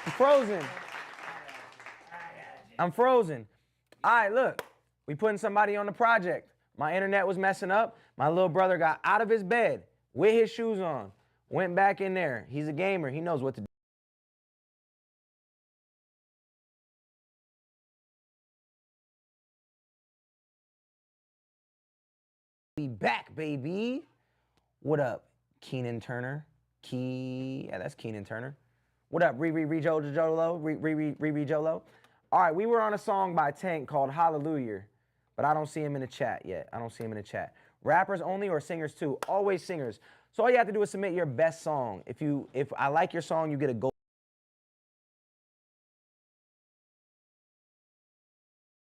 I'm frozen. I'm frozen. All right, look. We putting somebody on the project. My internet was messing up. My little brother got out of his bed with his shoes on. Went back in there. He's a gamer. He knows what to do. We back, baby. What up, Keenan Turner? Yeah, that's Keenan Turner. What up, Riri Jolo? All right, we were on a song by Tank called Hallelujah, but I don't see him in the chat yet. I don't see him in the chat. Rappers only or singers too? Always singers. So all you have to do is submit your best song. If I like your song, you get a gold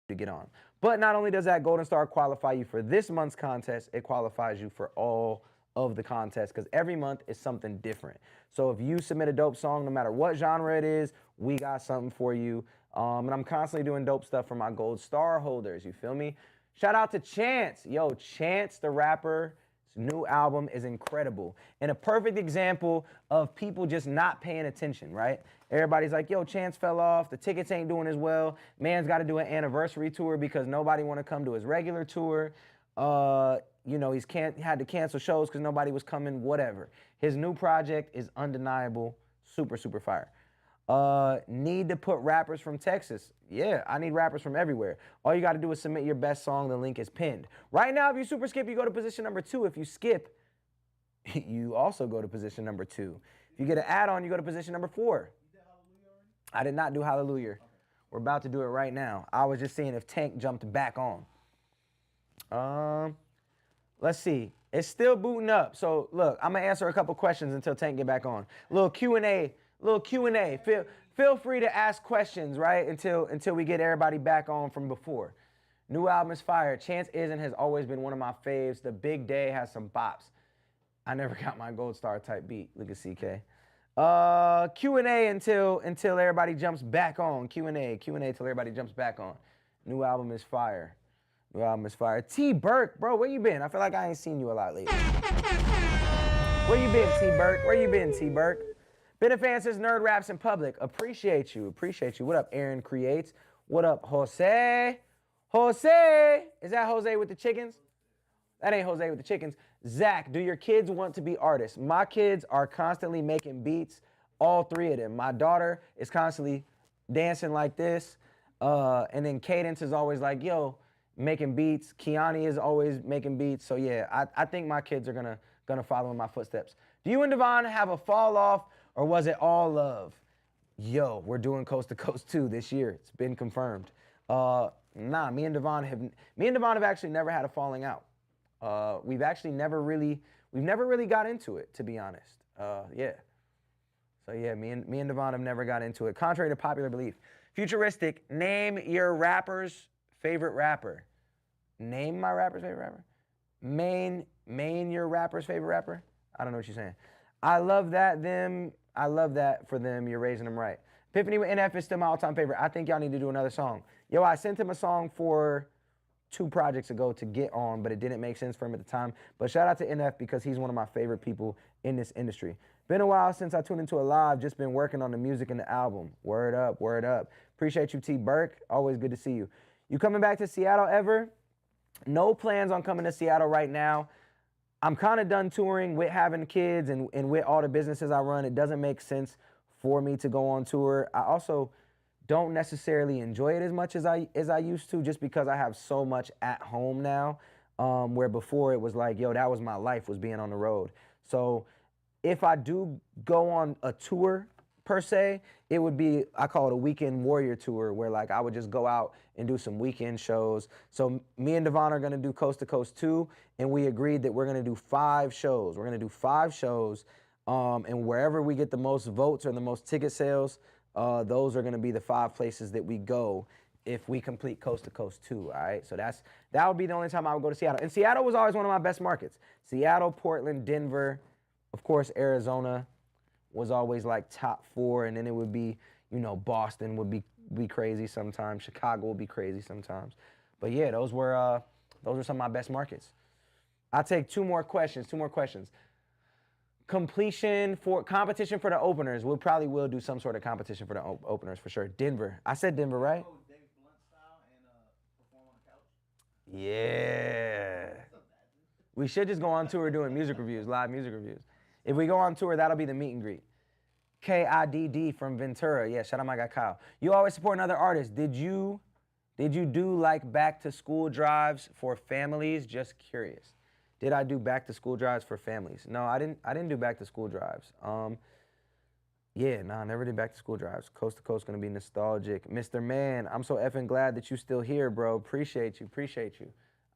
to get on. But not only does that Golden Star qualify you for this month's contest, it qualifies you for all of the contests because every month is something different. So if you submit a dope song, no matter what genre it is, we got something for you. And I'm constantly doing dope stuff for my Gold Star holders. You feel me? Shout out to Chance. Yo, Chance the rapper. His new album is incredible. And a perfect example of people just not paying attention, right? Everybody's like, yo, Chance fell off. The tickets ain't doing as well. Man's got to do an anniversary tour because nobody want to come to his regular tour. You know, he's had to cancel shows because nobody was coming, whatever. His new project is undeniable. Super, super fire. Need to put rappers from Texas. Yeah, I need rappers from everywhere. All you got to do is submit your best song. The link is pinned. Right now, if you super skip, you go to position number 2. If you skip, you also go to position number 2. If you get an add-on, you go to position number 4. I did not do Hallelujah. Okay. We're about to do it right now. I was just seeing if Tank jumped back on. Let's see. It's still booting up. So look, I'm gonna answer a couple questions until Tank get back on. Little Q&A. Feel free to ask questions, right? Until we get everybody back on from before. New album is fire. Chance Isn't has always been one of my faves. The Big Day has some bops. I never got my Gold Star type beat. Look at CK. Q&A until everybody jumps back on. Q&A till everybody jumps back on. New album is fire. New album is fire. T Burke, bro, where you been? I feel like I ain't seen you a lot lately. Where you been, T Burke? Where you been, T Burke? Been a fan since Nerd Raps in Public. Appreciate you. Appreciate you. What up, Aaron Creates? What up, Jose? Jose! Is that Jose with the chickens? That ain't Jose with the chickens. Zach, do your kids want to be artists? My kids are constantly making beats, all 3 of them. My daughter is constantly dancing like this. And then Cadence is always like, yo, making beats. Kiani is always making beats. So yeah, I think my kids are gonna follow in my footsteps. Do you and Devon have a fall off or was it all love? Yo, we're doing Coast to Coast 2 this year. It's been confirmed. Nah, me and Devon have actually never had a falling out. We've never really got into it, to be honest. Yeah. So yeah, me and Devon have never got into it. Contrary to popular belief. Futuristic, name your rapper's favorite rapper. Name my rapper's favorite rapper? Main your rapper's favorite rapper? I don't know what you're saying. I love that for them. You're raising them right. Epiphany with NF is still my all-time favorite. I think y'all need to do another song. Yo, I sent him a song for 2 projects ago to get on, but it didn't make sense for him at the time. But shout out to NF because he's one of my favorite people in this industry. Been a while since I tuned into a live, just been working on the music and the album. Word up, word up. Appreciate you, T. Burke. Always good to see you. You coming back to Seattle ever? No plans on coming to Seattle right now. I'm kind of done touring with having kids and with all the businesses I run. It doesn't make sense for me to go on tour. I also don't necessarily enjoy it as much as I used to just because I have so much at home now, where before it was like, yo, that was my life, was being on the road. So if I do go on a tour per se, it would be, I call it a weekend warrior tour where like I would just go out and do some weekend shows. So me and Devon are gonna do Coast to Coast 2 and we agreed that we're gonna do 5 shows. We're gonna do 5 shows and wherever we get the most votes or the most ticket sales, those are gonna be the 5 places that we go if we complete Coast to Coast 2, all right? So that would be the only time I would go to Seattle. And Seattle was always one of my best markets. Seattle, Portland, Denver, of course, Arizona was always like top 4, and then it would be, you know, Boston would be crazy sometimes. Chicago would be crazy sometimes. But yeah, those were some of my best markets. I'll take 2 more questions, completion for competition for the openers. We probably will do some sort of competition for the openers for sure. Denver. I said Denver, right? Yeah. We should just go on tour doing music reviews, live music reviews. If we go on tour, that'll be the meet and greet. KIDD from Ventura. Yeah, shout out my guy Kyle. You always support another artist. Did you do like back to school drives for families? Just curious. Did I do back to school drives for families? No, I didn't do back to school drives. Yeah, nah, I never did back to school drives. Coast to coast gonna be nostalgic. Mr. Man, I'm so effing glad that you still here, bro. Appreciate you, appreciate you.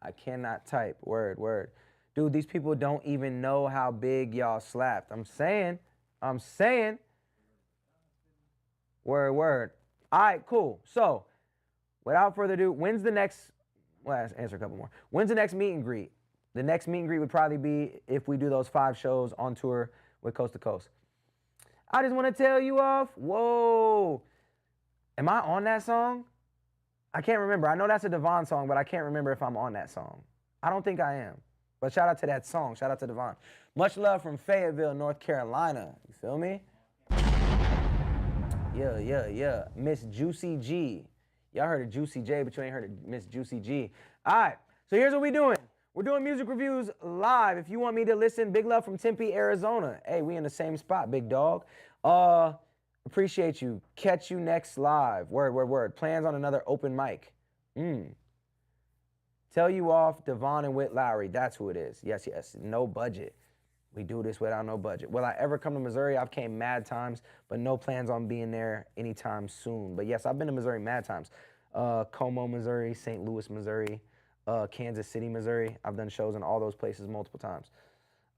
I cannot type, word, word. Dude, these people don't even know how big y'all slapped. I'm saying. Word, word. All right, cool. So, without further ado, when's the next, well, let's answer a couple more. When's the next meet and greet? The next meet and greet would probably be if we do those 5 shows on tour with Coast to Coast. I just want to tell you off. Whoa. Am I on that song? I can't remember. I know that's a Devon song, but I can't remember if I'm on that song. I don't think I am. But shout out to that song. Shout out to Devon. Much love from Fayetteville, North Carolina. You feel me? Yeah. Miss Juicy G. Y'all heard of Juicy J, but you ain't heard of Miss Juicy G. All right, so here's what we doing. We're doing music reviews live. If you want me to listen, big love from Tempe, Arizona. Hey, we in the same spot, big dog. Appreciate you. Catch you next live. Word, word, word. Plans on another open mic. Tell you off, Devon and Whit Lowry. That's who it is. Yes, yes. No budget. We do this without no budget. Will I ever come to Missouri? I've came mad times, but no plans on being there anytime soon. But yes, I've been to Missouri mad times. Como, Missouri, St. Louis, Missouri, Kansas City, Missouri. I've done shows in all those places multiple times.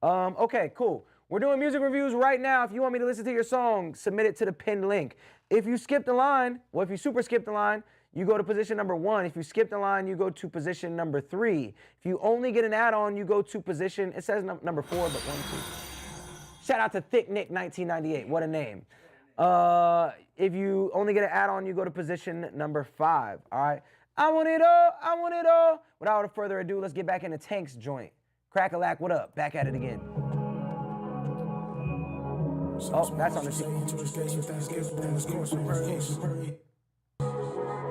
Okay, cool. We're doing music reviews right now. If you want me to listen to your song, submit it to the pinned link. If you skip the line, well, if you super skip the line, you go to position number 1. If you skip the line, you go to position number 3. If you only get an add-on, you go to position, it says number 4, but 1, 2. Shout out to Thick Nick 1998. What a name. If you only get an add-on, you go to position number 5. All right. I want it all. I want it all. Without further ado, let's get back into Tank's joint. Crack-a-lack, what up? Back at it again. Oh, that's on the sheet.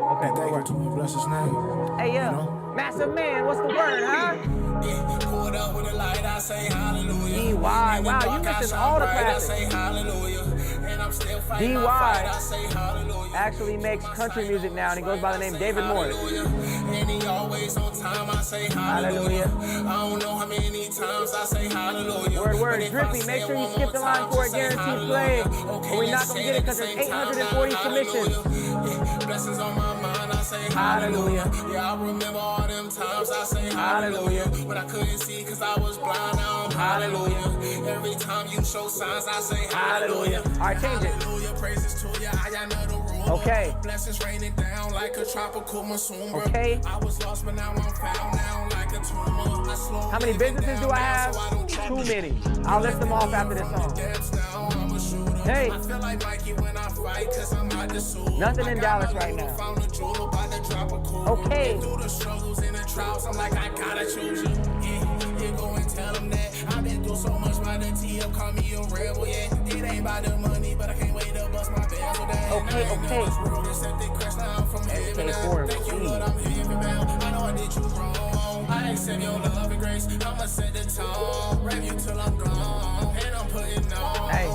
Okay, thank you to bless his name. Hey, yo, massive man, what's the word, huh? Pulled up with a light, I say hallelujah. DY, wow, you missing all the classics. DY actually makes country music now, and he goes by the name David Morris. And he always on time, I say hallelujah. I don't know how many times I say hallelujah. Word, word, Drippy, make sure you skip the line for a guaranteed play, or we're not gonna get it because there's 840 submissions. Blessings on my mind, I say hallelujah. Yeah, I remember all them times I say hallelujah. When I couldn't see cause I was blind, now I'm hallelujah. Every time you show signs, I say hallelujah. All right, change it. Hallelujah, praises to you, I know the rule. Okay. Blessings raining down like a tropical monsoon. Okay. I was lost, but now I'm found now like a tumor. How many businesses do I have? Too many. I'll list them off after this song. Hey. I feel like Mikey when I fight cause I'm out the soul. Nothing in Dallas right now. Okay. Through the struggles and the trials, I'm like, I gotta choose you. Yeah, go and tell them that I've been through so much by the TL, call me a rebel, yeah. It ain't about the money, but I can't wait to bust my bell for that. Okay. Thank you, Lord, I'm heaven bound. I know I did you wrong. I accept your love and grace. I'ma set the tone. Rap you till I'm gone. And I'm putting on. Hey.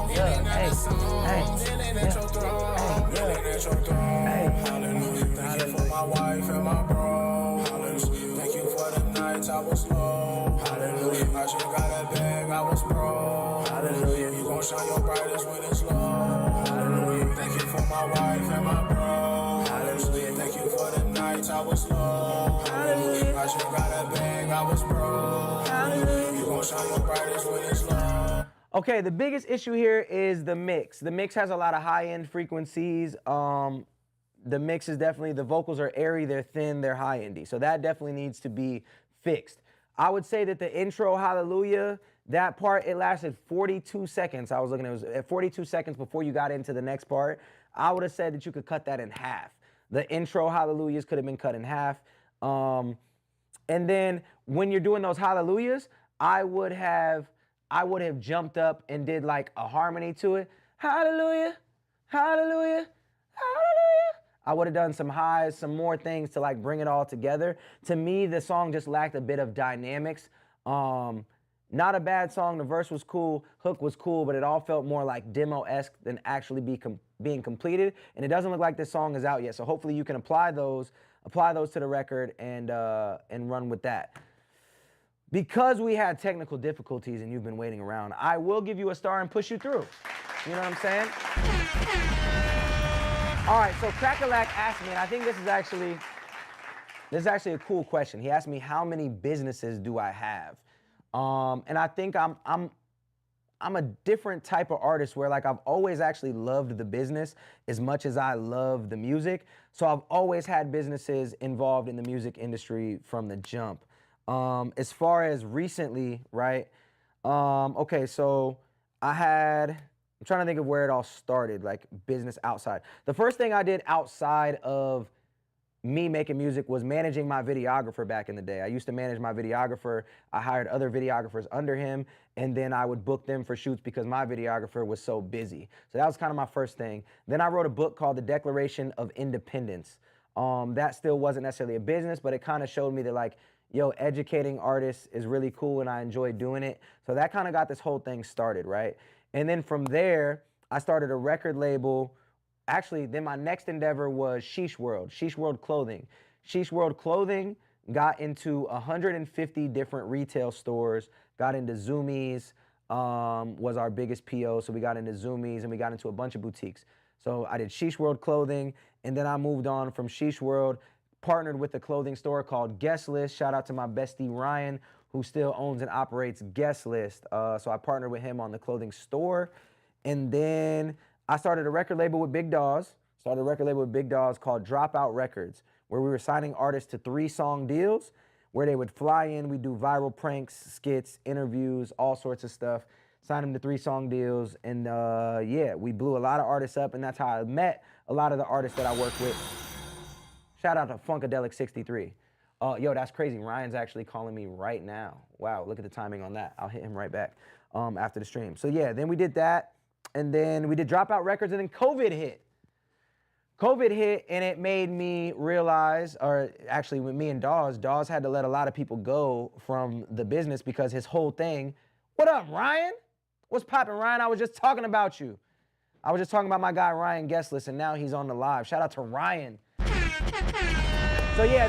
Hallelujah. Thank you for my wife and my bro. Hallelujah. Thank you for the nights I was low. Hallelujah. I just got a bag, I was broke. Hallelujah. You gon' shine your brightest when it's low. Hallelujah. Thank you for my wife and my bro. Hallelujah. Thank you for the nights I was low. Hallelujah. I just got a bag, I was broke. Hallelujah. You gon' shine your brightest when it's low. Okay, the biggest issue here is the mix. The mix has a lot of high-end frequencies. The mix is definitely, the vocals are airy, they're thin, they're high-endy. So that definitely needs to be fixed. I would say that the intro, hallelujah, that part, it lasted 42 seconds. I was looking, it was at 42 seconds before you got into the next part. I would have said that you could cut that in half. The intro hallelujahs could have been cut in half. And then when you're doing those hallelujahs, I would have I would have jumped up and did like a harmony to it. Hallelujah, hallelujah, hallelujah. I would have done some highs, some more things to like bring it all together. To me, the song just lacked a bit of dynamics. Not a bad song. The verse was cool, hook was cool, but it all felt more like demo-esque than actually being completed. And it doesn't look like this song is out yet. So hopefully you can apply those to the record and run with that. Because we had technical difficulties and you've been waiting around, I will give you a star and push you through. You know what I'm saying? All right, so Crackalack asked me, and I think this is actually a cool question. He asked me, how many businesses do I have? And I think I'm a different type of artist where like I've always actually loved the business as much as I love the music. So I've always had businesses involved in the music industry from the jump. As far as recently, right? Okay, so I'm trying to think of where it all started, like business outside. The first thing I did outside of me making music was managing my videographer back in the day. I used to manage my videographer. I hired other videographers under him, and then I would book them for shoots because my videographer was so busy. So that was kind of my first thing. Then I wrote a book called The Declaration of Independence. That still wasn't necessarily a business, but it kind of showed me that like, yo, educating artists is really cool and I enjoy doing it. So that kind of got this whole thing started, right? And then from there, I started a record label. Actually, then my next endeavor was Sheesh World Clothing. Sheesh World Clothing got into 150 different retail stores, got into Zoomies, was our biggest PO. So we got into Zoomies and we got into a bunch of boutiques. So I did Sheesh World Clothing, and then I moved on from Sheesh World, partnered with a clothing store called Guest List. Shout out to my bestie Ryan, who still owns and operates Guest List. So I partnered with him on the clothing store. And then I started a record label with Big Dogs. Called Dropout Records, where we were signing artists to 3-song deals, where they would fly in, we do viral pranks, skits, interviews, all sorts of stuff, sign them to 3-song deals, and yeah, we blew a lot of artists up, and that's how I met a lot of the artists that I work with. Shout out to Funkadelic63. Yo, that's crazy. Ryan's actually calling me right now. Wow, look at the timing on that. I'll hit him right back after the stream. So yeah, then we did that. And then we did Dropout Records, and then COVID hit. COVID hit, and it made me realize, or actually with me and Dawes had to let a lot of people go from the business because his whole thing, what up, Ryan? What's poppin', Ryan? I was just talking about you. I was just talking about my guy, Ryan Guestless, and now he's on the live. Shout out to Ryan. So yeah,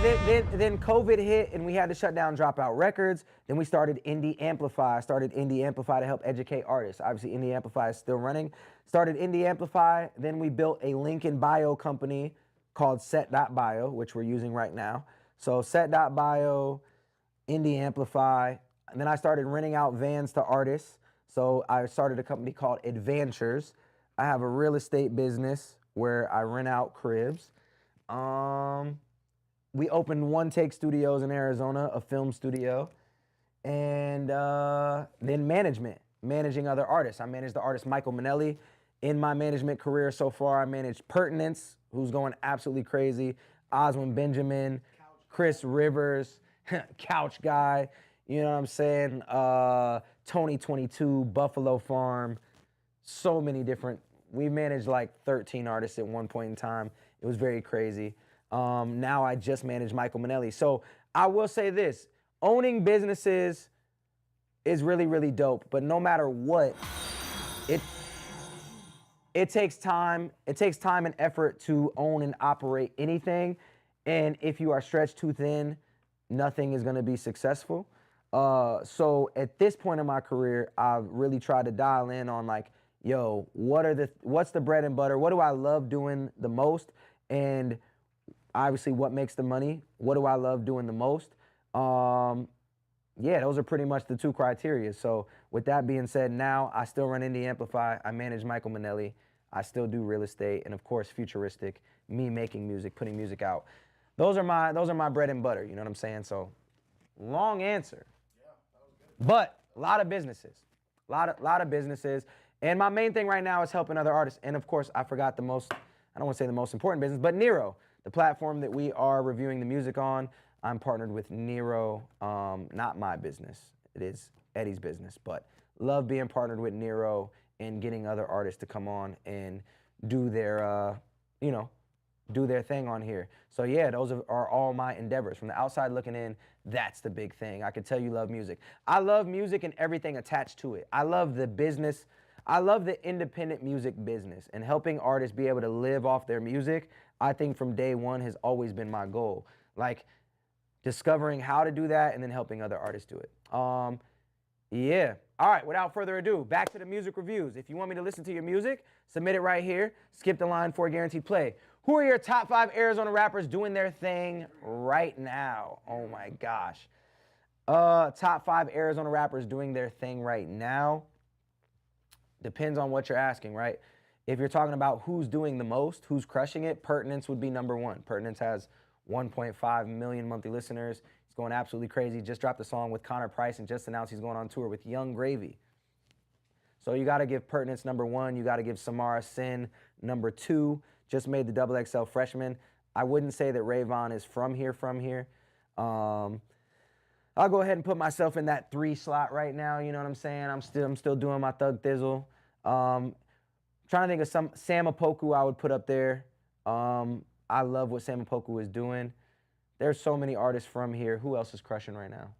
then COVID hit and we had to shut down Dropout Records. Then we started Indie Amplify. I started Indie Amplify to help educate artists. Obviously, Indie Amplify is still running. Started Indie Amplify. Then we built a link in bio company called Set.bio, which we're using right now. So Set.bio, Indie Amplify. And then I started renting out vans to artists. So I started a company called Adventures. I have a real estate business where I rent out cribs. We opened One Take Studios in Arizona, a film studio, and then managing other artists. I managed the artist Michael Manelli. In my management career so far, I managed Pertinence, who's going absolutely crazy, Oswin Benjamin, Chris Rivers, Couch Guy, you know what I'm saying, Tony 22, Buffalo Farm, so many different, we managed like 13 artists at one point in time. It was very crazy. Now I just manage Michael Manelli. So I will say this, owning businesses is really, really dope, but no matter what, it takes time. It takes time and effort to own and operate anything. And if you are stretched too thin, nothing is gonna be successful. So at this point in my career, I've really tried to dial in on like, yo, what's the bread and butter? What do I love doing the most? And obviously what makes the money? What do I love doing the most? Yeah, those are pretty much the two criteria. So with that being said, now I still run Indie Amplify. I manage Michael Manelli. I still do real estate, and of course, Futuristic, me making music, putting music out. Those are my bread and butter, you know what I'm saying? So long answer. Yeah, that was good. But a lot of businesses, a lot of businesses. And my main thing right now is helping other artists. And of course, I forgot I don't want to say the most important business, but Nero, the platform that we are reviewing the music on. I'm partnered with Nero, not my business. It is Eddie's business, but love being partnered with Nero and getting other artists to come on and do their, you know, do their thing on here. So yeah, those are all my endeavors. From the outside looking in, that's the big thing. I could tell you love music. I love music and everything attached to it. I love the business. I love the independent music business and helping artists be able to live off their music. I think from day one has always been my goal. Like discovering how to do that and then helping other artists do it. Yeah. All right, without further ado, back to the music reviews. If you want me to listen to your music, submit it right here. Skip the line for a guaranteed play. Who are your top 5 Arizona rappers doing their thing right now? Oh my gosh. Top 5 Arizona rappers doing their thing right now. Depends on what you're asking, right? If you're talking about who's doing the most, who's crushing it, Pertinence would be number 1. Pertinence has 1.5 million monthly listeners. He's going absolutely crazy. Just dropped a song with Connor Price and just announced he's going on tour with Young Gravy. So you got to give Pertinence number 1. You got to give Samara Sin number 2. Just made the XXL freshman. I wouldn't say that Rayvon is from here. I'll go ahead and put myself in that 3 slot right now. You know what I'm saying? I'm still doing my Thug Thizzle. Trying to think of some Sam Apoku I would put up there. I love what Sam Apoku is doing. There's so many artists from here. Who else is crushing right now?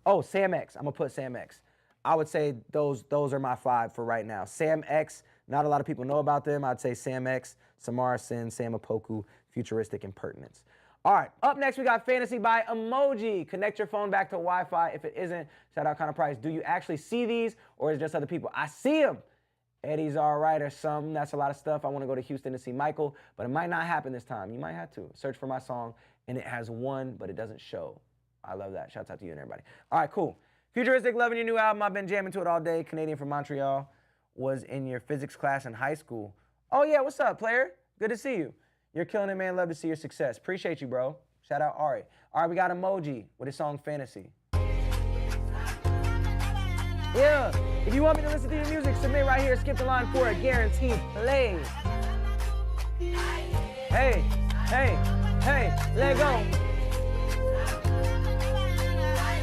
Oh, Sam X. I'm gonna put Sam X. I would say those are my 5 for right now. Sam X. Not a lot of people know about them. I'd say Sam X, Samara Sin, Sam Apoku, Futuristic, and Pertinence. All right, up next we got Fantasy by Emoji. Connect your phone back to Wi-Fi. If it isn't, shout out Connor Price. Do you actually see these or is it just other people? I see them. Eddie's all right or something. That's a lot of stuff. I want to go to Houston to see Michael, but it might not happen this time. You might have to. Search for my song, and it has 1, but it doesn't show. I love that. Shouts out to you and everybody. All right, cool. Futuristic, loving your new album. I've been jamming to it all day. Canadian from Montreal. Was in your physics class in high school. Oh yeah, what's up, player? Good to see you. You're killing it, man. Love to see your success. Appreciate you, bro. Shout out Ari. All right, we got Emoji with his song Fantasy. Yeah, if you want me to listen to your music, submit right here. Skip the line for a guaranteed play. Hey, hey, hey, let go.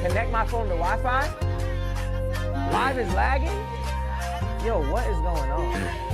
Connect my phone to Wi-Fi? Live is lagging? Yo, what is going on?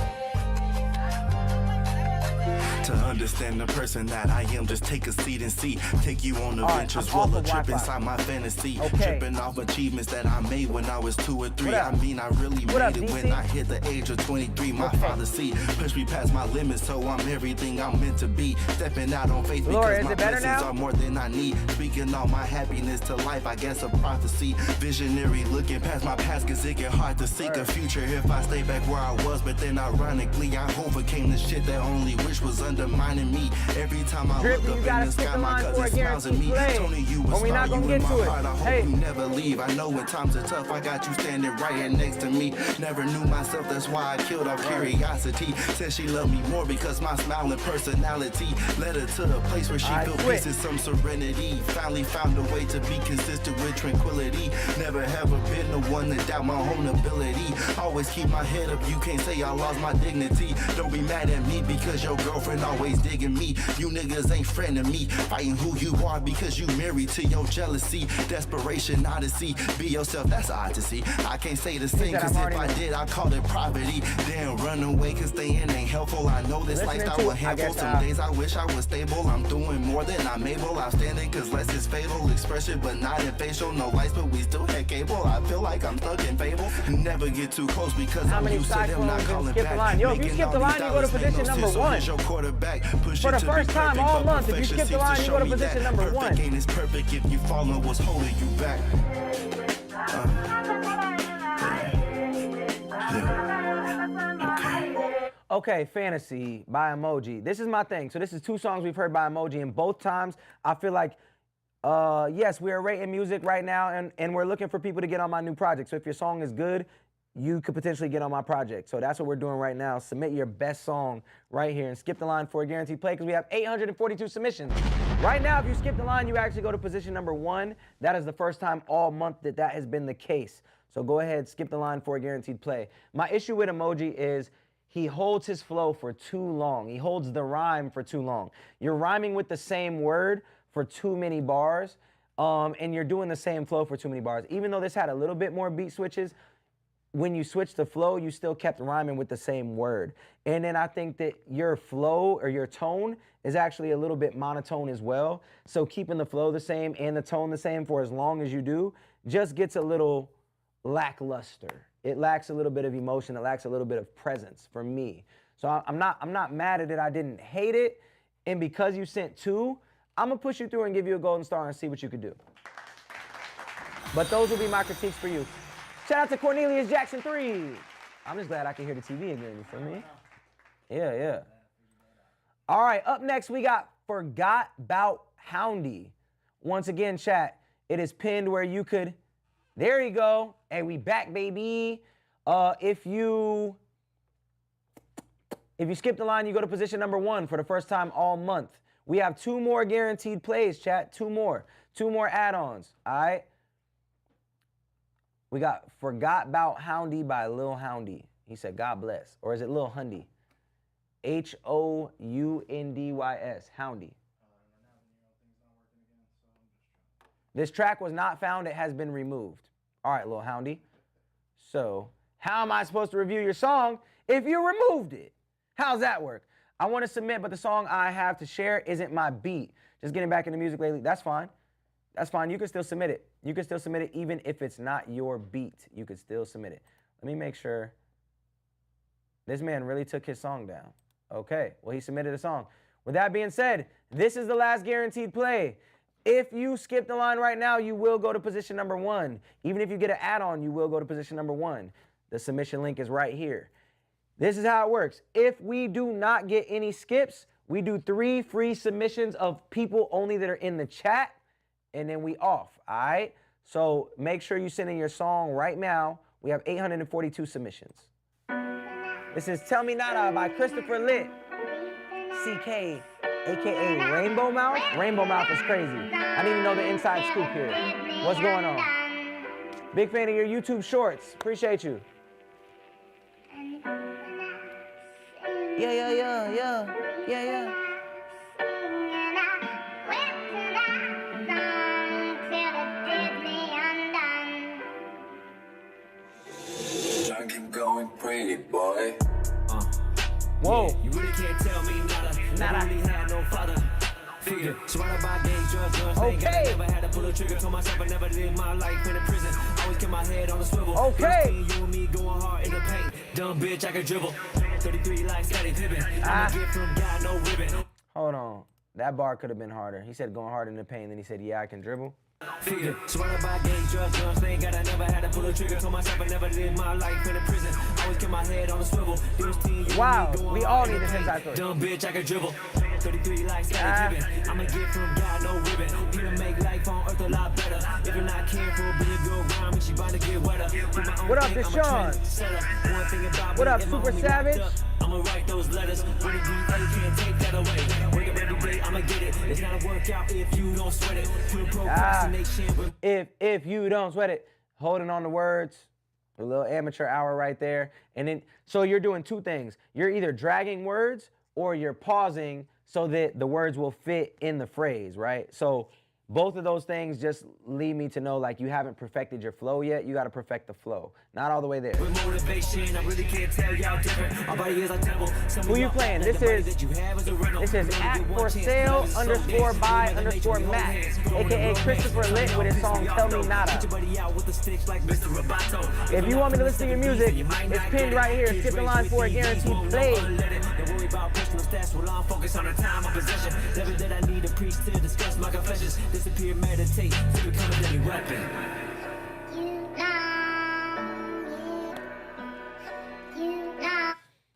To understand the person that I am, just take a seat and see. Take you on adventures, roll a trip inside my fantasy. Tripping off achievements that I made when I was 2 or 3. I mean, I really made it when I hit the age of 23. My father pushed me past my limits, so I'm everything I'm meant to be. Stepping out on faith because my blessings are more than I need. Speaking all my happiness to life, I guess a prophecy. Visionary, looking past my past, cause it get hard to seek a future if I stay back where I was. But then ironically, I overcame the shit that only wish was undermining me. Every time I Drippy, look up in the sky, my cousin smiles at me. Tony, you a star, you in my heart. I hope you never leave. I know when times are tough, I got you standing right here next to me. Never knew myself, that's why I killed off curiosity. Said she loved me more because my smile and personality led her to a place where she felt peace and some serenity. Finally found a way to be consistent with tranquility. Never ever been the one to doubt my own ability. Always keep my head up, you can't say I lost my dignity. Don't be mad at me because your girlfriend always digging me. You niggas ain't friend of me. Fighting who you are because you married to your jealousy. Desperation, odyssey. Be yourself, that's odd to see. I can't say the same cause if I did, I call it poverty. Damn, run away cause staying ain't helpful. I know this lifestyle will handful. Some days I wish I was stable. I'm doing more than I'm able. Outstanding cause less is fatal. Expression but not in facial. No lights but we still had cable. I feel like I'm stuck in fable. Never get too close because I'm used to them not calling back. Yo, if you skip the line, you go to position number 1. For the first time all month, if you skip the line, you go to position number 1. Perfect ain't perfect if you follow what's holding you back. Okay, Fantasy by Emoji. This is my thing. So this is 2 songs we've heard by Emoji, and both times I feel like, yes, we are rating music right now, and we're looking for people to get on my new project. So if your song is good, you could potentially get on my project. So that's what we're doing right now. Submit your best song right here and skip the line for a guaranteed play because we have 842 submissions. Right now, if you skip the line, you actually go to position number 1. That is the first time all month that has been the case. So go ahead, skip the line for a guaranteed play. My issue with Emoji is he holds his flow for too long. He holds the rhyme for too long. You're rhyming with the same word for too many bars, and you're doing the same flow for too many bars. Even though this had a little bit more beat switches, when you switch the flow, you still kept rhyming with the same word. And then I think that your flow or your tone is actually a little bit monotone as well. So keeping the flow the same and the tone the same for as long as you do just gets a little lackluster. It lacks a little bit of emotion. It lacks a little bit of presence for me. So I'm not mad at it. I didn't hate it. And because you sent 2, I'm gonna push you through and give you a golden star and see what you could do. But those will be my critiques for you. Shout out to Cornelius Jackson 3. I'm just glad I can hear the TV again, you feel me? Yeah. All right, up next we got Forgot About Houndy. Once again, chat, it is pinned where you could, there you go. Hey, we back, baby. If you skip the line, you go to position number 1 for the first time all month. We have 2 more guaranteed plays, chat, 2 more. 2 more add-ons, all right? We got Forgot About Houndy by Lil Houndy. He said, God bless. Or is it Lil Hundy? Houndys, Houndy. This track was not found. It has been removed. All right, Lil Houndy. So how am I supposed to review your song if you removed it? How's that work? I want to submit, but the song I have to share isn't my beat. Just getting back into music lately. That's fine. That's fine. You can still submit it. You can still submit it even if it's not your beat. You can still submit it. Let me make sure. This man really took his song down. Okay. Well, he submitted a song. With that being said, this is the last guaranteed play. If you skip the line right now, you will go to position number 1. Even if you get an add-on, you will go to position number 1. The submission link is right here. This is how it works. If we do not get any skips, we do 3 free submissions of people only that are in the chat, and then we off, all right? So make sure you send in your song right now. We have 842 submissions. This is Tell Me Nada by Christopher Lit, CK, AKA Rainbow Mouth. Rainbow Mouth is crazy. I need to know the inside scoop here. What's going on? Big fan of your YouTube shorts. Appreciate you. Yeah. Keep going, pretty boy. Whoa. Yeah, you really can't tell me nada. Never really had no father figure. Surrounded by gangs, drugs, Okay. Never had to pull a trigger. Told myself I never lived my life in a prison. Always kept my head on the swivel. Okay. You and me going hard in the paint. Dumb bitch, I can dribble. 33 like Scottie Pippen. I'ma get from God, no ribbon. Hold on. That bar could have been harder. He said going hard in the paint, then he said, yeah, I can dribble. Figure. Surrounded by gangs, drugs, I never had to pull a trigger. Told myself I never lived my life in a prison. Always kept my head on the swivel. Wow, we all need this inside story. Dumb bitch, I can dribble. 33 like Scottie Pippen. I'ma get from God, no ribbon. Here to make life on earth a lot better. If you're not careful, be a good rhyme, and she bound to get wetter. What up, Deshaun? What up, Super Savage? I'ma write those letters. When the DA can't take that away. Wake up every day, I'ma get it. It's not a workout if you don't sweat it. Put procrastination. If you don't sweat it, holding on to words, a little amateur hour right there. And then, so you're doing 2 things. You're either dragging words or you're pausing so that the words will fit in the phrase, right? So both of those things just lead me to know like you haven't perfected your flow yet. You got to perfect the flow. Not all the way there. With motivation, I really can't tell y'all different. Who you playing? This is @for_sale_by_Matt, aka Christopher Lit with his song Tell Me Nada. If you want me to listen to your music, it's pinned right here. Skip the line for a guaranteed play. About personal stats while I'm focused on the time of possession. Never did I need a priest to discuss my confessions. Disappear, meditate to become a deadly weapon.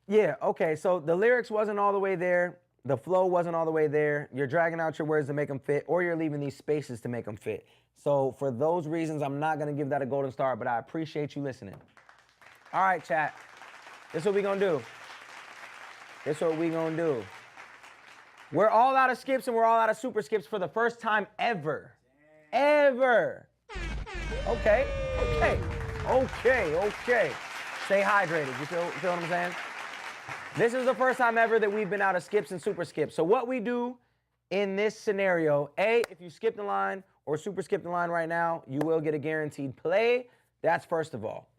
Yeah, okay, so the lyrics wasn't all the way there. The flow wasn't all the way there. You're dragging out your words to make them fit, or you're leaving these spaces to make them fit. So for those reasons, I'm not going to give that a golden star, but I appreciate you listening. All right, chat. This is what we're going to do. We're all out of skips and we're all out of super skips for the first time ever. Ever. Okay. Stay hydrated. You feel what I'm saying? This is the first time ever that we've been out of skips and super skips. So what we do in this scenario, if you skip the line or super skip the line right now, you will get a guaranteed play. That's first of all.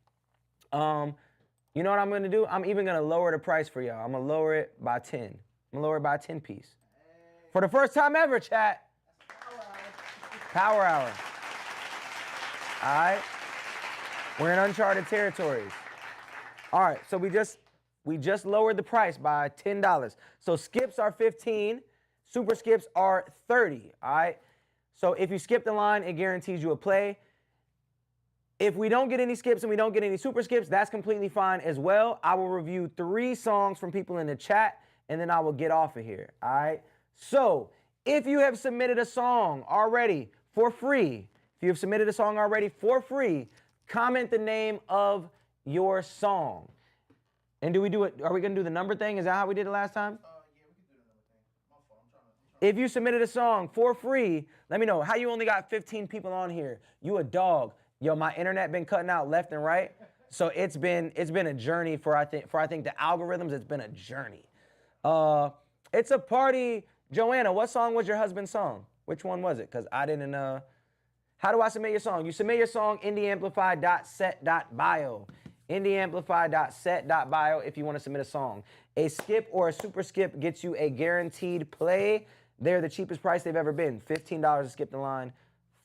You know what I'm gonna do? I'm even gonna lower the price for y'all. I'm gonna lower it by 10. I'm gonna lower it by 10 piece. For the first time ever, chat. Power hour. All right. We're in uncharted territories. All right, so we just lowered the price by $10. So skips are 15, super skips are 30, all right? So if you skip the line, it guarantees you a play. If we don't get any skips and we don't get any super skips, that's completely fine as well. I will review 3 songs from people in the chat, and then I will get off of here, all right? So if you have submitted a song already for free, comment the name of your song. And do we do it, are we gonna do the number thing? Is that how we did it last time? Yeah, we can do the number thing. My fault, I'm trying If you submitted a song for free, let me know. How you only got 15 people on here? You a dog. Yo, my internet been cutting out left and right. So it's been a journey for I think the algorithms, it's been a journey. It's a party. Joanna, what song was your husband's song? Which one was it? Because I didn't, how do I submit your song? You submit your song, indieamplify.set.bio. indieamplify.set.bio if you want to submit a song. A skip or a super skip gets you a guaranteed play. They're the cheapest price they've ever been. $15 to skip the line,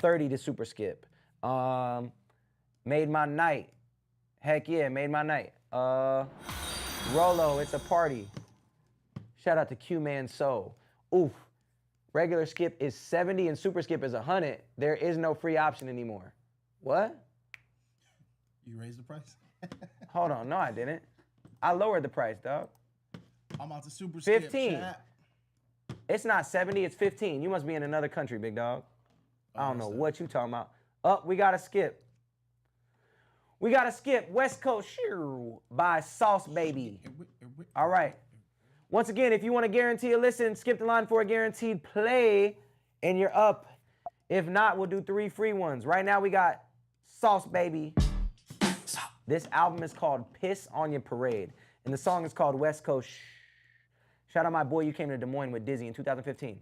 $30 to super skip. Made my night. Heck yeah, made my night. Rolo, it's a party. Shout out to Q-Man Soul. Oof. Regular skip is 70 and super skip is 100. There is no free option anymore. What? You raised the price? Hold on, no I didn't. I lowered the price, dog. I'm out to super skip. 15. Chat. It's not 70, it's 15. You must be in another country, big dog. I don't know what you talking about. Oh, we got to skip. We got to skip West Coast by Sauce Baby. All right. Once again, if you want to guarantee a listen, skip the line for a guaranteed play, and you're up. If not, we'll do 3 free ones. Right now, we got Sauce Baby. This album is called Piss on Your Parade, and the song is called West Coast. Shout out my boy, you came to Des Moines with Dizzy in 2015.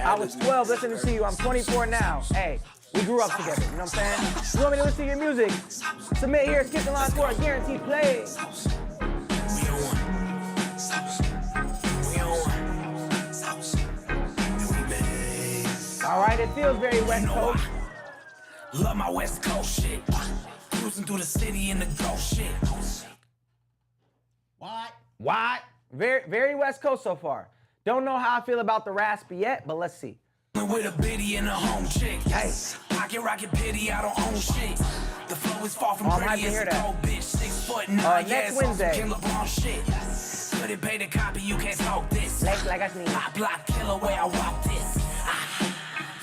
I was 12 listening to you. I'm 24 now. Hey, we grew up together. You know what I'm saying? You want me to listen to your music? Submit here, skip the line for a guaranteed play. All right, it feels very West Coast. Love my West Coast shit. Cruising through the city in the ghost shit. What? Very, very West Coast so far. Don't know how I feel about the raspy yet, but let's see. With a biddy and a home chick. Hey. Pocket rocket pity, I don't own shit. The flow is far from I'm pretty. happy to hear It's a that. cold bitch, 6 foot 9. Next Wednesday. Kim LeBron shit. Couldn't pay the copy, you can't talk this. Like I mean. I block killer way I walk this.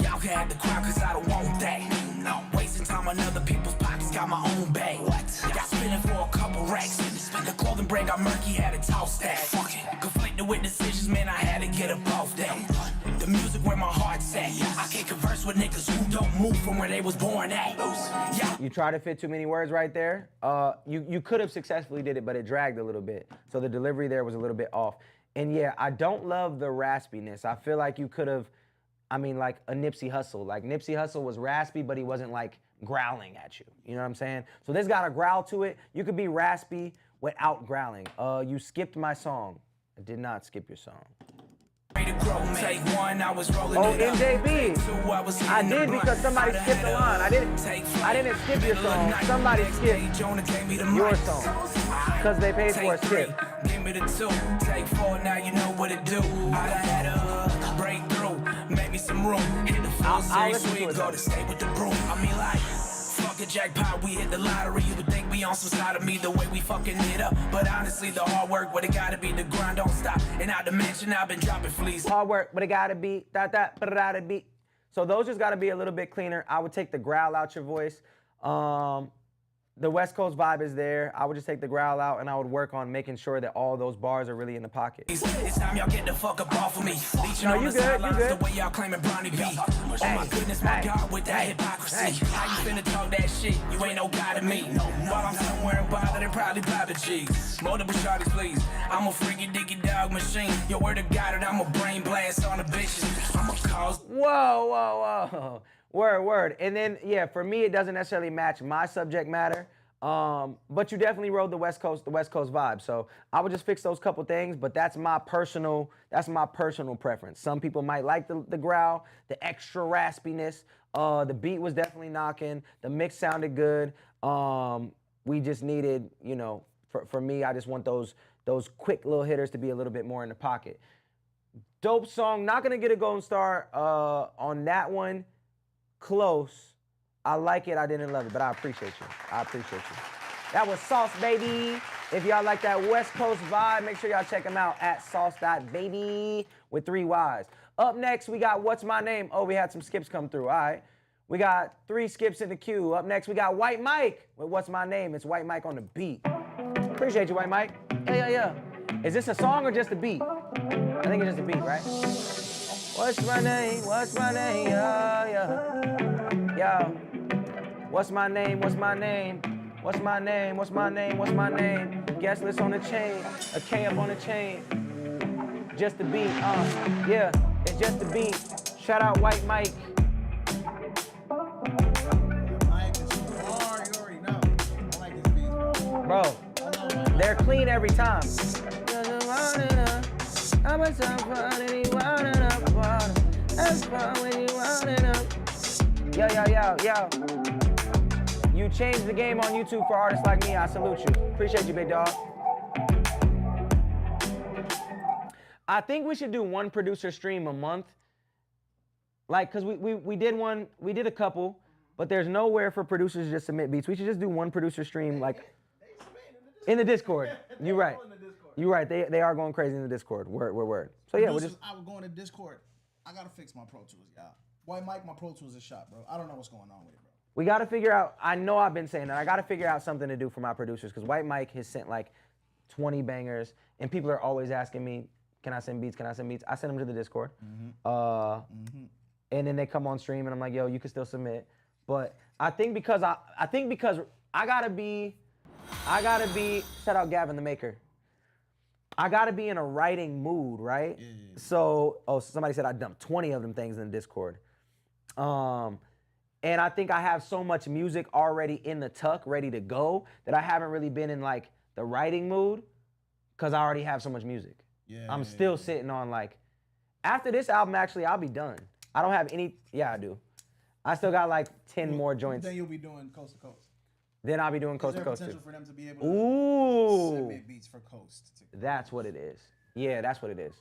Y'all can have the crowd cause I don't want that. No, wasting time on other people's pockets, got my own bag. What? Got spinning for a couple racks. The clothing brand got murky, had to toss that. Fuck it. Conflicted with decisions, man, I had to get up off that. The music where my heart's at. I can't converse with niggas who don't move from where they was born at. Yeah. You try to fit too many words right there. You could have successfully did it, but it dragged a little bit. So the delivery there was a little bit off. And yeah, I don't love the raspiness. I feel like you could have, like a Nipsey Hussle. Like Nipsey Hussle was raspy, but he wasn't like growling at you. You know what I'm saying? So this got a growl to it. You could be raspy without growling. You skipped my song. I did not skip your song. Take one, I was rolling Oh, it up. MJB. Take 2, I was I hitting the did blunt. because somebody I'd skipped the had line. a I didn't skip your middle of song. night. Somebody Next skipped day, Jonah gave me the your mic. song because they paid for a Take 3, skip. give me the 2. Take 4, now you know what it do. I had a breakthrough, maybe some room. Hit the full I'll series, listen to we it, go though. to stay with the broom. I mean like, fuck a jackpot, we hit the lottery. You would think we on some side of me the way we fucking it up. But honestly, the hard work, what it gotta be, the grind don't stop. And out the mansion, I've been dropping fleas. Hard work, but it gotta be beat. So those just gotta be a little bit cleaner. I would take the growl out your voice. The West Coast vibe is there. I would just take the growl out and I would work on making sure that all those bars are really in the pocket. It's time y'all get the fuck up off of me. Leeching No, on you the good, you sidelines good. the way y'all claiming Brownie B. Oh my goodness, my God, with that hypocrisy. How you finna talk that shit? You ain't no guy to me. While I'm somewhere bothered and probably Bobby Cheese. Multiple shawties, please. I'm a freaky dicky dog machine. Your word of God, and I'm a brain blast on the bitches. I'm a cause. Whoa. Word. And then, yeah, for me, it doesn't necessarily match my subject matter. But you definitely rode the West Coast vibe. So I would just fix those couple things, but that's my personal preference. Some people might like the growl, the extra raspiness. The beat was definitely knocking. The mix sounded good. We just needed, you know, for me, I just want those quick little hitters to be a little bit more in the pocket. Dope song. Not gonna get a golden star on that one. Close. I like it. I didn't love it, but I appreciate you. I appreciate you. That was Sauce, baby. If y'all like that West Coast vibe, make sure y'all check them out at sauce.baby with 3 Ys. Up next, we got What's My Name? Oh, we had some skips come through. All right. We got 3 skips in the queue. Up next, we got White Mike with What's My Name? It's White Mike on the beat. Appreciate you, White Mike. Yeah. Is this a song or just a beat? I think it's just a beat, right? What's my name? What's my name? Yeah. What's my name? What's my name? What's my name? What's my name? What's my name? Guest list on the chain, a K up on the chain. Just a beat, yeah, it's just a beat. Shout out White Mike. Mike is hard, you already know. I like his beats, bro. Bro, they're clean every time. Yo. You changed the game on YouTube for artists like me. I salute you. Appreciate you, big dog. I think we should do one producer stream a month. Like, cause we did a couple, but there's nowhere for producers to just submit beats. We should just do one producer stream, like in the Discord. You're right. You're right. They are going crazy in the Discord. Word. So yeah, I would go in the Discord. I gotta fix my Pro Tools, y'all. White Mike, my Pro Tools is shot, bro. I don't know what's going on with it, bro. We got to figure out, I know I've been saying that, I got to figure out something to do for my producers, because White Mike has sent like 20 bangers, and people are always asking me, can I send beats? I send them to the Discord. And then they come on stream, and I'm like, yo, you can still submit. But I think because I gotta be, shout out Gavin the Maker. I gotta be in a writing mood, right? Yeah. So, somebody said I dumped 20 of them things in the Discord. And I think I have so much music already in the tuck, ready to go, that I haven't really been in like the writing mood, because I already have so much music. Yeah. I'm still sitting on like, after this album, actually, I'll be done. I don't have any, I do. I still got like 10 more joints. Then you'll be doing coast to coast. Then I'll be doing coast to coast too. Is there potential for them to be able to submit beats for coast? That's what it is. Yeah, that's what it is.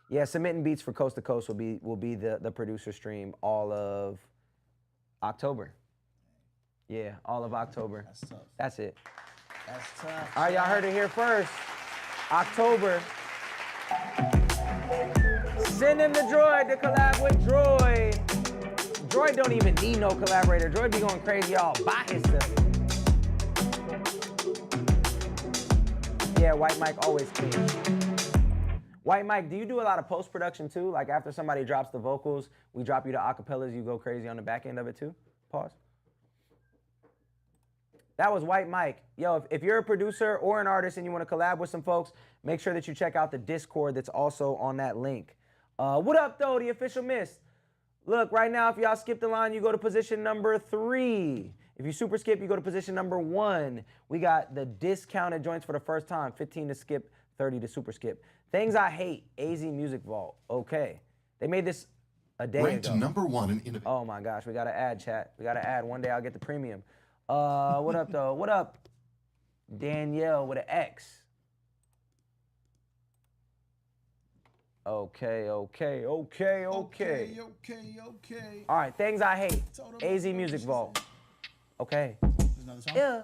Yeah, submitting beats for coast to coast will be the producer stream all of October. Yeah, all of October. That's tough. That's it. That's tough. All right, y'all heard it here first. October. Send him the Droid to collab with Droid. Droid don't even need no collaborator. Droid be going crazy all by himself. Yeah, White Mike always clean. White Mike, do you do a lot of post-production too? Like after somebody drops the vocals, we drop you the acapellas, you go crazy on the back end of it too? Pause. That was White Mike. Yo, if you're a producer or an artist and you want to collab with some folks, make sure that you check out the Discord that's also on that link. What up though, the official miss? Look, right now, if y'all skip the line, you go to position number 3. If you super skip, you go to position number 1. We got the discounted joints for the first time, 15 to skip, 30 to super skip. Things I hate, AZ Music Vault. Okay. They made this a day Ranked ago. number 1 in innovation. Oh my gosh, we got to add, chat. We got to add. One day I'll get the premium. What up, though? What up, Danielle with an X? Okay. All right, things I hate. AZ Music Vault. Okay. Another song? Yeah.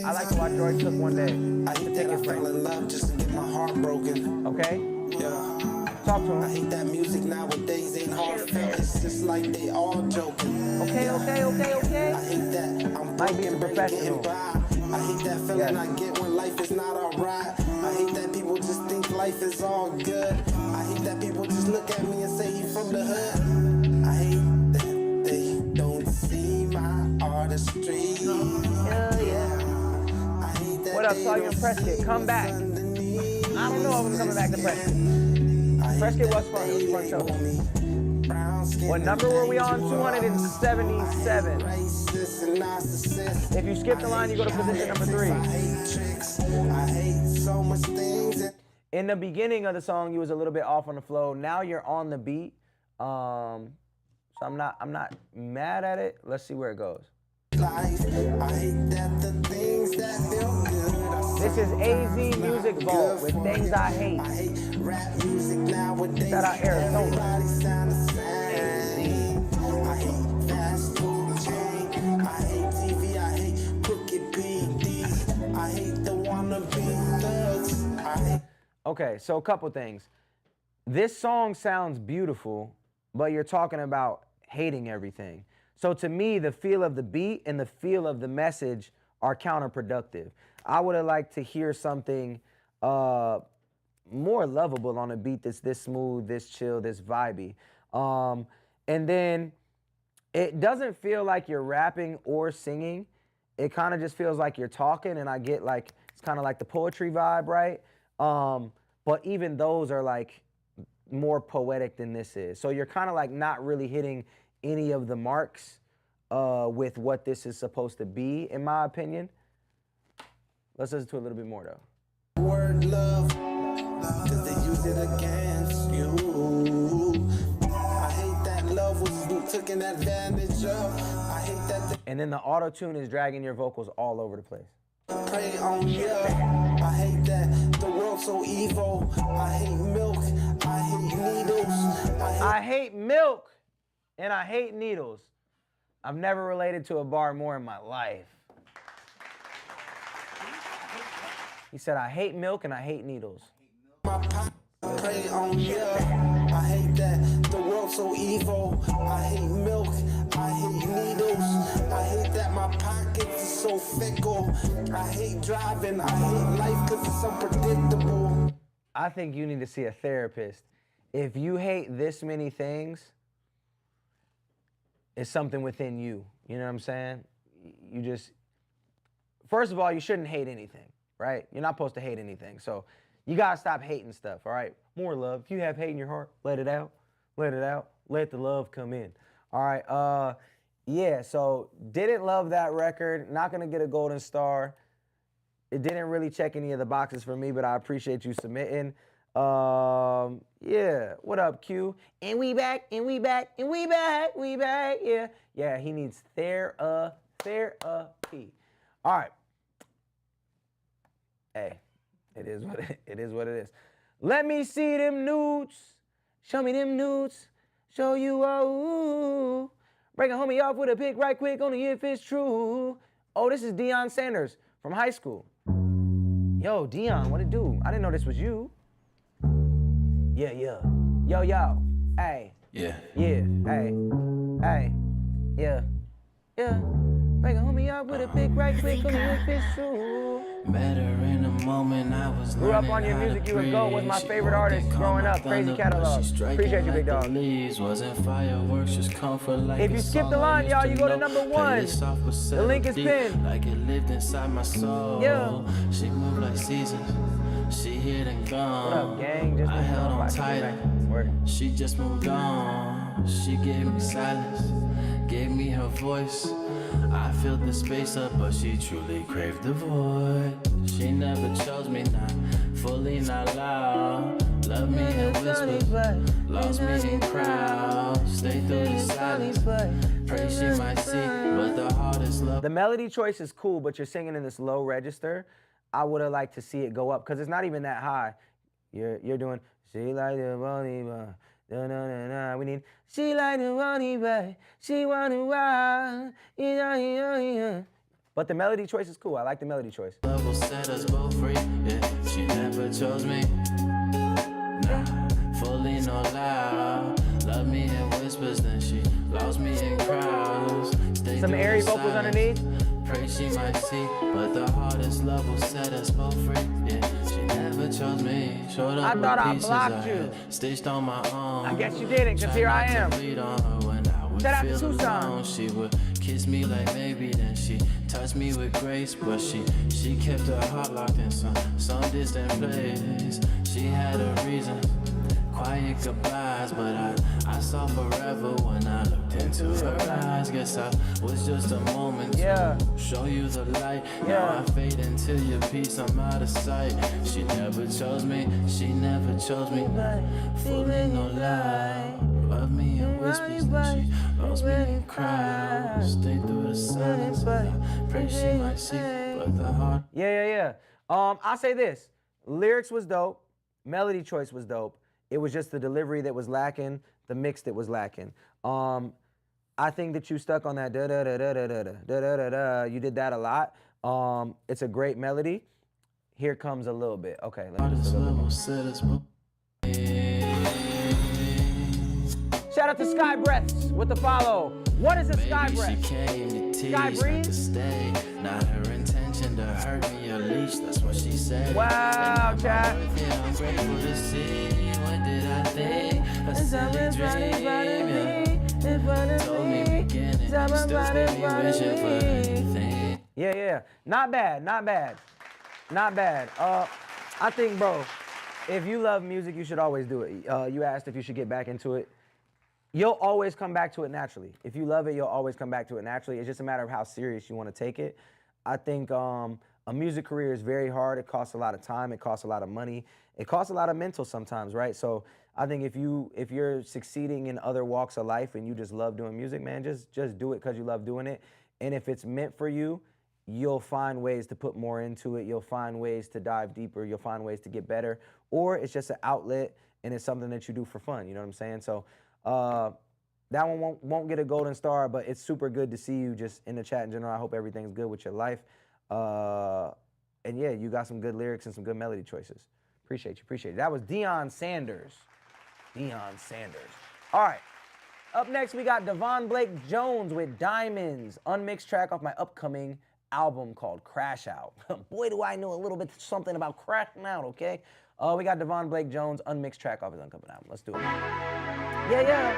I like to watch George Cook one day. I hate that I fell in love just to get my heart broken. Okay. Yeah. Talk to him. I hate that music nowadays ain't heartfelt. It's just like they all joking. Okay. I hate that I'm Might be a broken, professional. getting by. I hate that feeling I get when life is not alright. I hate that people just think life is all good. I hate that people just look at me and say he from the hood. I hate that they don't see my artistry. I hate that What up, they Sawyer don't Prescott? see Come back. underneath. I don't know if I'm coming back to Prescott. Prescott was fun. It was a fun show. What number were we on? 277. If you skip the line, you go to position number 3. In the beginning of the song, you was a little bit off on the flow. Now you're on the beat. So I'm not mad at it. Let's see where it goes. This is AZ Music Vault with Things I Hate. Shout out Arizona. Okay, so a couple things. This song sounds beautiful, but you're talking about hating everything. So to me, the feel of the beat and the feel of the message are counterproductive. I would have liked to hear something more lovable on a beat that's this smooth, this chill, this vibey. And then it doesn't feel like you're rapping or singing. It kind of just feels like you're talking, and I get like, it's kind of like the poetry vibe, right? But even those are like more poetic than this is. So you're kind of like not really hitting any of the marks with what this is supposed to be, in my opinion. Let's listen to a little bit more though. Word love, cause they use it against you. I hate that love was taken advantage of. I hate that. And then the auto-tune is dragging your vocals all over the place. Prey on you. I hate that the world's so evil. I hate milk. I hate needles. I hate milk and I hate needles. I've never related to a bar more in my life. He said, I hate milk and I hate needles. Prey on you. I hate that the world's so evil. I hate milk. I hate needles. I hate that my pockets are so fickle. I hate driving. I hate life because it's unpredictable. I think you need to see a therapist. If you hate this many things, it's something within you. You know what I'm saying? You just, first of all, you shouldn't hate anything, right? You're not supposed to hate anything. So you got to stop hating stuff, all right? More love. If you have hate in your heart, let it out. Let it out. Let the love come in. All right. Yeah, so didn't love that record. Not going to get a golden star. It didn't really check any of the boxes for me, but I appreciate you submitting. Yeah. What up, Q? And we back, and we back, and we back, we back. Yeah. Yeah, he needs therapy. All right. Hey, it is what it is. Let me see them nudes. Show me them nudes. Show you all. Break a homie off with a pic right quick, only if it's true. Oh, this is Dion Sanders from high school. Yo, Dion, what it do? I didn't know this was you. Yeah. Yo. Hey. Yeah. Hey. Yeah. Break a homie off with a pic right quick, only if it's true. Met her in a moment I was Grew up on your music, you would go was my favorite artist growing up. Crazy catalog. Appreciate you, big dog. If you skip the line, y'all, you go to number 1. The link is pinned. Like it lived inside my soul. Yeah. She moved like seasons. She hit and gone. What up, gang? Just I held on tight. Word. She just moved on. She gave me silence, gave me her voice. I filled the space up, but she truly craved the void. She never chose me, not fully, not loud. Love me in whispers, lost me in crowds. Stay through the silence, pray she might see, but the hardest love. The melody choice is cool, but you're singing in this low register. I would have liked to see it go up, because it's not even that high. You're doing, she like the money, but we need, she like the money, but she want to ride. Yeah. But the melody choice is cool. I like the melody choice. Love will set us both free. Yeah, she never chose me. Nah, fully no loud. Love me in whispers, then she lost me in crowds. Some airy vocals underneath. Pray she might see, but the hardest love will set us both free. Yeah, she never chose me. Showed up I thought I pieces blocked you. had stitched on my own. I guess you didn't, because here I am. Shout out to Tucson. She would kiss me like maybe, then she touched me with grace, but she kept her heart locked in some distant place. She had her reasons, quiet goodbyes, but I I saw forever when I looked into her eyes. Guess I was just a moment Yeah. to show you the light. Now I fade into your peace, I'm out of sight. She never chose me, she never chose me. Fully no lie. Love me in whispers, then she lost me in crowds. Stay through the silence, I pray she might see, but the heart. Yeah. I'll say this. Lyrics was dope. Melody choice was dope. It was just the delivery that was lacking, the mix that was lacking. I think that you stuck on that da-da-da-da-da-da-da-da-da-da. You did that a lot. It's a great melody. Here comes a little bit. Okay, let me just a little Shout out to Sky Breaths with the follow. What is a Sky Breath? Sky Breeze? Not her intention to hurt me or leash, that's what she said. Wow, chat. I'm grateful to see. What did I think? A silly dream, yeah. Told me beginning, still spin me wishing for anything. Yeah. Not bad. I think, bro, if you love music, you should always do it. You asked if you should get back into it. You'll always come back to it naturally. If you love it, you'll always come back to it naturally. It's just a matter of how serious you want to take it. I think a music career is very hard. It costs a lot of time. It costs a lot of money. It costs a lot of mental sometimes, right? So I think if you're succeeding in other walks of life and you just love doing music, man, just do it because you love doing it. And if it's meant for you, you'll find ways to put more into it. You'll find ways to dive deeper. You'll find ways to get better. Or it's just an outlet and it's something that you do for fun. You know what I'm saying? So that one won't get a golden star, but it's super good to see you just in the chat in general. I hope everything's good with your life. And yeah, you got some good lyrics and some good melody choices. Appreciate you. That was Dion Sanders. All right. Up next, we got Devon Blake Jones with Diamonds, unmixed track off my upcoming album called Crash Out. Boy, do I know a little bit something about crashing out, okay? We got Devon Blake Jones, unmixed track off his upcoming album. Let's do it. Yeah.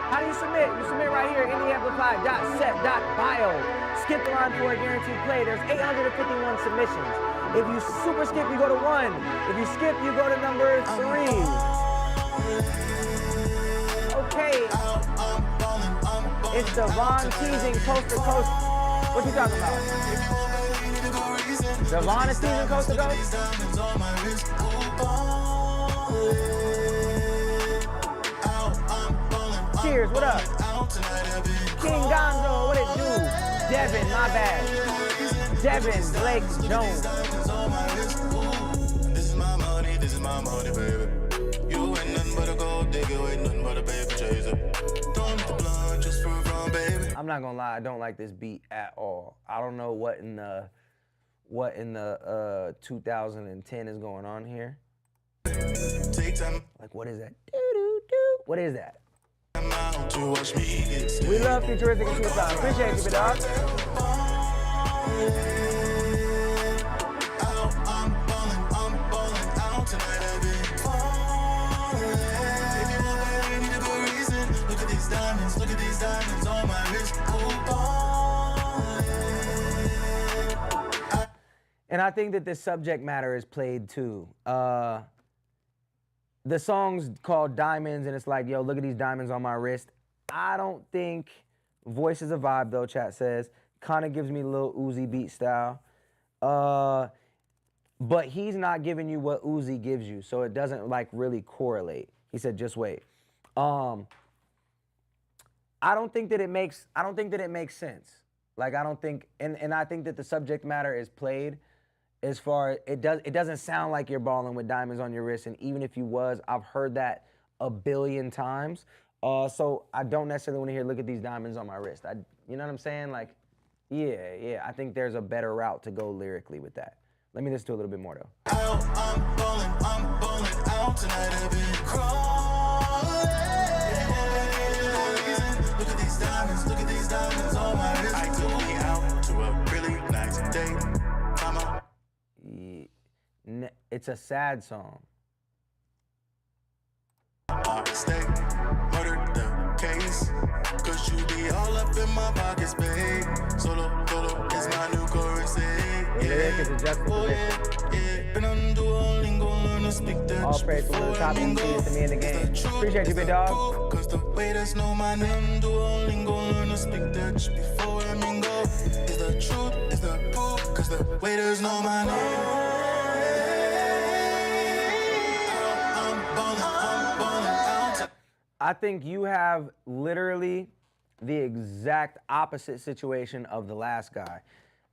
How do you submit? You submit right here, indieamplify.set.bio. Skip the line for a guaranteed play. There's 851 submissions. If you super skip, you go to 1. If you skip, you go to number 3. Okay. It's Devon teasing coast to coast. What you talking about? Devon is teasing coast to coast? Cheers, what up? King Gonzo, what it do? Devin, my bad. Devin Blake Jones. This is my money, baby. You ain't nothing but a gold digger, ain't nothing but a paper chaser. Don't need the blunt just for fun, baby. I'm not gonna lie, I don't like this beat at all. I don't know what in the 2010 is going on here. Take time. Like, what is that? Doo-doo-doo. What is that? To watch me get We love Futuristic and Tucson. Appreciate you, big dog. I'm ballin' out tonight, baby. If you want that, you need a good reason. Look at these diamonds on my wrist. And I think that this subject matter is played too. The song's called Diamonds, and it's like, yo, look at these diamonds on my wrist. I don't think Voice is a vibe, though, chat says. Kind of gives me a little Uzi beat style. But he's not giving you what Uzi gives you, so it doesn't, like, really correlate. He said, just wait. I don't think that it makes sense. Like, I don't think, and I think that the subject matter is played as far, it doesn't sound like you're balling with diamonds on your wrist, and even if you was, I've heard that a billion times. So I don't necessarily want to hear, look at these diamonds on my wrist. You know what I'm saying? Like, yeah, I think there's a better route to go lyrically with that. Let me listen to a little bit more though. I'm ballin' out tonight, I've been crawling. Look at these diamonds on my wrist. I took me out to a really nice day. It's a sad song. Stay, murdered the case. Cause you be all up in my pockets, babe. Solo is my new chorus, eh? The lyric is a juxtaposition. All praise to one of the top MCs to me in the game. Appreciate you, big dog. Cause the waiters know my name, Duolingo, learn to speak Dutch before I mingle. Is the truth, is the proof, cause the waiters know my name. I'm ballin' out. I think you have literally the exact opposite situation of the last guy.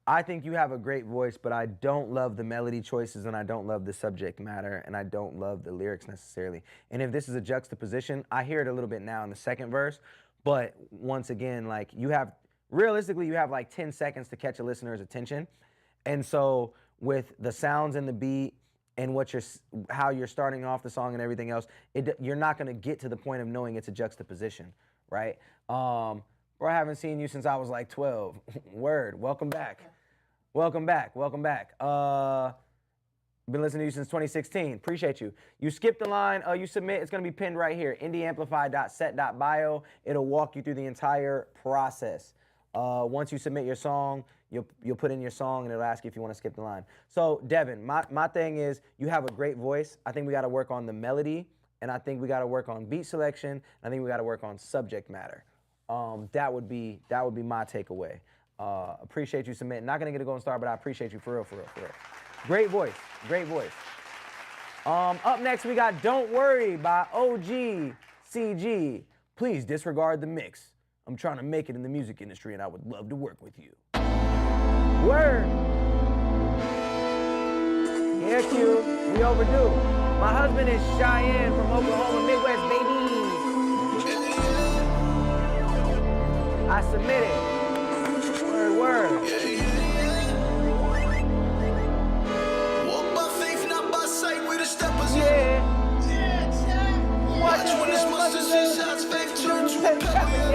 I think you have a great voice, but I don't love the melody choices and I don't love the subject matter and I don't love the lyrics necessarily. And if this is a juxtaposition, I hear it a little bit now in the second verse, but once again, like realistically, you have like 10 seconds to catch a listener's attention. And so with the sounds and the beat and how you're starting off the song and everything else, you're not gonna get to the point of knowing it's a juxtaposition, right? Bro, I haven't seen you since I was like 12. Word, welcome back. Welcome back, welcome back. Been listening to you since 2016, appreciate you. You skipped the line, you submit, it's gonna be pinned right here, indieamplify.set.bio. It'll walk you through the entire process. Once you submit your song, you'll put in your song and it'll ask you if you wanna skip the line. So Devin, my thing is, you have a great voice. I think we gotta work on the melody, and I think we gotta work on beat selection, and I think we gotta work on subject matter. That would be my takeaway. Appreciate you submitting. Not gonna get a golden star, but I appreciate you for real, for real, for real. Great voice, great voice. Up next we got Don't Worry by OG CG. Please disregard the mix. I'm trying to make it in the music industry and I would love to work with you. Word. Yeah, Q, we overdue. My husband is Jianhan from Oklahoma, Midwest, baby. I submitted. Word. Walk by faith, not by sight, we the steppers. Yeah. Watch when this mustard seed shots, faith turn to a pebble.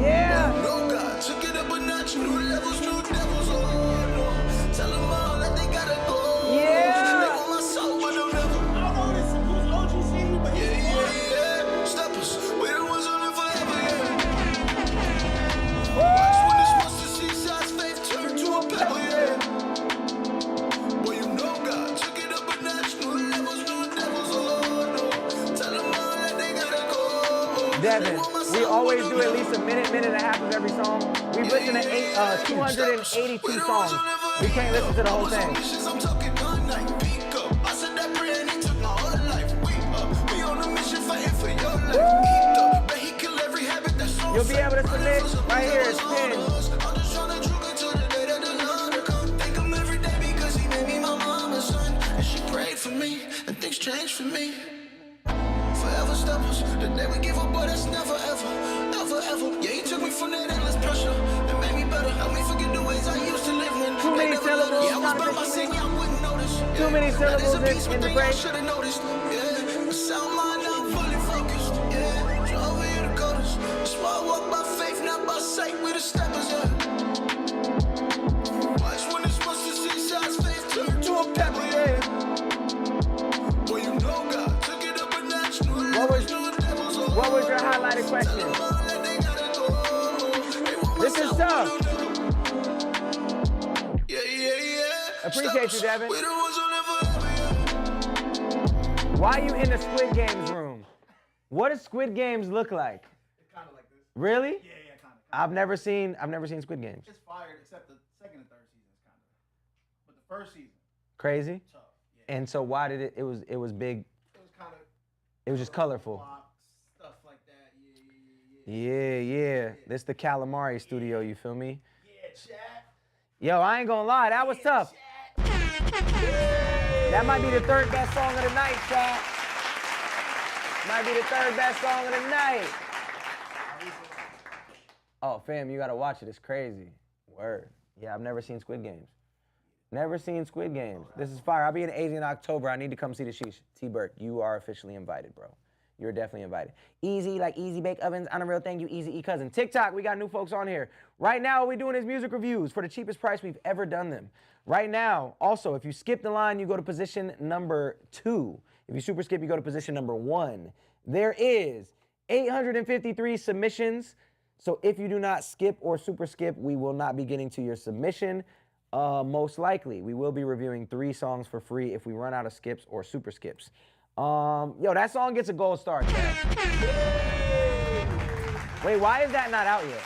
Yeah. No God, took it up a notch, new levels, new devils. Oh no, tell them all that they gotta go. Yeah. They want my soul, but they'll never. I don't know this. Who's OGC? Yeah. Steppers, we the ones on it forever. Watch when this mustard seed shots, faith turn to a pebble. Boy, you know God, took it up a notch, new levels, new devils. Oh no, tell them all that they gotta go. Devin, we always do at least a minute and a half of every song. We've listened to 282 songs. We can't listen to the whole thing. I'm talking all night, peak up. I said that prayer and he took my whole life. We on a mission fighting for your life. But he kill every habit that's on. You'll be able to submit right here. It's pinned. I'm just trying to drink until the day that the Lord come. Thank him every day because he made me my mama's son. And she prayed for me and things changed for me. Forever steppers, the day we give up, boy, that's never ever. Yeah, he took me from that endless pressure and made me better. Help me forget the ways I used to live when Too many syllables. yeah, I was by my sin, y'all wouldn't notice. Too many syllables in the break. Should have noticed. Yeah, a sound mind, now I'm fully focused. Yeah, drove here to go to small walk by faith, not by sight. We the steppers, yeah. Watch when this mustard seed shots, faith turn to a pebble, yeah. Boy, you know God took it up a notch. What was your highlighted question? This is tough. Yeah. Appreciate you, Devin. We the ones on it forever, yeah. Why are you in the Squid Games room? What does Squid Games look like? Kind of like this. Really? Yeah, kind of. I've never seen Squid Games. It's fired except the second and third seasons, kind of. But the first season, Crazy. tough. Yeah. And so why did it was big? It was kind of. It was just colorful. Blocks, stuff like that. Yeah. Yeah. This the Calamari studio, you feel me? Yeah, chat. Yo, I ain't gonna lie, that was tough. That might be the third best song of the night, chat. Might be the third best song of the night. Oh, fam, you gotta watch it. It's crazy. Word. Yeah, I've never seen Squid Games. Never seen Squid Games. This is fire. I'll be in Asia in October. I need to come see the Sheesh. T-Burke, you are officially invited, bro. You're definitely invited. Easy, like easy bake ovens. On a real thing, you easy E cousin. TikTok, we got new folks on here. Right now, what we're doing is music reviews for the cheapest price we've ever done them. Right now, also, if you skip the line, you go to position number 2. If you super skip, you go to position number 1. There is 853 submissions. So if you do not skip or super skip, we will not be getting to your submission. Most likely, we will be reviewing 3 songs for free if we run out of skips or super skips. Yo, that song gets a gold star, Chad. Wait, why is that not out yet?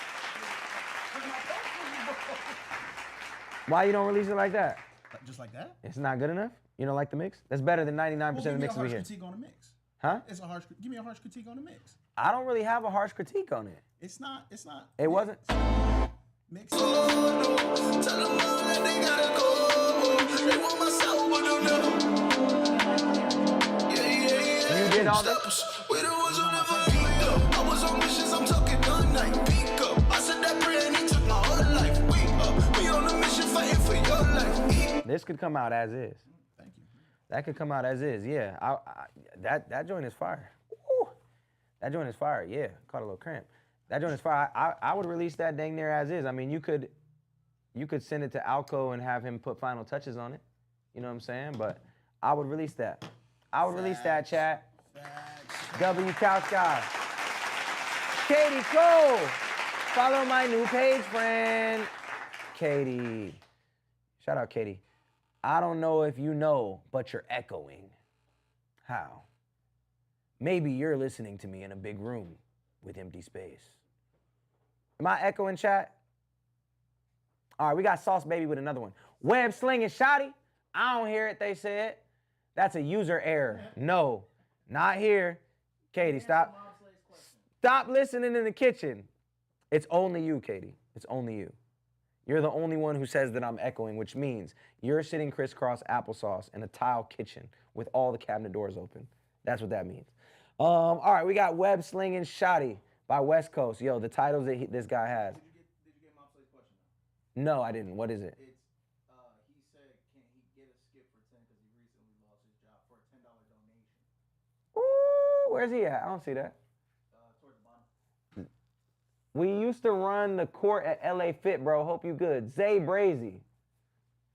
Why you don't release it like that? Just like that? It's not good enough? You don't like the mix? That's better than 99% of the mixes we hear. Give me a harsh critique on the mix. Huh? Give me a harsh critique on the mix. I don't really have a harsh critique on it. It's not. It wasn't? Mix. Tell them all that they gotta go. They want my soul, but don't know. Yeah. You did all that? We the ones who never peak up. I was on missions, I'm talking all night. Peak up. I said that prayer and he took my whole life. We up. We on a mission fighting for your life. This could come out as is. Thank you. That could come out as is, yeah. That joint is fire. Woo. That joint is fire, yeah. Caught a little cramp. That joint is fire. I would release that dang near as is. I mean, you could send it to Alco and have him put final touches on it. You know what I'm saying? But I would release that. I would release that, chat. W Couch Guy. Katie Cole. Follow my new page friend. Katie. Shout out, Katie. I don't know if you know, but you're echoing. How? Maybe you're listening to me in a big room with empty space. Am I echoing, chat? All right, we got Sauce Baby with another one. Web slinging shotty. I don't hear it, they said. That's a user error. No, not here. Katie, stop. Stop listening in the kitchen. It's only you, Katie. It's only you. You're the only one who says that I'm echoing, which means you're sitting crisscross applesauce in a tile kitchen with all the cabinet doors open. That's what that means. All right, we got Web Slinging Shotty by West Coast. Yo, the titles that this guy has. Did you get Mopslay's question? No, I didn't. What is it? It's, he said, can he get a skip for 10 because he recently lost his job for a $10 donation? Ooh, where's he at? I don't see that. Towards the bottom. We used to run the court at LA Fit, bro. Hope you good. Zay Brazy.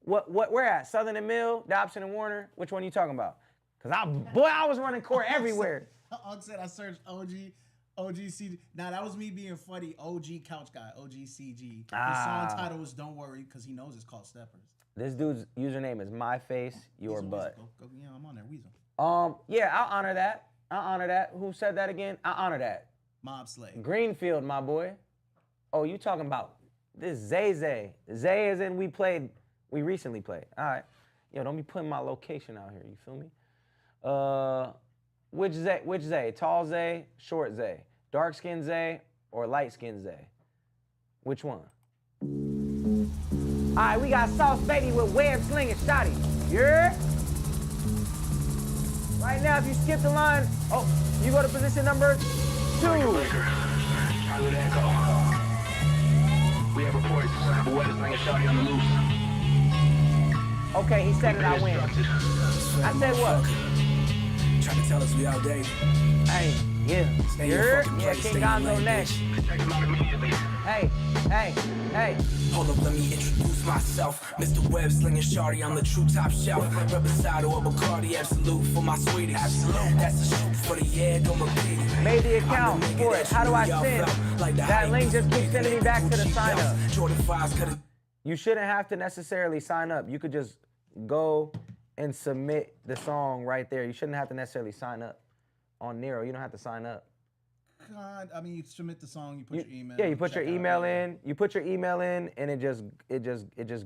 Where at? Southern and Mill, Dobson and Warner? Which one you talking about? Because I was running court everywhere. I said I searched OGCG. Now, that was me being funny. OG Couch Guy, OGCG. The song title was Don't Worry because he knows it's called Steppers. This dude's username is My Face, Your Weasel, Butt. Go, yeah, I'm on there, Weasel. Yeah, I'll honor that. I'll honor that. Who said that again? I honor that. Mob Slay. Greenfield, my boy. Oh, you talking about this Zay. Zay is in we recently played. All right. Yo, don't be putting my location out here, you feel me? Which Zay? Tall Zay, short Zay? Dark skin Zay or light skin Zay? Which one? All right, we got Sauce Baby with Web Slinging Shotty. Yeah? Right now, if you skip the line, you go to position number 2. We have reports of a Web Slinging Shotty on the loose. Okay, he said it, I win. I said what? Trying to tell us we outdated. Hey, yeah. Stay in your fucking Yeah, place, King stay in your Gonzo lane, next. Check him out immediately. Hey. Hold up, let me introduce myself. Mr. Web Slinging Shorty, I'm the true top shelf. Reposado of Bacardi, absolute for my sweetie. Absolute, that's the shoot for the year, don't repeat it. Made the account for it. How do I send? That link just keeps sending me back to the sign up. You shouldn't have to necessarily sign up. You could just go and submit the song right there. You shouldn't have to necessarily sign up on Nero. You don't have to sign up. God, I mean, you submit the song, you put your email. Yeah, you put your email in. You put your email in, and it just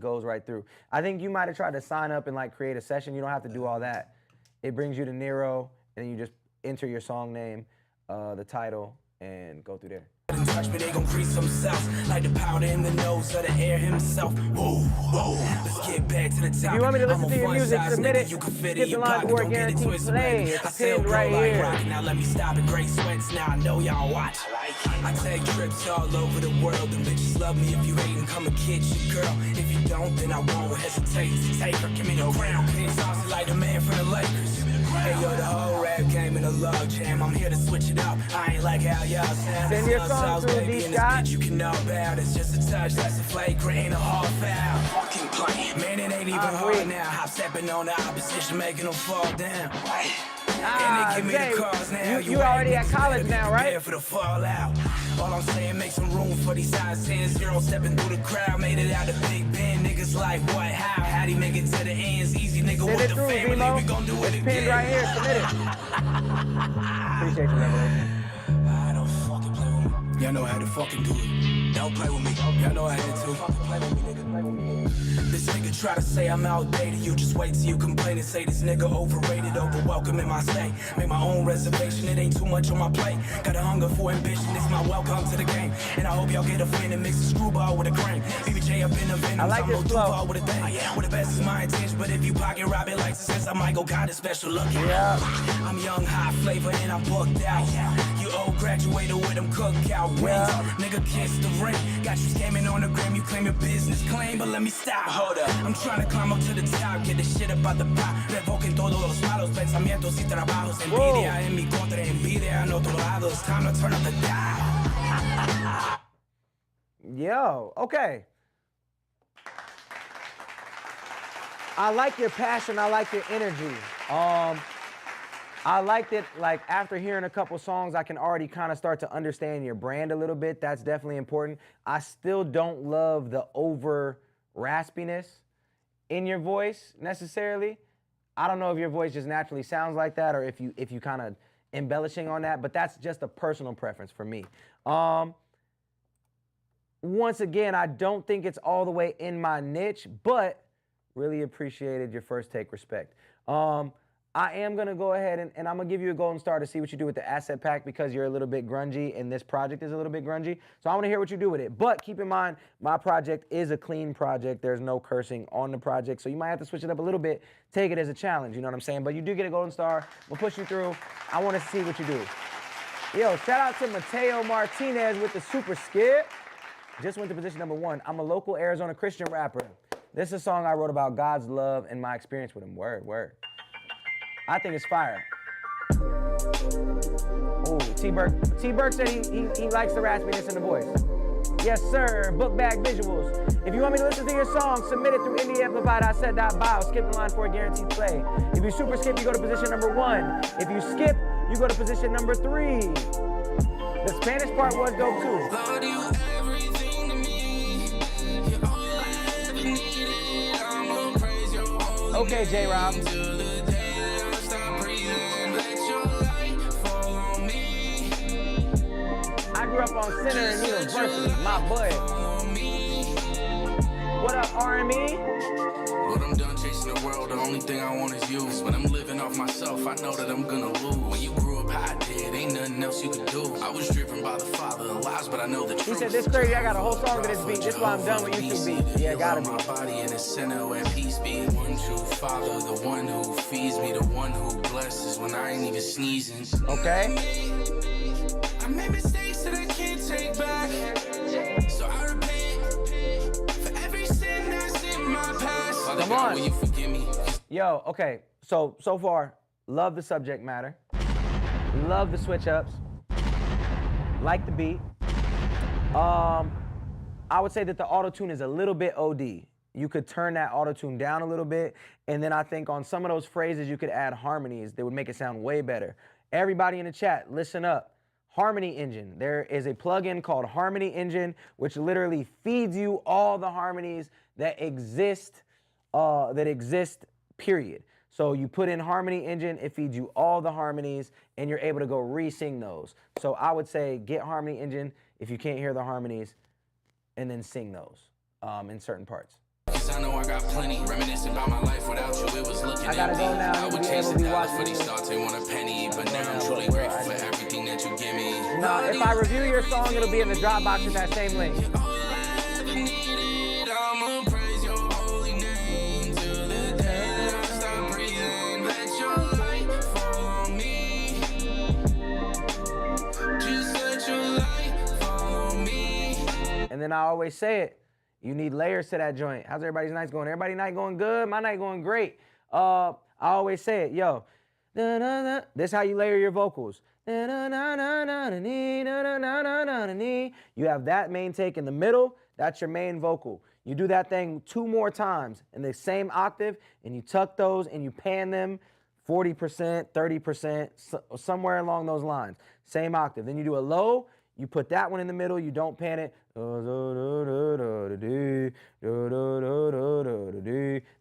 goes right through. I think you might have tried to sign up and like create a session. You don't have to do all that. It brings you to Nero, and you just enter your song name, the title, and go through there. In touch, but they gon' crease themselves like the powder in the nose of the air himself. Whoa, whoa. Let's get back to the top. If you want me to listen to your music, submit it. You can fit Skip in your the line pocket, for don't get it guaranteed twisted. play. I It's still pinned grow right like here. rock. Now let me stop in great sweats. Now I know y'all watch. I take trips all over the world, and bitches love me. If you hate and come and get your girl. If you don't, then I won't hesitate to take her. Give me the crown, pin saucy like the man from the Lakers. Hey yo, the whole rap game in a log jam. I'm here to switch it up. I ain't like how y'all sound. Send your song through baby, these and this guys. bitch you can know about. It's just a touch, that's a flagrant, ain't a hard foul. Fucking play, man, it ain't even hard now. Hop stepping on the opposition, making them fall down. And they give me Zay, the cars now. you already at college now, right? For the fallout. All I'm saying, make some room for these size 10 0 stepping through the crowd. Made it out of Big Ben, niggas niggas like, what, how'd he make it to the ends? Easy nigga Send with it the through, family, Zemo. we gon' do it It's again. pinned right here. Submit it. Appreciate you, Revelation. I don't fucking play with me. Y'all know how to fucking do it. Don't play with me. Y'all know I had to. Play with me, nigga. Play with me. This nigga try to say I'm outdated. You just wait till you complain and say this nigga overrated. Over welcome in my state. Make my own reservation. It ain't too much on my plate. Got a hunger for ambition. It's my welcome to the game. And I hope y'all get offended. Mix a screwball with a grain. BBJ up in the venom. I like this flow. With a thing. With the best is my intention. But if you pocket rob it like success, I might go kinda special looking. Yeah. I'm young, high flavor, and I'm booked out. You old graduated with them cookout wings. Nigga kiss the ring. Got you scamming on the gram. You claim your business claim, but let me stop. Hold up. I'm trying to climb up to the top. Get this shit about the pop. Revoquen todos los malos pensamientos y trabajos. Envidia en mi contra, envidia en otro lado. It's time to turn up the dial. Yo, okay. I like your passion. I like your energy. I like that, like, after hearing a couple songs, I can already kind of start to understand your brand a little bit. That's definitely important. I still don't love the over raspiness in your voice necessarily. I don't know if your voice just naturally sounds like that or if you kind of embellishing on that, but that's just a personal preference for me. Once again, I don't think it's all the way in my niche, but really appreciated your first take, respect. I am gonna go ahead and I'm gonna give you a golden star to see what you do with the asset pack because you're a little bit grungy and this project is a little bit grungy. So I wanna hear what you do with it. But keep in mind, my project is a clean project. There's no cursing on the project. So you might have to switch it up a little bit, take it as a challenge, you know what I'm saying? But you do get a golden star. We'll push you through. I wanna see what you do. Yo, shout out to Matteo Martinez with the super skip. Just went to position number 1. I'm a local Arizona Christian rapper. This is a song I wrote about God's love and my experience with him. Word, word. I think it's fire. Oh, T-Burke said he likes the raspiness in the voice. Yes, sir. Book bag visuals. If you want me to listen to your song, submit it through indieamplify.set.bio. Skip the line for a guaranteed play. If you super skip, you go to position number 1. If you skip, you go to position number 3. The Spanish part was dope too. Lord, you everything to me. You're all I ever needed. I'm gonna praise your holy Okay, J-Rob. name till the day that I stop breathing. Let your light fall on me. I grew up on Center and University, my boy. Follow me. What up, RME? But I'm done chasing the world, the only thing I want is you. When I'm living off myself, I know that I'm gonna lose. When you grew up how I did, ain't nothing else you could do. I was driven by the father of lies, but I know the truth. He said this crazy, I got a whole song to this beat. This is why I'm done with YouTube beats. Yeah, gotta be. My body in the center where peace be. One true father, the one who feeds me, the one who blesses when I ain't even sneezing. Okay. I made mistakes that I can't take back. So I repent for every sin that's in my past. Father Come God, on. will you forgive me? Yo, okay. So far, love the subject matter. Love the switch ups. Like the beat. I would say that the auto-tune is a little bit OD. You could turn that auto-tune down a little bit, and then I think on some of those phrases you could add harmonies that would make it sound way better. Everybody in the chat, listen up. Harmony Engine. There is a plugin called Harmony Engine, which literally feeds you all the harmonies that exist, period. So you put in Harmony Engine, it feeds you all the harmonies, and you're able to go re-sing those. So I would say get Harmony Engine if you can't hear the harmonies, and then sing those in certain parts. Cause I know I got plenty. Reminiscing about my life without you, it was looking I gotta empty. go now. I I'm would gonna be chase able to the be dollars watching for these this. thoughts, ain't want a penny. But now I'm now, truly but grateful for everything that you give me. Now, if I review your song, it'll be in the Dropbox in that same link. All I ever needed, I'ma praise your holy name till the day that I stop breathing. Let your light fall on me. Just let your light fall on me. And then I always say it, you need layers to that joint. How's everybody's night going? Everybody night going good? My night going great. I always say it, yo. This is how you layer your vocals. You have that main take in the middle, that's your main vocal. You do that thing 2 more times in the same octave, and you tuck those and you pan them 40%, 30%, somewhere along those lines. Same octave. Then you do a low, You put that one in the middle, you don't pan it. Then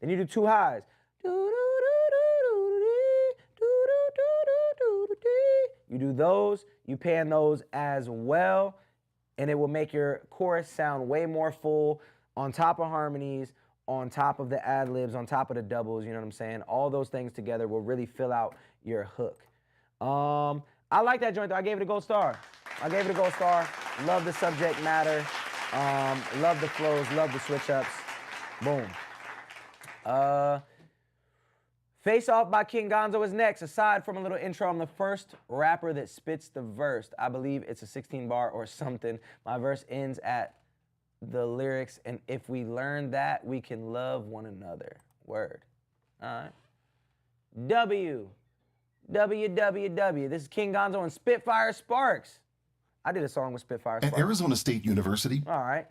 you do two highs. You do those, you pan those as well, and it will make your chorus sound way more full on top of harmonies, on top of the ad-libs, on top of the doubles, you know what I'm saying? All those things together will really fill out your hook. I like that joint though. I gave it a gold star. Love the subject matter. Love the flows, love the switch ups. Boom. Face Off by King Gonzo is next. Aside from a little intro, I'm the first rapper that spits the verse. I believe it's a 16 bar or something. My verse ends at the lyrics, and if we learn that, we can love one another. Word. All right. WWW. This is King Gonzo and Spitfire Sparks. I did a song with Spitfire Sparks. At Arizona State University. All right.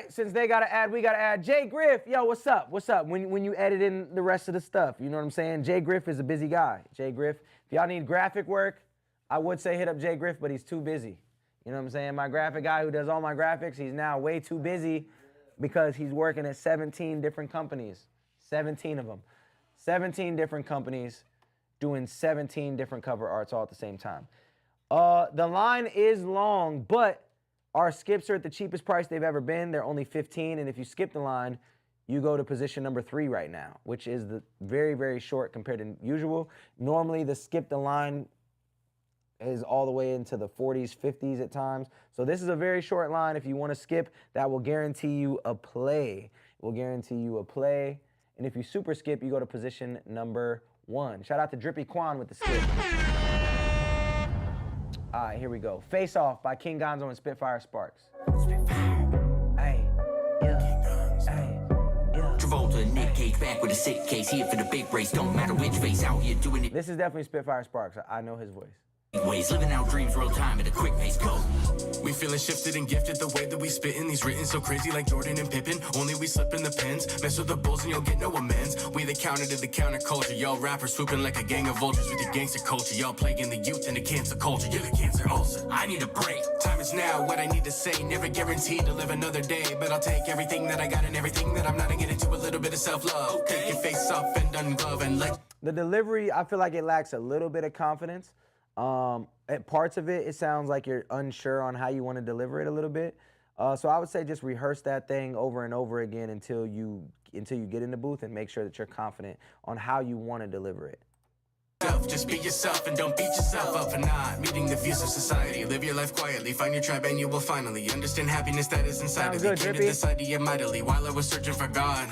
Since they gotta add, we gotta add. Jay Griff, yo, what's up? When you edit in the rest of the stuff, you know what I'm saying? Jay Griff is a busy guy. Jay Griff. If y'all need graphic work, I would say hit up Jay Griff, but he's too busy. You know what I'm saying? My graphic guy who does all my graphics, he's now way too busy because he's working at 17 different companies. 17 of them. 17 different companies doing 17 different cover arts all at the same time. The line is long, but our skips are at the cheapest price they've ever been. They're only 15, and if you skip the line, you go to position number 3 right now, which is the very, very short compared to usual. Normally, the skip the line is all the way into the 40s, 50s at times. So this is a very short line. If you want to skip, that will guarantee you a play. It will guarantee you a play. And if you super skip, you go to position number 1. Shout out to Drippy Quan with the skip. All right, here we go. Face Off by King Gonzo and Spitfire Sparks. Hey, Travolta, Nick Cage back with a sick case. Here for the big race. Don't matter which face, out here doing it. This is definitely Spitfire Sparks. I know his voice. Ways, living out dreams real time at a quick pace. Go. We feeling shifted and gifted the way that we spittin'. These written so crazy like Jordan and Pippen. Only we slip in the pens. Mess with the bulls and you'll get no amends. We the counter to the counterculture. Y'all rappers swooping like a gang of vultures with your gangster culture. Y'all plaguing the youth and the cancer culture. You're the cancer ulcer. I need a break. Time is now. What I need to say. Never guaranteed to live another day. But I'll take everything that I got and everything that I'm not and get into a little bit of self-love. Okay. Take your face off and unglove and let. The delivery, I feel like it lacks a little bit of confidence. At parts of it, it sounds like you're unsure on how you want to deliver it a little bit. So I would say just rehearse that thing over and over again until you get in the booth and make sure that you're confident on how you want to deliver it. Just be yourself and don't beat yourself up for not meeting the views of society. Live your life quietly, find your tribe and you will finally understand happiness that is inside of you. Came to this idea mightily while I was searching for God.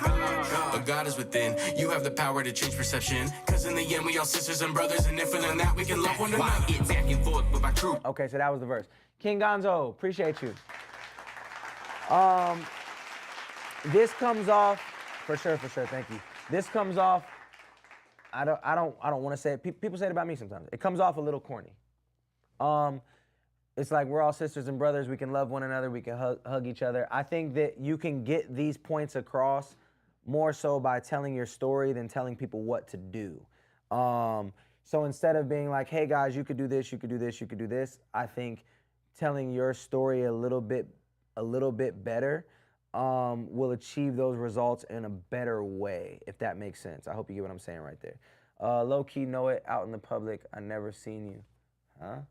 But God is within. You have the power to change perception. Cause in the end we all sisters and brothers, and if we learn that we can love one another. Get back and forth with my crew. Okay, so that was the verse. King Gonzo, appreciate you. This comes off for sure. Thank you. This comes off. I don't want to say it. People say it about me sometimes. It comes off a little corny. It's like we're all sisters and brothers. We can love one another. We can hug each other. I think that you can get these points across more so by telling your story than telling people what to do. So instead of being like, hey guys, you could do this, you could do this, you could do this, I think telling your story a little bit better will achieve those results in a better way, if that makes sense. I hope you get what I'm saying right there. Low-key know it, out in the public, I never seen you. Huh? I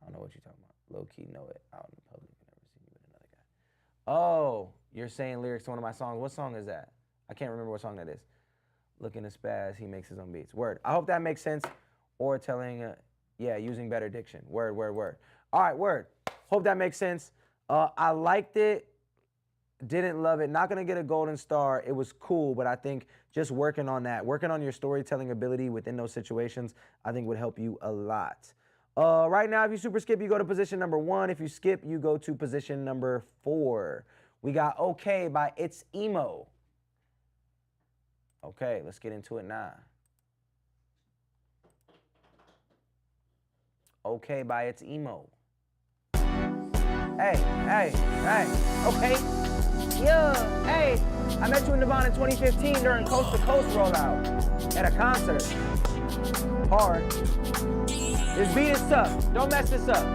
don't know what you're talking about. Low-key know it, out in the public, I never seen you with another guy. Oh, you're saying lyrics to one of my songs. What song is that? I can't remember what song that is. Looking to spaz, he makes his own beats. Word. I hope that makes sense. Or telling, using better diction. Word. All right, word. Hope that makes sense. I liked it. Didn't love it. Not gonna get a golden star. It was cool, but I think just working on that, working on your storytelling ability within those situations, I think would help you a lot. Right now, if you super skip, you go to position number 1. If you skip, you go to position number 4. We got Okay by It's Emo. Okay, let's get into it now. Okay by It's Emo. Hey, okay. Yeah, hey. I met you in Devon in 2015 during Coast to Coast rollout at a concert. Hard. This beat is tough. Don't mess this up.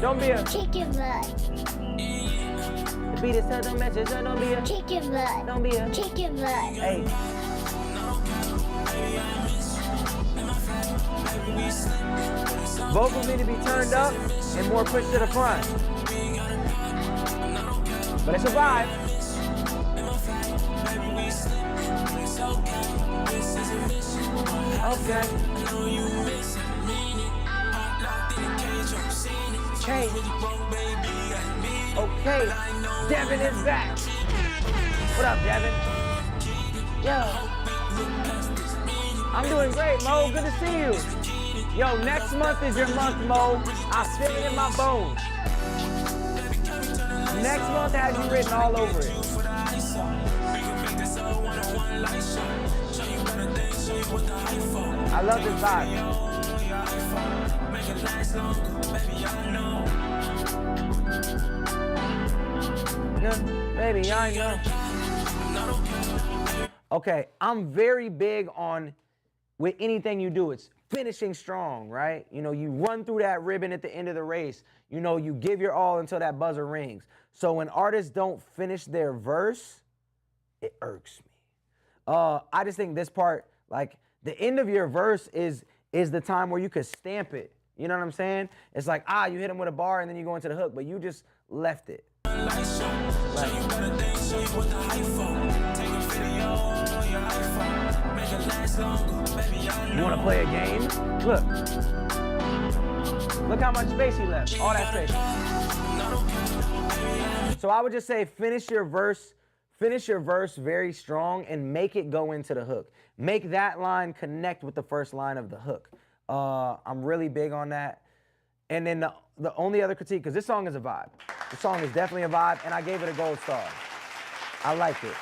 Don't be a Kick your butt. the beat is tell don't message, so don't be a Kick your butt. don't be a Kick your butt. hey. Vocals need to be turned up and more pushed to the front. But it's a vibe. Okay. Okay. Devin is back. What up, Devin? Yo. I'm doing great, Mo. Good to see you. Yo, next month is your month, Mo. I feel it in my bones. Next month has you written all over it. I love this vibe. Yeah, baby, I know. Okay, I'm very big on with anything you do, it's finishing strong, right? You know, you run through that ribbon at the end of the race. You know, you give your all until that buzzer rings. So when artists don't finish their verse, it irks me. I just think this part, like the end of your verse is the time where you could stamp it. You know what I'm saying? It's like, you hit him with a bar and then you go into the hook, but you just left it. You want to play a game? Look how much space he left. All that space. So I would just say finish your verse very strong and make it go into the hook. Make that line connect with the first line of the hook. I'm really big on that. And then the only other critique, because this song is a vibe. The song is definitely a vibe, and I gave it a gold star. I liked it.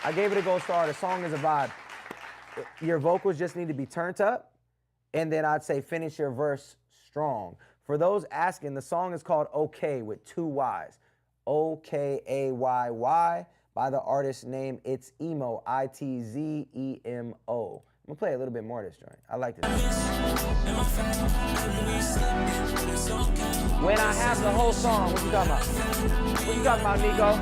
I gave it a gold star. The song is a vibe. Your vocals just need to be turned up, and then I'd say finish your verse strong. For those asking, the song is called Okay with 2 Y's. O-K-A-Y-Y by the artist name It's Emo, I-T-Z-E-M-O. I'm gonna play a little bit more of this joint. I like this. When I have the whole song, what you talking about? What you talking about, Nico?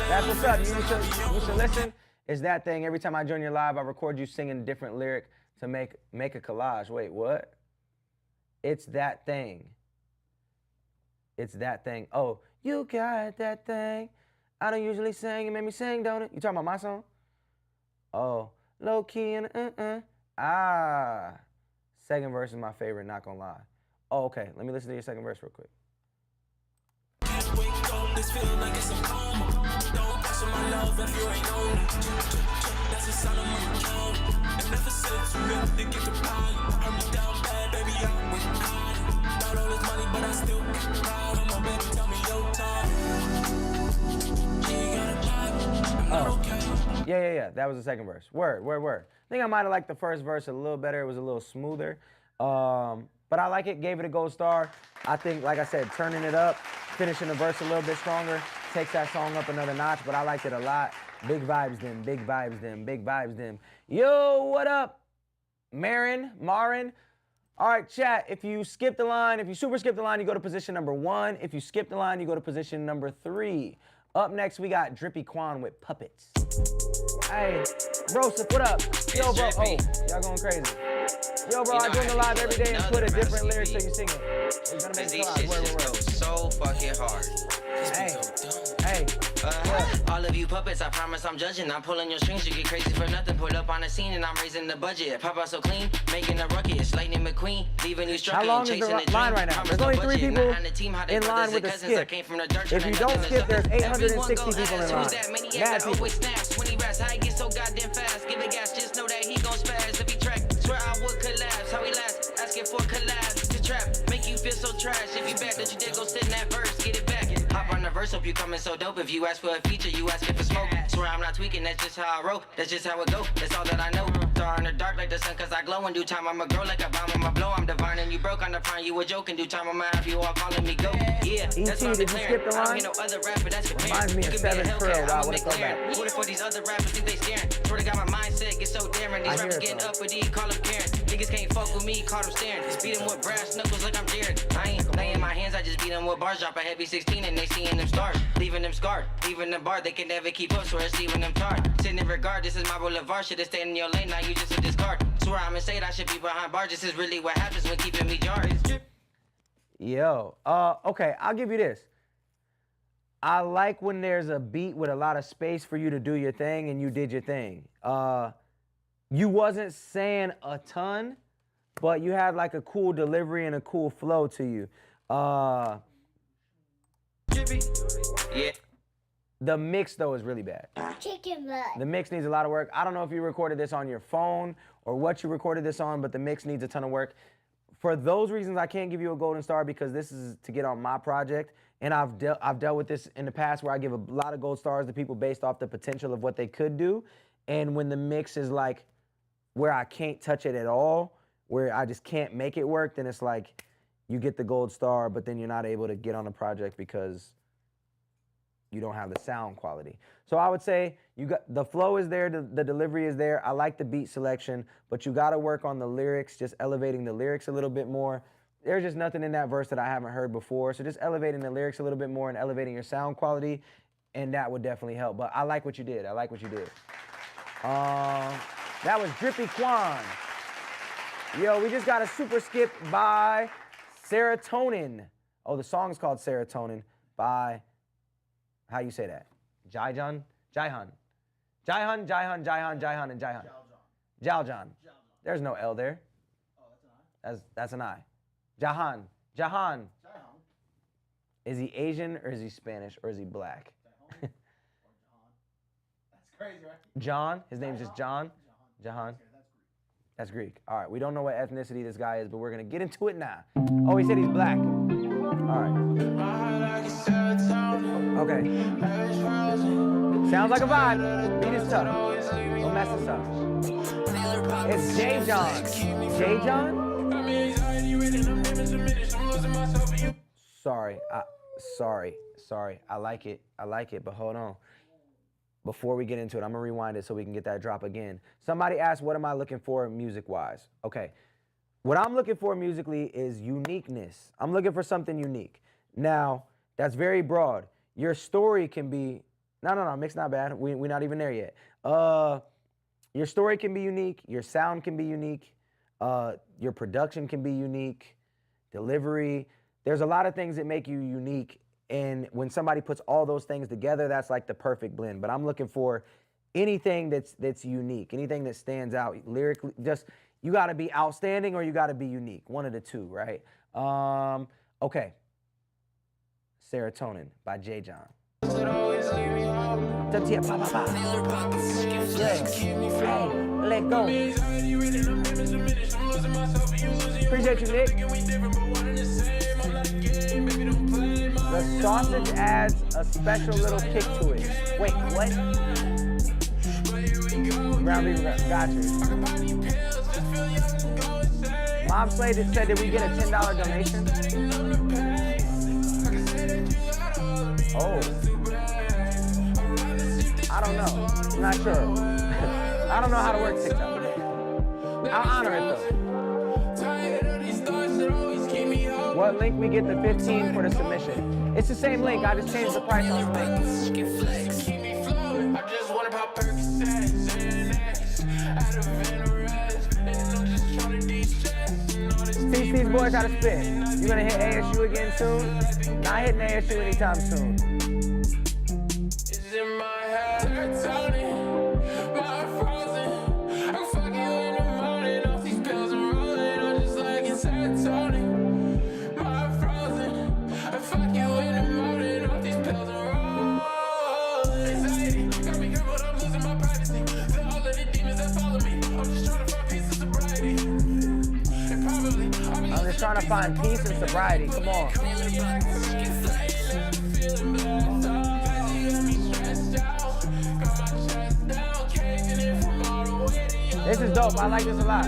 That's what's up. You should listen. It's that thing. Every time I join your live, I record you singing a different lyric to make a collage. Wait, what? It's that thing. It's that thing. Oh, you got that thing. I don't usually sing. You make me sing, don't it? You talking about my song? Oh, low key and Second verse is my favorite, not gonna lie. Oh, okay. Let me listen to your second verse real quick. Can't wake up, this feel like it's a coma. Don't question my love if you ain't on it. That's the sound of my account. And never said too late to get the power. I'm down bad, baby, I went high. Got all this money, but I still get proud. I'm my baby, tell me your time. She got a vibe, I'm not okay. Yeah. That was the second verse. Word. I think I might have liked the first verse a little better. It was a little smoother. But I like it, gave it a gold star. I think, like I said, turning it up, finishing the verse a little bit stronger, takes that song up another notch, but I liked it a lot. Big vibes them, big vibes them, big vibes them. Yo, what up? Marin. All right, chat, if you skip the line, if you super skip the line, you go to position number 1. If you skip the line, you go to position number 3. Up next, we got Drippy Quan with Puppets. Hey, Broseph, what up? Yo, bro, oh, y'all going crazy. Yo, bro, I do the live every day and put a different lyric so you sing it. It's gonna make it collide. Word. So fucking hard. Hey. All of you puppets, I promise I'm judging. I'm pulling your strings, you get crazy for nothing. Pull up on the scene and I'm raising the budget. Pop out so clean, making a ruckus. It's Lightning McQueen, leaving you struck. How long is the line right now? There's only 3 people in line with the skip. If you don't skip, there's 860 people in line. Mad people. When he raps, how he gets so goddamn fast. Give it gas, just know that he gon' spaz. If he track, swear I would collapse. How he last, asking for collabs. The trap, make you feel so trash. If you back, don't you dare go sit in that verse. Get it back. Hop on the verse, hope you coming so dope. If you ask for a feature, you asking for smoke. Swear I'm not tweaking, that's just how I roll. That's just how it go, that's all that I know. star in the dark like the sun, cause I glow in due time. I'ma grow like a bomb, I'ma blow, I'm divine. And you broke on the prime, you a joke in due time. I'ma have you all calling me go. Yeah, that's what I'm declaring. I don't hear no other rapper that's comparing. Reminds me of 7 Krill. Wow, what a throwback. What if for these other rappers think they staring? Swear to God, my mindset gets so daring. These rappers getting up with E, call them Karen. Niggas can't fuck with me, call them staring. Beat them with brass knuckles like I'm Jared. I ain't laying my hands, I just beat them with bars. Drop a heavy 16 and they seeing them stars. Leaving them scarred, leaving them barred. They can never keep up, swear it's leaving them tarred. Sitting in regard, this is my boulevard. Should've stayed in your lane, now you just a discard. Swear I'm insane, I should be behind bars. This is really what happens when keeping me jarred. Yo, okay, I'll give you this. I like when there's a beat with a lot of space for you to do your thing and you did your thing. You wasn't saying a ton, but you had like a cool delivery and a cool flow to you. Yeah. The mix though is really bad. Chicken butt. The mix needs a lot of work. I don't know if you recorded this on your phone or what you recorded this on, but the mix needs a ton of work. For those reasons, I can't give you a golden star because this is to get on my project. And I've dealt with this in the past where I give a lot of gold stars to people based off the potential of what they could do. And when the mix is like where I can't touch it at all, where I just can't make it work, then it's like you get the gold star, but then you're not able to get on the project because you don't have the sound quality. So I would say you got the flow is there, the delivery is there. I like the beat selection, but you got to work on the lyrics, just elevating the lyrics a little bit more. There's just nothing in that verse that I haven't heard before. So just elevating the lyrics a little bit more and elevating your sound quality, and that would definitely help. But I like what you did. I like what you did. That was Drippy Quan. Yo, we just got a super skip by Serotonin. Oh, the song's called Serotonin by, how you say that? Jianhan? Jianhan, and Jianhan. Jianhan. There's no L there. Oh, that's an I. Jianhan. Is he Asian or is he Spanish or is he black? That's crazy, right? John. His name's just John. Jianhan. That's Greek. All right. We don't know what ethnicity this guy is, but we're gonna get into it now. Oh, he said he's black. All right. Okay. Sounds like a vibe. Beat is tough. Don't mess this up. It's Jianhan. Jianhan? Sorry. I like it, but hold on. Before we get into it, I'm gonna rewind it so we can get that drop again. Somebody asked, what am I looking for music-wise? Okay. What I'm looking for musically is uniqueness. I'm looking for something unique. Now, that's very broad. Your story can be, no, mix not bad. We're not even there yet. Your story can be unique. Your sound can be unique. Your production can be unique. Delivery. There's a lot of things that make you unique. And when somebody puts all those things together, that's like the perfect blend. But I'm looking for anything that's unique, anything that stands out lyrically. Just, you got to be outstanding or you got to be unique. One of the two, right? Okay. Serotonin by Jianhan. Let go. Appreciate you, Nick. The sausage adds a special little kick to it. Wait, what? Ground beef, got you. Mom said that we get a $10 donation. Oh. I don't know. I'm not sure. I don't know how to work TikTok. I'll honor it though. What link we get the 15 for the submission? It's the same link. I just changed the price on the link. Teach these boys how to spit. You gonna hit ASU again soon? Not hitting ASU anytime soon. Trying to find peace and sobriety. Come on. This is dope. dope. I like this a lot.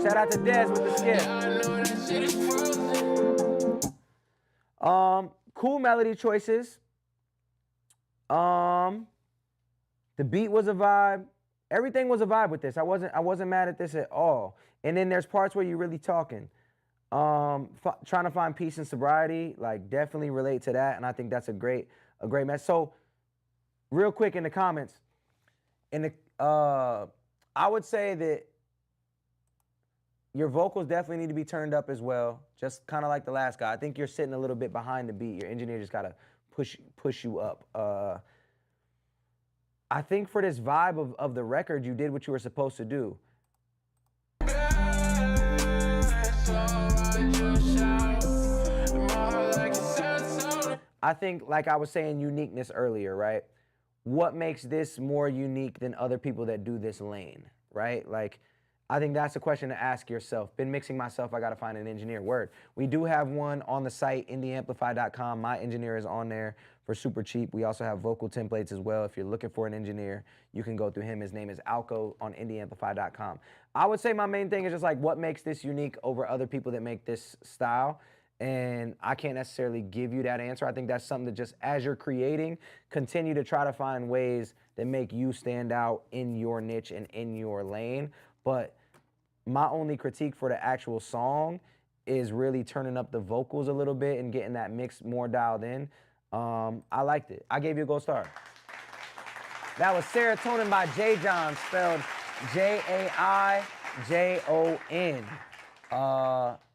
Shout out to Dez with the skip. Cool melody choices. The beat was a vibe. Everything was a vibe with this. I wasn't mad at this at all. And then there's parts where you're really talking. Trying to find peace and sobriety, like definitely relate to that. And I think that's a great message. So real quick in the comments, I would say that your vocals definitely need to be turned up as well, just kind of like the last guy. I think you're sitting a little bit behind the beat. Your engineer just got to push you up. I think for this vibe of the record, you did what you were supposed to do. I think, like I was saying, uniqueness earlier, right? What makes this more unique than other people that do this lane, right? Like, I think that's a question to ask yourself. Been mixing myself, I gotta find an engineer. Word. We do have one on the site, indieamplify.com. My engineer is on there for super cheap. We also have vocal templates as well. If you're looking for an engineer, you can go through him. His name is Alco on indieamplify.com. I would say my main thing is just like what makes this unique over other people that make this style. And I can't necessarily give you that answer. I think that's something that just as you're creating, continue to try to find ways that make you stand out in your niche and in your lane. But my only critique for the actual song is really turning up the vocals a little bit and getting that mix more dialed in. I liked it. I gave you a gold star. That was Serotonin by Jianhan, spelled J-A-I-J-O-N.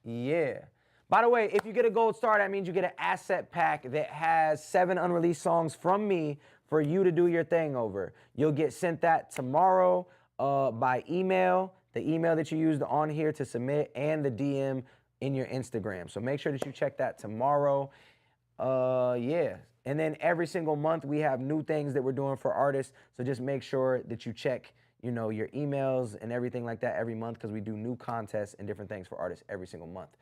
Yeah. By the way, if you get a gold star, that means you get an asset pack that has 7 unreleased songs from me for you to do your thing over. You'll get sent that tomorrow by email, the email that you used on here to submit, and the DM in your Instagram. So make sure that you check that tomorrow. Yeah. And then every single month we have new things that we're doing for artists. So just make sure that you check, you know, your emails and everything like that every month, because we do new contests and different things for artists every single month.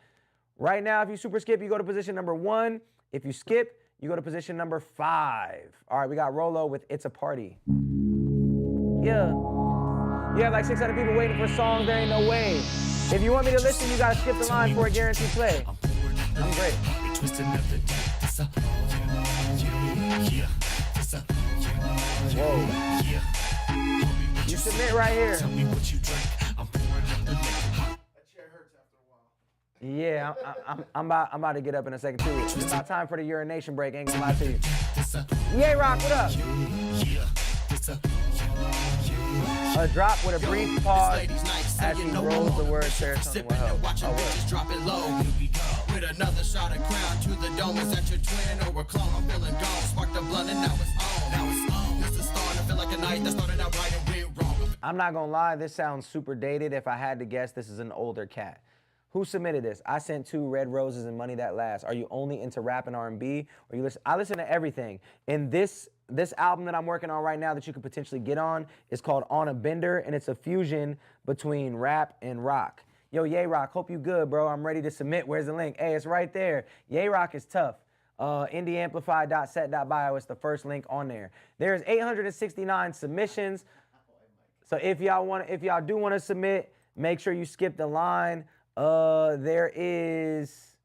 Right now, if you super skip, you go to position number 1. If you skip, you go to position number 5. All right, we got Rolo with It's a Party. Yeah. You have like 600 people waiting for songs, there ain't no way. If you want me to listen, you gotta skip the line for a guaranteed play. I'm great. Whoa. You submit right here. Yeah, I'm about to get up in a second too. It's about time for the urination break, ain't gonna lie to you. Yay Rock, what up? A drop with a brief pause as she rolls the word serotonin will help. Oh, just drop it low. With another shot of crown to the dome. Is that your twin or a clone? I'm feeling gone. Spark the blunt and now it's on. Now it's on. This is starting to feel like a night that started out right and went wrong. I'm not gonna lie, this sounds super dated. If I had to guess, this is an older cat. Who submitted this? I sent 2 Red Roses and Money That Lasts. Are you only into rap and R&B? Or you listen? I listen to everything. And this album that I'm working on right now that you could potentially get on is called On a Bender, and it's a fusion between rap and rock. Yo, Yay Rock, hope you good, bro. I'm ready to submit. Where's the link? Hey, it's right there. Yay Rock is tough. indieamplify.set.bio is the first link on there. There's 869 submissions. So if y'all do want to submit, make sure you skip the line. There is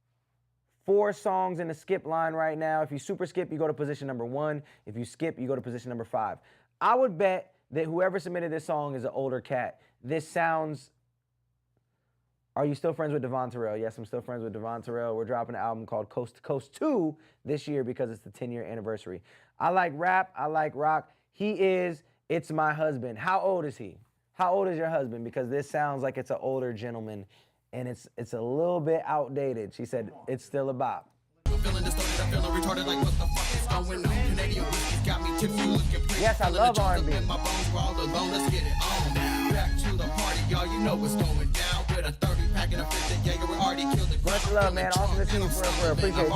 4 songs in the skip line right now. If you super skip, you go to position number 1. If you skip, you go to position number 5. I would bet that whoever submitted this song is an older cat. This sounds... Are you still friends with Devon Terrell? Yes, I'm still friends with Devon Terrell. We're dropping an album called Coast to Coast 2 this year because it's the 10-year anniversary. I like rap. I like rock. It's my husband. How old is he? How old is your husband? Because this sounds like it's an older gentleman. And it's a little bit outdated. She said it's still a bop. Yes, I love R&B. Much love, man. Awesome to see you for appreciate you.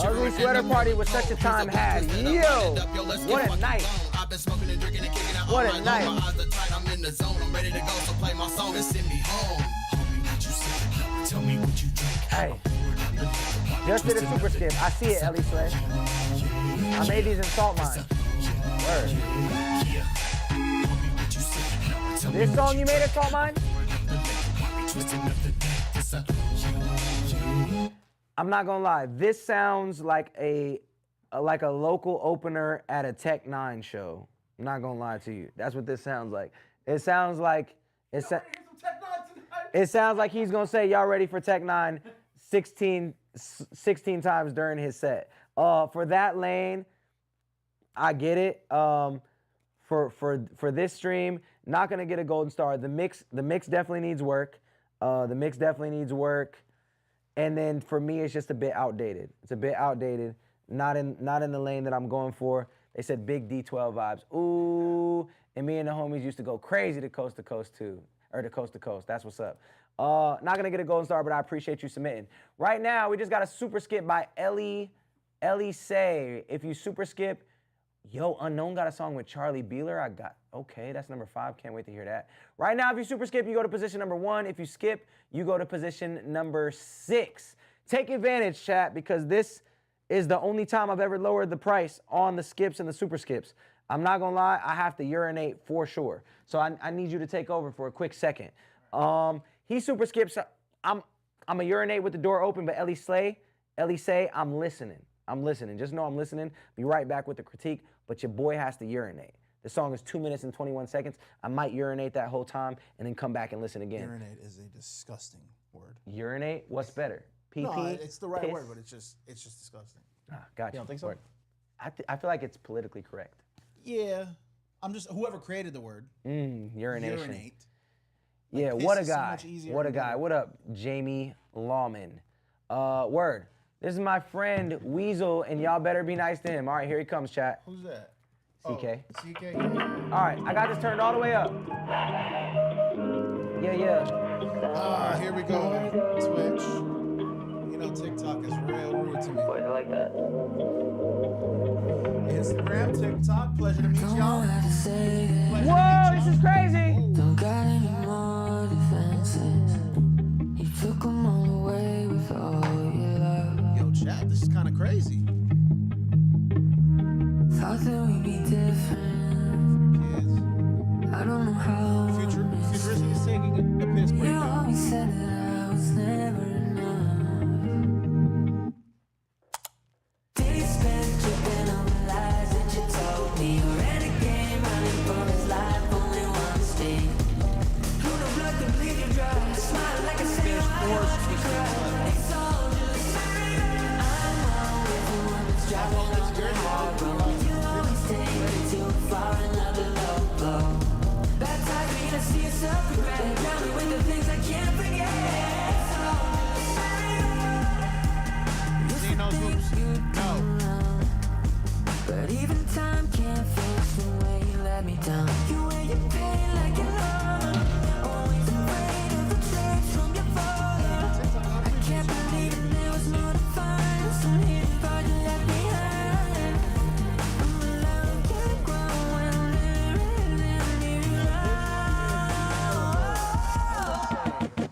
Ugly Sweater Party was such a time had. Yo, what a night. I've been smoking and drinking and kicking out all What a night night. long. My eyes are tight, I'm in the zone. I'm ready to go, so play my song and send me home. Homie, what you say? Tell me what you drink. Hey. Just did a super skip. I see it, Ellie Slay. I made these in salt mine. Word. This song you made at salt mine? I'm not gonna lie. This sounds like a local opener at a Tech 9 show. I'm not gonna lie to you. That's what this sounds like. It sounds like it sounds like he's gonna say y'all ready for Tech 9 16 times during his set. For that lane, I get it. For this stream, not gonna get a golden star. The mix definitely needs work. And then for me, it's just a bit outdated. It's a bit outdated. Not in the lane that I'm going for. They said big D12 vibes. Ooh, and me and the homies used to go crazy to Coast too, or to Coast to Coast. That's what's up. Not gonna get a golden star, but I appreciate you submitting. Right now, we just got a super skip by Ellie Say. If you super skip, yo, Unknown got a song with Charlie Beeler. Okay, that's number 5. Can't wait to hear that. Right now, if you super skip, you go to position number 1. If you skip, you go to position number 6. Take advantage, chat, because this is the only time I've ever lowered the price on the skips and the super skips. I'm not gonna lie, I have to urinate for sure. So I need you to take over for a quick second. He super skips. I'm a urinate with the door open, but Ellie Say, I'm listening. Just know I'm listening. Be right back with the critique, but your boy has to urinate. The song is 2 minutes and 21 seconds. I might urinate that whole time and then come back and listen again. Urinate is a disgusting word. Urinate? What's better? PP? No, it's the right piss? word, but it's just disgusting. Gotcha. You don't think so? Word. I feel like it's politically correct. Yeah. I'm just, whoever created the word. Urination. Urinate. Yeah, Like, what a piss is so guy. much easier What a to do. guy. What up, Jamie Lawman? Word. This is my friend Weasel, and y'all better be nice to him. All right, here he comes, chat. Who's that? CK. Oh, CK? All right, I got this turned all the way up. Yeah. Ah, here we go. Twitch. You know, TikTok is real rude to me. I like that. Instagram, TikTok, pleasure to meet y'all. Whoa, this is crazy. Don't got any more defenses. You took them all away with all your love. Yo, chat, this is kind of crazy. Thought that we'd be different. Kids. I don't know how. Futuristic is taking a piss break. You always said that I was never enough. Days spent tripping on the lies that you told me. A renegade running for his life, only one mistake. Who the blood to bleed you dry? Smile like a sailor, I watch you cry. It's all just I'm always the one that's driving on the high road. You always take me too far, another low blow. Bad times when you see yourself regret. Drown me with the things I can't forget. See those hoops? No. But even time can't fix the way you let me down. You wear your pain like you're alone. Always afraid of the traits from your father. I can't believe it, there was more to find. Some hidden part you left behind. I'm alone, can't grow when I'm living in your life.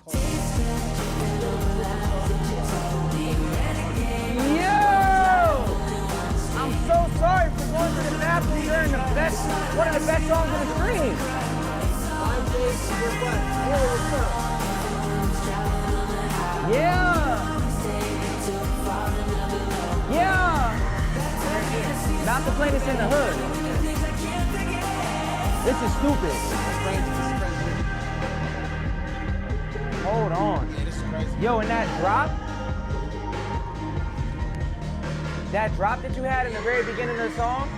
Days spent tripping over lies that you told me. Renegade. Yo! I'm so sorry for going to the bathroom during one of the best songs on the stream. Yeah. Not to play this in the hood. This is stupid. Hold on. Yeah, this is crazy. Yo, and that drop that you had in the very beginning of the song,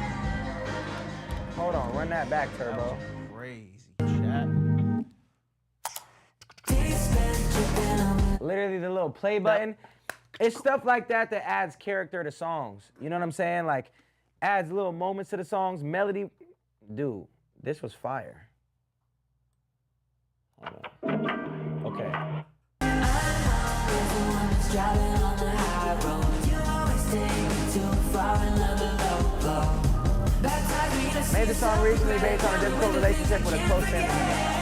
hold on, run that back, Turbo. Crazy, chat. Literally the little play button. It's stuff like that that adds character to songs. You know what I'm saying? Like, adds little moments to the songs, melody. Dude, this was fire. Hold on. Okay. Driving on the high road, you always take me too far, another low blow. Bad times we just Made the song recently based on a difficult relationship with a close family member.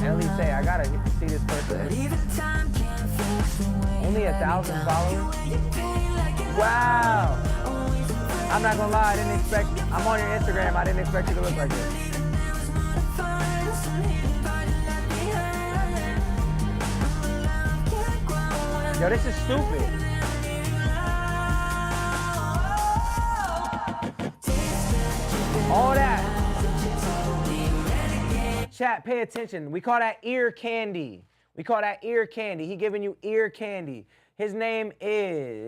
Ellie say, I gotta see this person. Only 1,000 followers? Wow. I'm not gonna lie, I didn't expect, I'm on your Instagram, I didn't expect you to look like this. Yo, this is stupid. All that. Chat, pay attention. We call that ear candy. We call that ear candy. He giving you ear candy. His name is...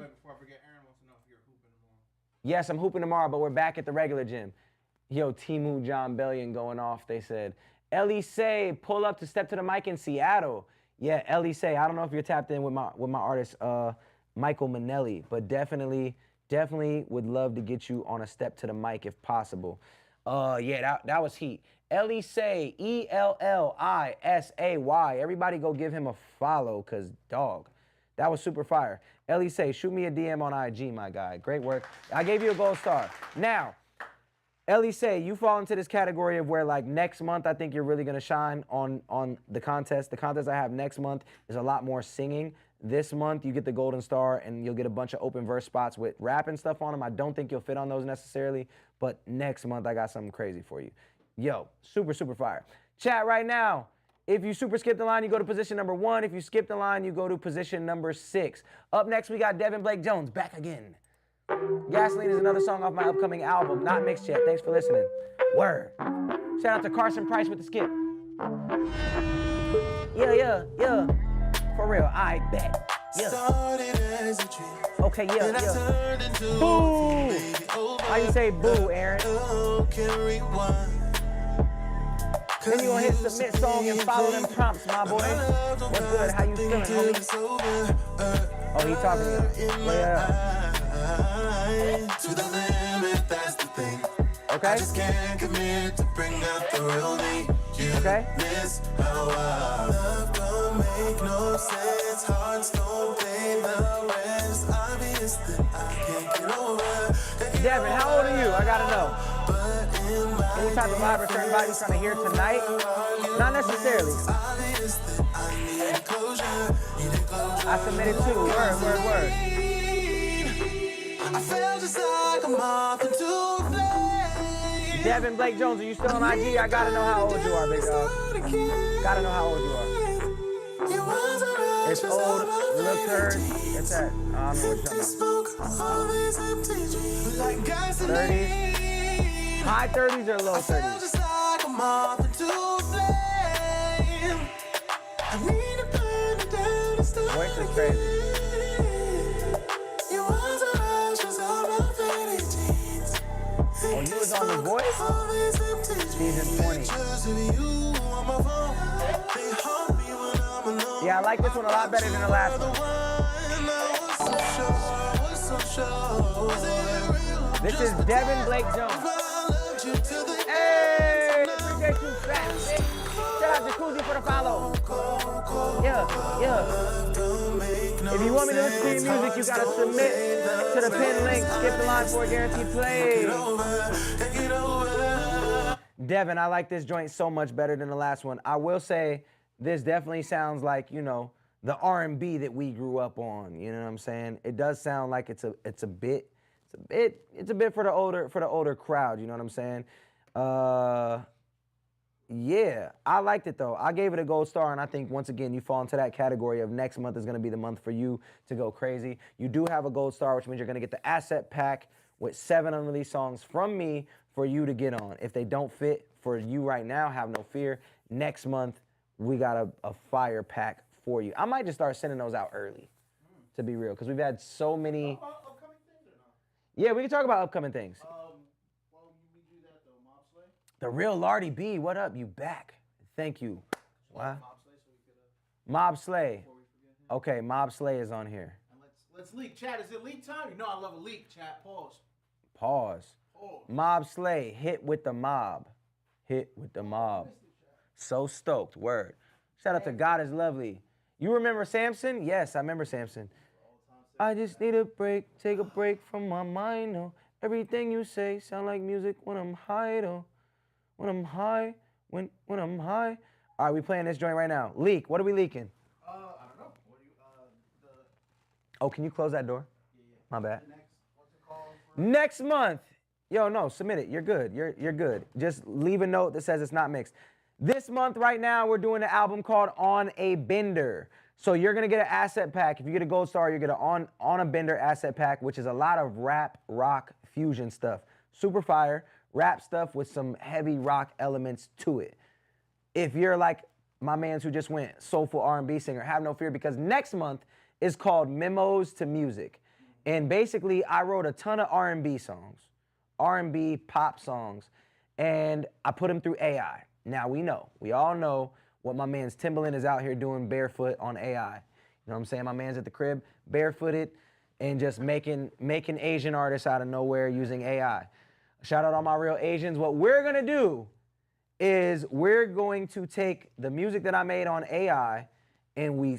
Before I forget, Aaron wants to know if you're hooping tomorrow. Yes, I'm hooping tomorrow, but we're back at the regular gym. Yo, Timu John Bellion going off, they said. Ellie say, pull up to Step to the Mic in Seattle. Yeah, Ellie say, I don't know if you're tapped in with my artist, Michael Manelli, but definitely would love to get you on a Step to the Mic if possible. Yeah, that was heat. Ellie say, ELLISAY. Everybody go give him a follow, cause dog, that was super fire. Ellie say, shoot me a DM on IG, my guy. Great work. I gave you a gold star. Now, Ellie say, you fall into this category of where like next month, I think you're really gonna shine on the contest. The contest I have next month is a lot more singing. This month, you get the golden star and you'll get a bunch of open verse spots with rap and stuff on them. I don't think you'll fit on those necessarily, but next month I got something crazy for you. Yo, super, super fire. Chat right now. If you super skip the line, you go to position number 1. If you skip the line, you go to position number 6. Up next, we got Devin Blake Jones, back again. Gasoline is another song off my upcoming album, not mixed yet. Thanks for listening. Word. Shout out to Carson Price with the skip. Yeah. For real, I bet. Yeah. Okay, yeah. Boo! How you say boo, Aaron? Then you gonna hit submit song and follow them prompts, my boy. What's good? How you feeling, homie? Oh, he talking to you. Yeah. To the limit, that's the thing. Okay. I just can't commit to bring out the real me. You miss how our love don't make no sense. Hearts don't pay the rest. Obvious that I can't get over. Devin, how old are you? I gotta know. Any type of vibe or certain vibe you're trying to hear tonight? Not necessarily. I submitted too. Word. I feel just like a moth into a flame. Devin Blake Jones, are you still on IG? I gotta know how old you are, big dog. Gotta know how old you are. It's old, look her, it's that. I don't know what you're talking about. 30s. High 30s or low 30s? Voice is crazy. Oh, you was on The Voice? Season 20. Yeah, I like this one a lot better than the last one. This is Devin Blake Jones. Hey, appreciate you, fat bitch. Shout out to Jacuzzi for the follow. Yeah. If you want me to listen to your music, you gotta submit to the pin link. Skip the line for a guaranteed play. Devin, I like this joint so much better than the last one. I will say this definitely sounds like, you know, the R&B that we grew up on. You know what I'm saying? It does sound like it's a bit for the older crowd. You know what I'm saying? Yeah, I liked it though. I gave it a gold star, and I think once again you fall into that category of next month is going to be the month for you to go crazy. You do have a gold star, which means you're going to get the asset pack with 7 unreleased songs from me for you to get on. If they don't fit for you right now, have no fear. Next month we got a fire pack for you. I might just start sending those out early, to be real, because we've had so many. Upcoming things or not? Yeah, we can talk about upcoming things. Well, we do that though. Mob Slay. The real Lardy B, what up? You back? Thank you. Wow. Mob Slay, so we could. Mob Slay. Before we forget him. Okay, Mob Slay is on here. And let's leak. Chat, is it leak time? You know I love a leak. Chat, pause. Pause. Mob Slay, hit with the mob. Hit with the mob. So stoked, word. Shout out to God is Lovely. You remember Samson? Yes, I remember Samson. I just need a break, take a break from my mind, oh. Everything you say sound like music when I'm high, though. When I'm high, when I'm high. All right, we playing this joint right now. Leak, what are we leaking? I don't know. What do you, Oh, can you close that door? My bad. what's it called? Next month. Yo, no, submit it. You're good. You're good. Just leave a note that says it's not mixed. This month right now, we're doing an album called On a Bender. So you're gonna get an asset pack. If you get a gold star, you get an on a Bender asset pack, which is a lot of rap, rock, fusion stuff. Super fire, rap stuff with some heavy rock elements to it. If you're like my mans who just went soulful R&B singer, have no fear, because next month is called Memos to Music. And basically, I wrote a ton of R&B songs, R&B pop songs, and I put them through AI. Now we all know what my man's Timbaland is out here doing barefoot on AI. You know what I'm saying? My man's at the crib, barefooted, and just making Asian artists out of nowhere using AI. Shout out all my real Asians. What we're gonna do is we're going to take the music that I made on AI, and we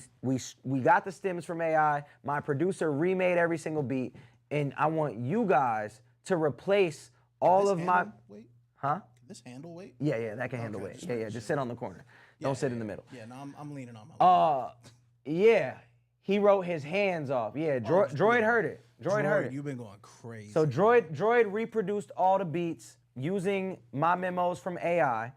got the stems from AI. My producer remade every single beat, and I want you guys to replace all of my... Weight? Huh? Can this handle weight? Yeah, that can handle weight. Yeah, just sit on the corner. Don't sit in the middle. Yeah, no, I'm leaning on my Yeah, he wrote his hands off. Yeah, Droid heard it. Droid heard it. You've been going crazy. So Droid reproduced all the beats using my memos from AI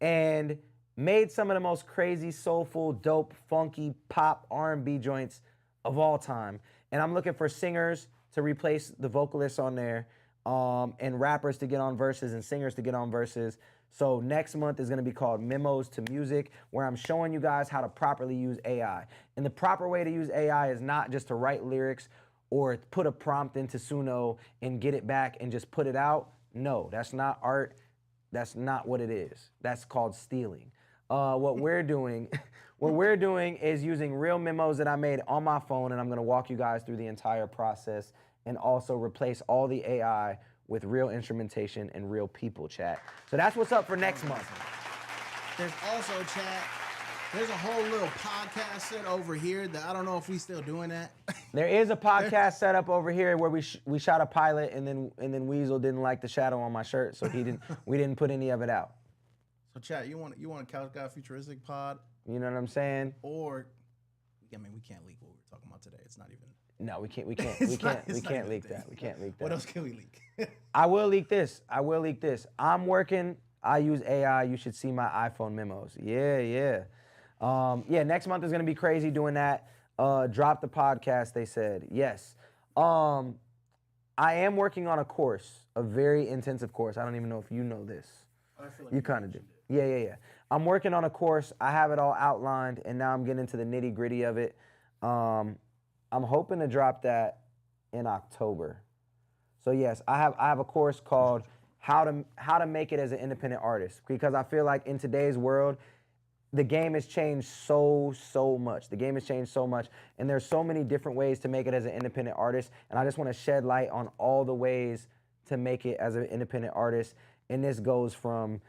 and made some of the most crazy, soulful, dope, funky, pop, R&B joints of all time. And I'm looking for singers to replace the vocalists on there, and rappers to get on verses and singers to get on verses. So next month is gonna be called Memos to Music, where I'm showing you guys how to properly use AI. And the proper way to use AI is not just to write lyrics or put a prompt into Suno and get it back and just put it out. No, that's not art. That's not what it is. That's called stealing. What we're doing is using real memos that I made on my phone, and I'm gonna walk you guys through the entire process and also replace all the AI with real instrumentation and real people, chat. So that's what's up for next month. There's also, chat, there's a whole little podcast set over here that I don't know if we still doing that. There is a podcast set up over here where we shot a pilot, and then Weasel didn't like the shadow on my shirt, so we didn't put any of it out. So chat, you want a Couch Guy Futuristic pod? You know what I'm saying? Or, I mean, we can't leak what we were talking about today. It's not even. No, we can't leak that. We can't leak that. What else can we leak? I will leak this. I'm working. I use AI. You should see my iPhone memos. Yeah. Next month is gonna be crazy doing that. Drop the podcast, they said. Yes. I am working on a course, a very intensive course. I don't even know if you know this. I feel like you kind of do. Yeah. I'm working on a course. I have it all outlined, and now I'm getting into the nitty gritty of it. I'm hoping to drop that in October. So yes, I have a course called How to Make It as an Independent Artist, because I feel like in today's world, the game has changed so much. The game has changed so much, and there's so many different ways to make it as an independent artist, and I just want to shed light on all the ways to make it as an independent artist. And this goes from,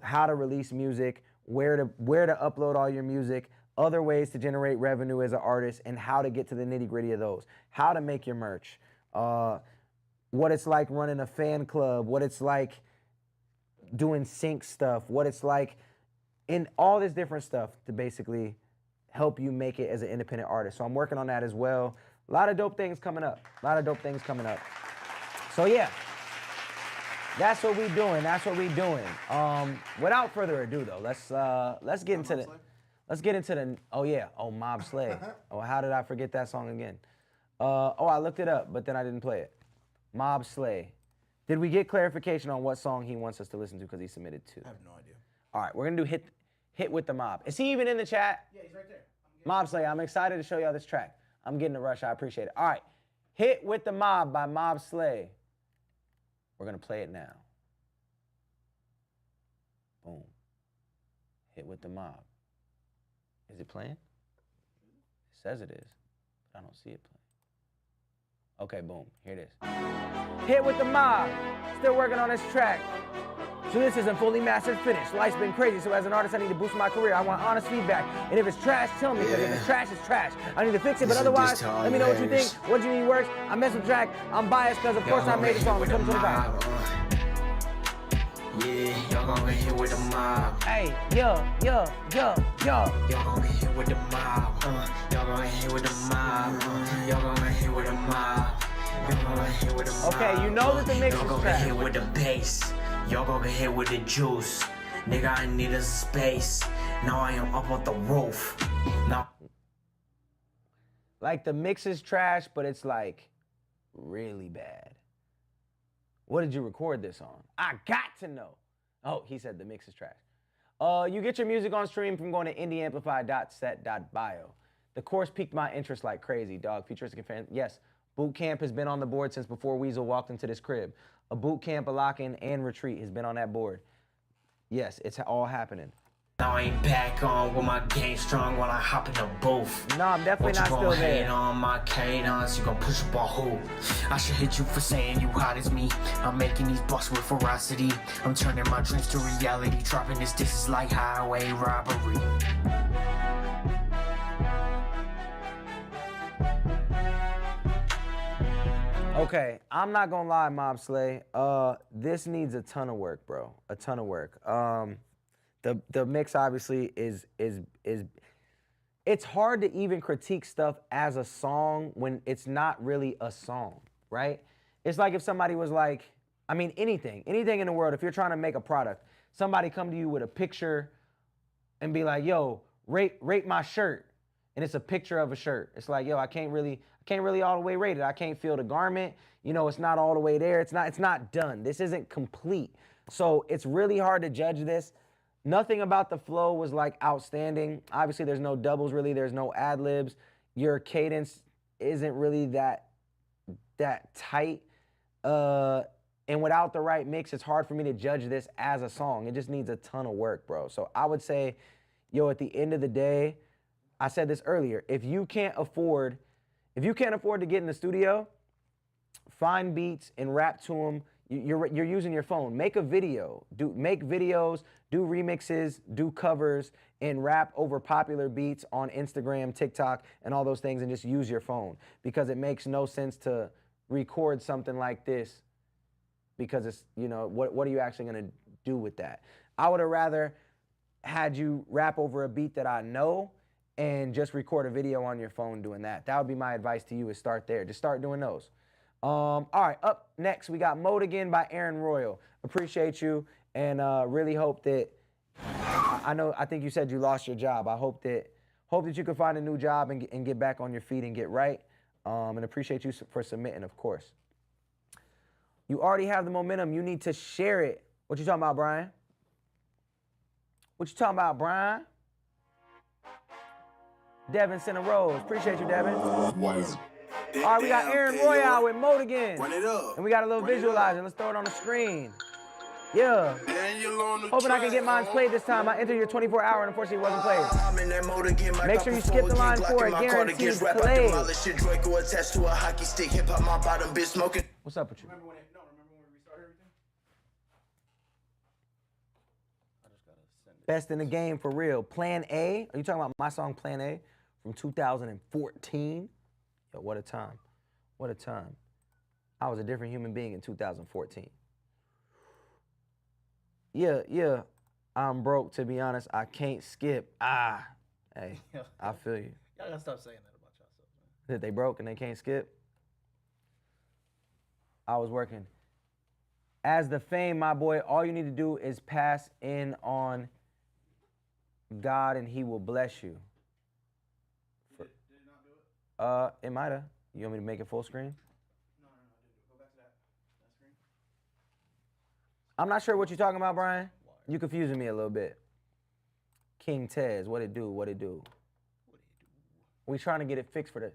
how to release music, where to upload all your music, other ways to generate revenue as an artist, and how to get to the nitty-gritty of those. How to make your merch, what it's like running a fan club, what it's like doing sync stuff, what it's like in all this different stuff to basically help you make it as an independent artist. So I'm working on that as well. A lot of dope things coming up. So yeah, that's what we doing. Without further ado though, let's get into the Mob Slay. Oh, how did I forget that song again? I looked it up, but then I didn't play it. Mob Slay. Did we get clarification on what song he wants us to listen to, because he submitted two? I have no idea. All right, we're gonna do Hit with the Mob. Is he even in the chat? Yeah, he's right there. Mob Slay, I'm excited to show y'all this track. I'm getting a rush, I appreciate it. All right, Hit with the Mob by Mob Slay. We're gonna play it now. Boom. Hit with the Mob. Is it playing? It says it is, but I don't see it playing. Okay, boom, here it is. Hit with the Mob. Still working on this track. So this isn't fully mastered finished. Life's been crazy, so as an artist, I need to boost my career. I want honest feedback. And if it's trash, tell me, because if it's trash, it's trash. I need to fix it, but otherwise, let me know what you think. What do you need works? I mess with track. I'm biased because, of course, I made the song in 2025. Yeah, y'all gon' get hit with the mob. Hey, yo. Y'all gon' get hit with the mob. Y'all gon' get hit with the mob. Y'all gon' get hit with the mob. Y'all gon' get hit with the mob. Okay, you know that the mix is Y'all gon' trash. get hit with the bass. Y'all gon' get hit with the juice. Nigga, I need a space. Now I am up on the roof. Now. Like, the mix is trash, but it's like really bad. What did you record this on? I got to know. Oh, he said the mix is trash. You get your music on stream from going to indieamplify.set.bio. The course piqued my interest like crazy, dog. Futuristic fan. Yes, boot camp has been on the board since before Weasel walked into this crib. A boot camp, a lock-in, and retreat has been on that board. Yes, it's all happening. Now I ain't back on with my game strong while I hop in the booth. No, I'm definitely not still there. You gon' hate there. on my cadence, you gon' push up on who? I should hit you for saying you hot as me. I'm making these bucks with ferocity. I'm turning my dreams to reality. Dropping this is like highway robbery. Okay, I'm not gonna lie, Mob Slay. This needs a ton of work, bro. A ton of work. The mix obviously is it's hard to even critique stuff as a song when it's not really a song, right? It's like if somebody was like, I mean, anything in the world, if you're trying to make a product, somebody come to you with a picture and be like, yo, rate my shirt. And it's a picture of a shirt. It's like, yo, I can't really all the way rate it. I can't feel the garment. You know, it's not all the way there. It's not done. This isn't complete. So it's really hard to judge this. Nothing about the flow was like outstanding. Obviously, there's no doubles really. There's no ad libs. Your cadence isn't really that tight. And without the right mix, it's hard for me to judge this as a song. It just needs a ton of work, bro. So I would say, yo, at the end of the day, I said this earlier, if you can't afford to get in the studio, find beats and rap to them. You're using your phone. Make a video. Make videos, do remixes, do covers, and rap over popular beats on Instagram, TikTok, and all those things, and just use your phone. Because it makes no sense to record something like this because it's, you know, what are you actually gonna do with that? I would have rather had you rap over a beat that I know and just record a video on your phone doing that. That would be my advice to you, is start there. Just start doing those. All right, up next, we got Mode Again by Aaron Royal. Appreciate you, and really hope that, I think you said you lost your job. I hope that you can find a new job and get back on your feet and get right. And appreciate you for submitting, of course. You already have the momentum. You need to share it. What you talking about, Brian? What you talking about, Brian? Devin sent a rose. Appreciate you, Devin. All right, we got Aaron Royal with Mode Again. Run it up. And we got a little visualizer. Let's throw it on the screen. Yeah. Hoping I can get mine played this time. I entered your 24-hour and unfortunately it wasn't played. Make sure you skip the line for a guaranteed play. What's up with you? Remember when we restarted everything? I just gotta send it. Best in the game for real. Plan A. Are you talking about my song Plan A from 2014? Yo, what a time. What a time. I was a different human being in 2014. Yeah. I'm broke, to be honest. I can't skip. Hey, I feel you. Y'all gotta stop saying that about yourself, man. That they broke and they can't skip? I was working. As the fame, my boy, all you need to do is pass in on God and he will bless you. Did it not do it? It might have. You want me to make it full screen? No, go back to that screen. I'm not sure what you're talking about, Brian. You confusing me a little bit. King Tez, what it do? We trying to get it fixed for the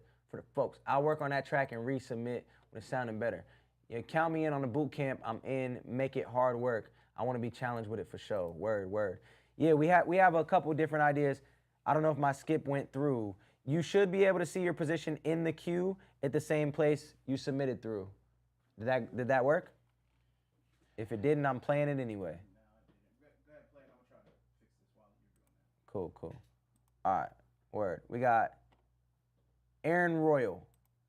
folks. I'll work on that track and resubmit when it's sounding better. You count me in on the boot camp. I'm in. Make it hard work. I want to be challenged with it for sure. Word. Yeah, we have a couple different ideas. I don't know if my skip went through. You should be able to see your position in the queue at the same place you submitted through. Did that work? If it didn't, I'm playing it anyway. Now Cool. All right, word. We got Aaron Royal.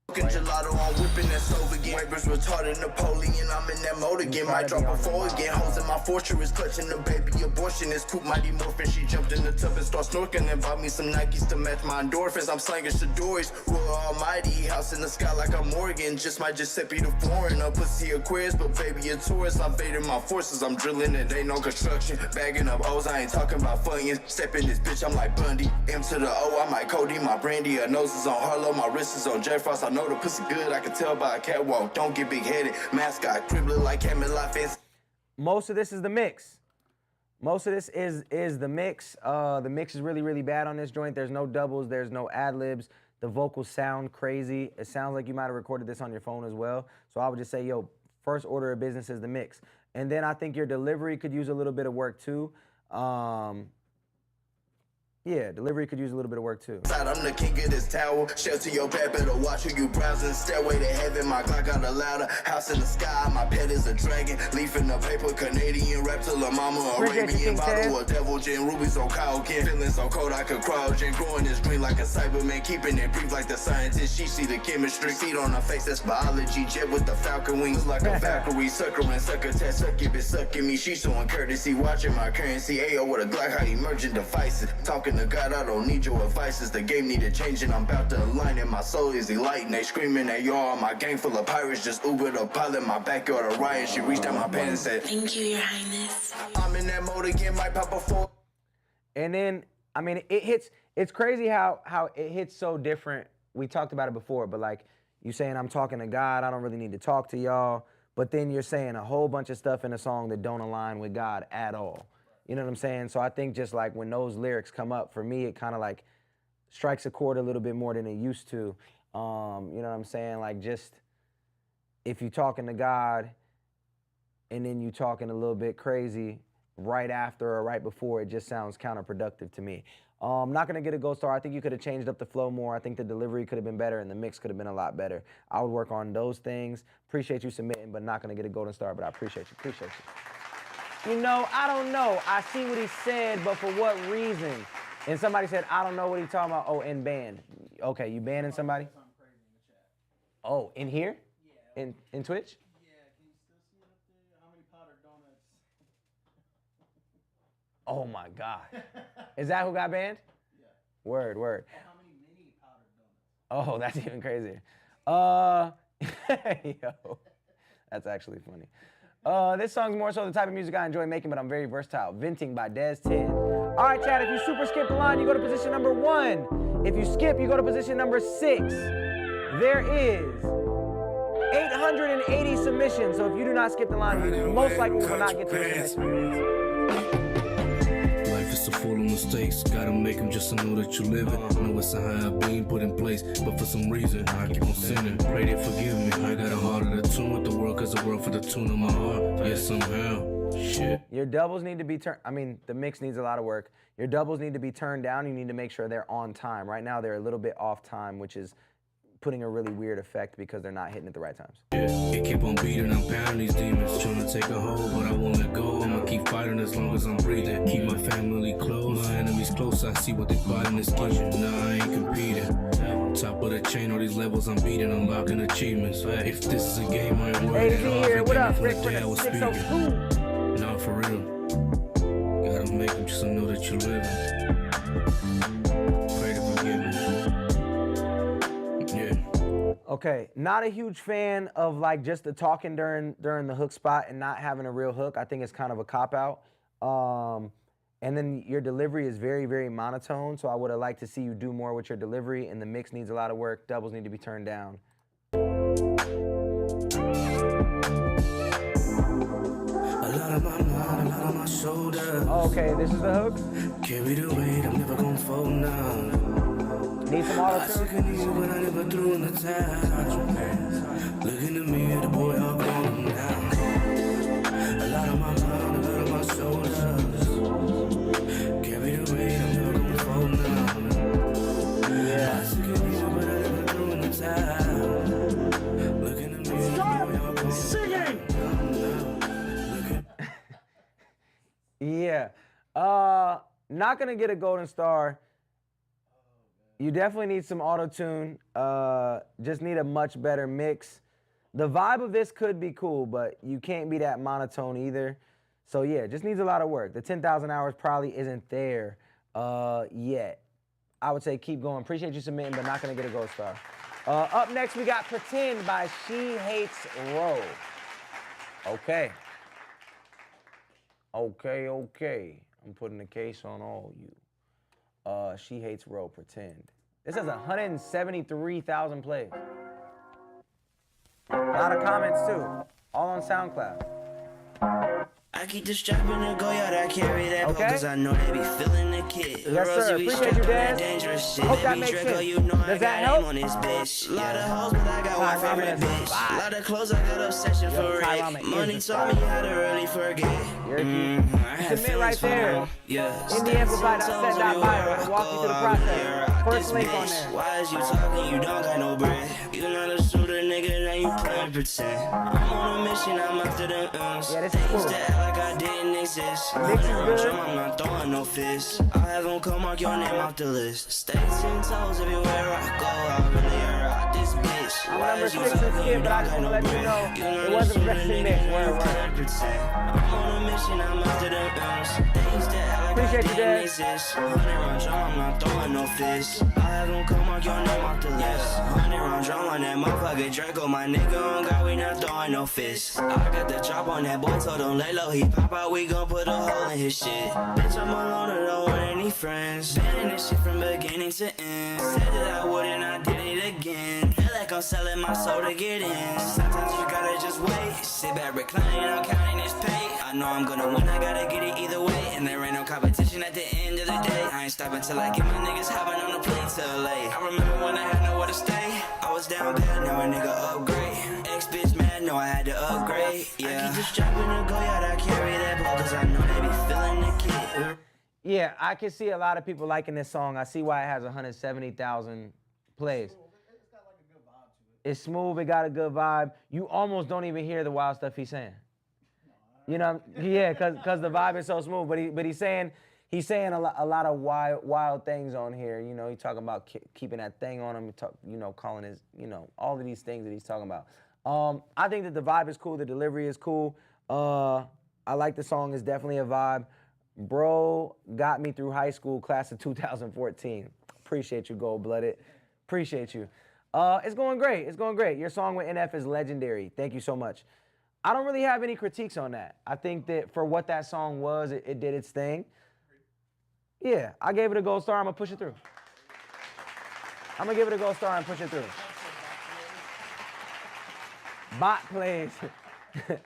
Gelato, I'm whipping that stove again. Wipers retarded Napoleon, I'm in that mode again. Might drop a 4 again. Hoes in my fortress, clutching the baby abortion. This poop mighty morphin. She jumped in the tub and started snorkeling and bought me some Nikes to match my endorphins. I'm slanging Shadori's, ruler almighty. House in the sky like I'm Morgan. Just my Giuseppe the foreign. A pussy Aquarius, but baby a Taurus. I'm fading my forces, I'm drilling it, ain't no construction. Bagging up O's, I ain't talking about funyuns. Step in this bitch, I'm like Bundy. M to the O, I might Cody, my brandy. Her nose is on Harlow, my wrist is on J Frost. I know the pussy good, I can tell by a catwalk. Don't get big-headed. Mascot, cribbler like Camelot fence. Most of this is the mix. Most of this is the mix. The mix is really bad on this joint. There's no doubles. There's no ad-libs. The vocals sound crazy. It sounds like you might have recorded this on your phone as well. So I would just say, yo, first order of business is the mix. And then I think your delivery could use a little bit of work too. Yeah, delivery could use a little bit of work too. I'm the king of this tower. Shelter your pet, better watch who you browsing. Stairway to heaven, my Glock got a louder. House in the sky, my pet is a dragon. Leaf in the paper, Canadian reptile, mama, Arabian bottle, a devil gin, rubies on Ken. Feeling so cold I could crouch and growing this green like a Cyberman. Keeping it brief like the scientist, she see the chemistry. Seed on her face, that's biology. Jet with the falcon wings like a Valkyrie. Suckering, sucker test, suck it, sucking me. She showing courtesy, watching my currency. Ayo with a Glock, how emergent devices. Talking to God, I don't need your advices. The game needed changing. I'm about to align it. My soul is enlightened. They screaming at y'all. My gang full of pirates. Just Uber the pilot. My backyard a riot. She reached out my pants and said, Thank you, Your Highness. I'm in that mode again. Might pop a 4. And then, I mean, it hits. It's crazy how it hits so different. We talked about it before, but like you saying, I'm talking to God. I don't really need to talk to y'all. But then you're saying a whole bunch of stuff in a song that don't align with God at all. You know what I'm saying? So I think just like when those lyrics come up, for me, it kind of like strikes a chord a little bit more than it used to. You know what I'm saying? Like just if you talking to God and then you talking a little bit crazy right after or right before, it just sounds counterproductive to me. I'm not going to get a gold star. I think you could have changed up the flow more. I think the delivery could have been better and the mix could have been a lot better. I would work on those things. Appreciate you submitting, but not going to get a golden star, but I appreciate you. Appreciate you. You know, I don't know. I see what he said, but for what reason? And somebody said, I don't know what he's talking about. Oh, in band. Okay, you banning somebody? Oh, in here? Yeah. In Twitch? Yeah, can you still see it up there? How many powdered donuts? Oh my God. Is that who got banned? Yeah. Word. Oh, how many mini powdered donuts? Oh, that's even crazier. Yo, that's actually funny. This song's more so the type of music I enjoy making, but I'm very versatile. Venting by Des10. All right, Chad, if you super skip the line, you go to position number 1. If you skip, you go to position number 6. There is 880 submissions, so if you do not skip the line, you most likely will not get to the submission. Life is so full of mistakes, gotta make them just to know that you live it. Know it's a high being put in place, but for some reason I keep on sinning. Pray they forgive me, I got a heart of the tune with the world, cause the world for the tune of my heart. Yes, somehow. Shit. Your doubles need to be turned, the mix needs a lot of work. Your doubles need to be turned down. You need to make sure they're on time. Right now they're a little bit off time, which is putting a really weird effect because they're not hitting at the right times. Yeah, it keep on beating, I'm pounding these demons, trying to take a hold, but I won't let go. I'ma keep fighting as long as I'm breathing. Keep my family close, my enemies close. I see what they plotting is scheming. Nah, I ain't competing. Top of the chain, all these levels I'm beating, unlocking achievements. If this is a game, I ain't worried at all. Here, what up, Rick? I was speaking. Nah, for real. Gotta make them just to know that you're living. Pray to forgive me. Okay, not a huge fan of like just the talking during the hook spot and not having a real hook. I think it's kind of a cop-out. And then your delivery is very, very monotone, so I would have liked to see you do more with your delivery, and the mix needs a lot of work. Doubles need to be turned down. A lot of my mind, a lot of my shoulder. Okay, this is the hook. Carry the weight, I'm never gonna fold now. Need some auto-tune? But I never threw in the towel. Look in the mirror, the boy all gone down. A lot of my mind, a lot of my shoulders. Carry the weight, I'm never gonna fold now. Yeah. I took it easy, but I never threw in the towel. Look in the mirror, the boy all gone down. Yeah. not gonna get a golden star. You definitely need some auto-tune. Just need a much better mix. The vibe of this could be cool, but you can't be that monotone either. So yeah, just needs a lot of work. The 10,000 hours probably isn't there yet. I would say keep going. Appreciate you submitting, but not gonna get a gold star. Up next, we got Pretend by She Hates Ro. Okay. Okay. I'm putting the case on all you. She Hates Ro, Pretend. This has 173,000 plays. A lot of comments too, all on SoundCloud. I keep the strap in the go-yard, I carry that Okay. cause I know they be feeling the kid. Yes, sir. Appreciate you, Dan. Dangerous shit. Hope that makes sense. You know Does that help? on this bitch. Lot of hoes, but I got one favorite bitch. Lot of clothes, I got obsession for it. Money taught me how to really forget. Submit right there. In the AMPLIFY.set.bio to walk you through the process. First link on there. Why is you talking? You don't got no bread. You not a shooter, nigga, now you playing pretend. I'm on a mission, I'm after them M's. Yeah, this is cool. Like I didn't exist. I'm not throwing no fists. I have them come mark your name off the list. Stay 10 toes everywhere I go. I really rock this bitch. I'm number 6 and skip, but I just want to let you know it wasn't freshly mixed. Word. I'm on a mission, I'm after them M's. Appreciate you, Dad. I'm not throwing no fists. I have them come mark your name off the list. 100 round drum on that motherfucker Draco. My nigga on God, we not throwing no fists. I got the drop on that boy, told him lay low. He pop out, we gon' put a hole in his shit. Bitch, I'm alone, I don't want any friends. Banning this shit from beginning to end. Said that I would and I did it again. Feel like I'm selling my soul to get in. Sometimes you gotta just wait. Sit back, reclining, I'm counting this pay. I know I'm gonna win, I gotta get it either way. And there ain't no competition at the end of the day. I ain't stopping till I get my niggas hopping on the plane till late. I remember when I had nowhere to stay. I was down bad, now a nigga upgrade. Ex-bitch mad, know I had to upgrade. Yeah. I keep just dropping the go-yard, I carry that ball, cause I know they be feeling the kid. Yeah, I can see a lot of people liking this song. I see why it has 170,000 plays. It's smooth, it got a good vibe. You almost don't even hear the wild stuff he's saying. You know, yeah, cause the vibe is so smooth. But he's saying a lot of wild things on here. You know, he's talking about keeping that thing on him. You know, calling his, you know, all of these things that he's talking about. I think that the vibe is cool. The delivery is cool. I like the song. It's definitely a vibe. Bro got me through high school, class of 2014. Appreciate you, Gold-Blooded. Appreciate you. It's going great. It's going great. Your song with NF is legendary. Thank you so much. I don't really have any critiques on that. I think that for what that song was, it did its thing. Yeah, I gave it a gold star. I'm going to push it through. I'm going to give it a gold star and push it through. Bot plays.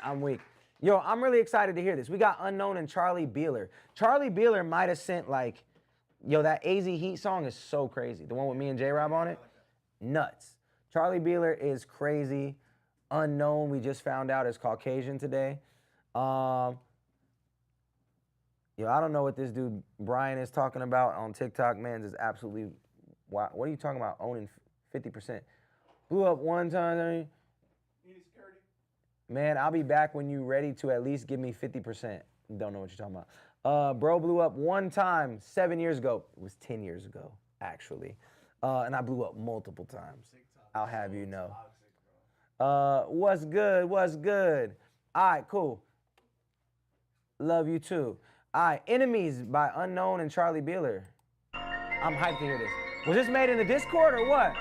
I'm weak. Yo, I'm really excited to hear this. We got Unknown and Charlie Beeler. Charlie Beeler might have sent like, yo, that AZ Heat song is so crazy. The one with me and J-Rob on it, nuts. Charlie Beeler is crazy. Unknown, we just found out, is Caucasian today. Yo, I don't know what this dude Brian is talking about on TikTok. Man, is absolutely wow. What are you talking about? Owning 50%. Blew up one time. Man, I'll be back when you ready to at least give me 50%. Don't know what you're talking about. Bro blew up one time 7 years ago. It was 10 years ago, actually. And I blew up multiple times. I'll have you know. What's good? What's good? All right, cool. Love you too. All right, Enemies by Unknown and Charlie Beeler. I'm hyped to hear this. Was this made in the Discord or what?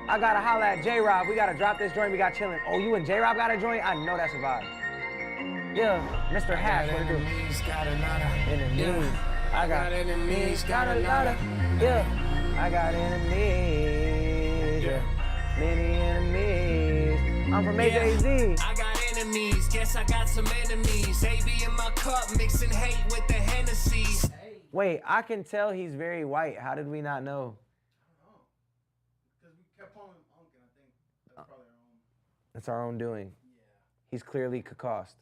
I gotta holla at J-Rob. We gotta drop this joint. We got chillin'. Oh, you and J-Rob got a joint? I know that's a vibe. Yeah, Mr. Hash, what it do? Enemies, got a lot of Enemies. I got enemies, got a lot of. Yeah, I got enemies. Yeah, many enemies. I'm from AZ. I got enemies, guess I got some enemies. AB in my cup, mixing hate with the Hennessy. Wait, I can tell he's very white. How did we not know? Because we kept on unking, I think. That's probably our own. It's our own doing. Yeah. He's clearly Kakaust.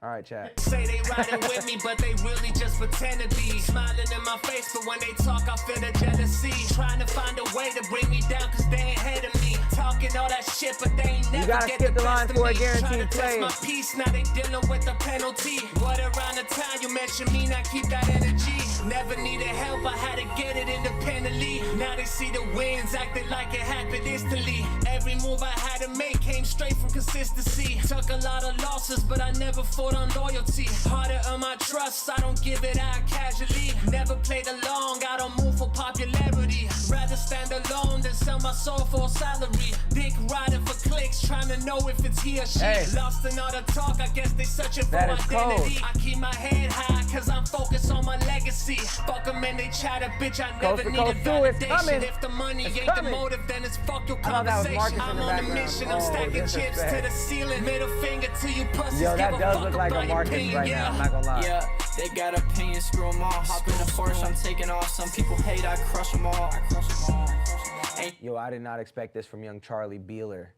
All right, chat. Say they riding with me, but they really just pretend to be. Smiling in my face, but when they talk, I feel the jealousy. Trying to find a way to bring me down, cause they ain't ahead of me. Talking all that shit, but they ain't never You gotta get skip the best line of for a me. guaranteed Tryna test play. my peace, now they dealing with the penalty. What around the time you mention me, now keep that energy. Never needed help, I had to get it independently. Now they see the wins, acting like it happened instantly. Every move I had to make came straight from consistency. Took a lot of losses, but I never fought on loyalty. Hard to earn my trust, I don't give it out casually. Never played along, I don't move for popularity. Rather stand alone than sell my soul for a salary. Dick riding for clicks, trying to know if it's he or she. Hey. Lost in all the talk, I guess they searching for That is identity. cold. I keep my head high, cause I'm focused on my legacy. Fuck them and they chatter, bitch, I never to needed coast two, it's validation. coming. If the money It's ain't coming. the motive, then it's fuck your I thought that was conversation. Marcus in I'm the on a background. mission, I'm Oh, stacking disrespect. chips to the ceiling. Middle finger to you pussies, Yo, that give a does fuck look like a about your Marcus opinion, right yeah. now. I'm not gonna lie. Yeah, they got opinions, screw them all. Hop in the Porsche, I'm taking off. Some people hate, I crush them all. Yo, I did not expect this from young Charlie Beeler.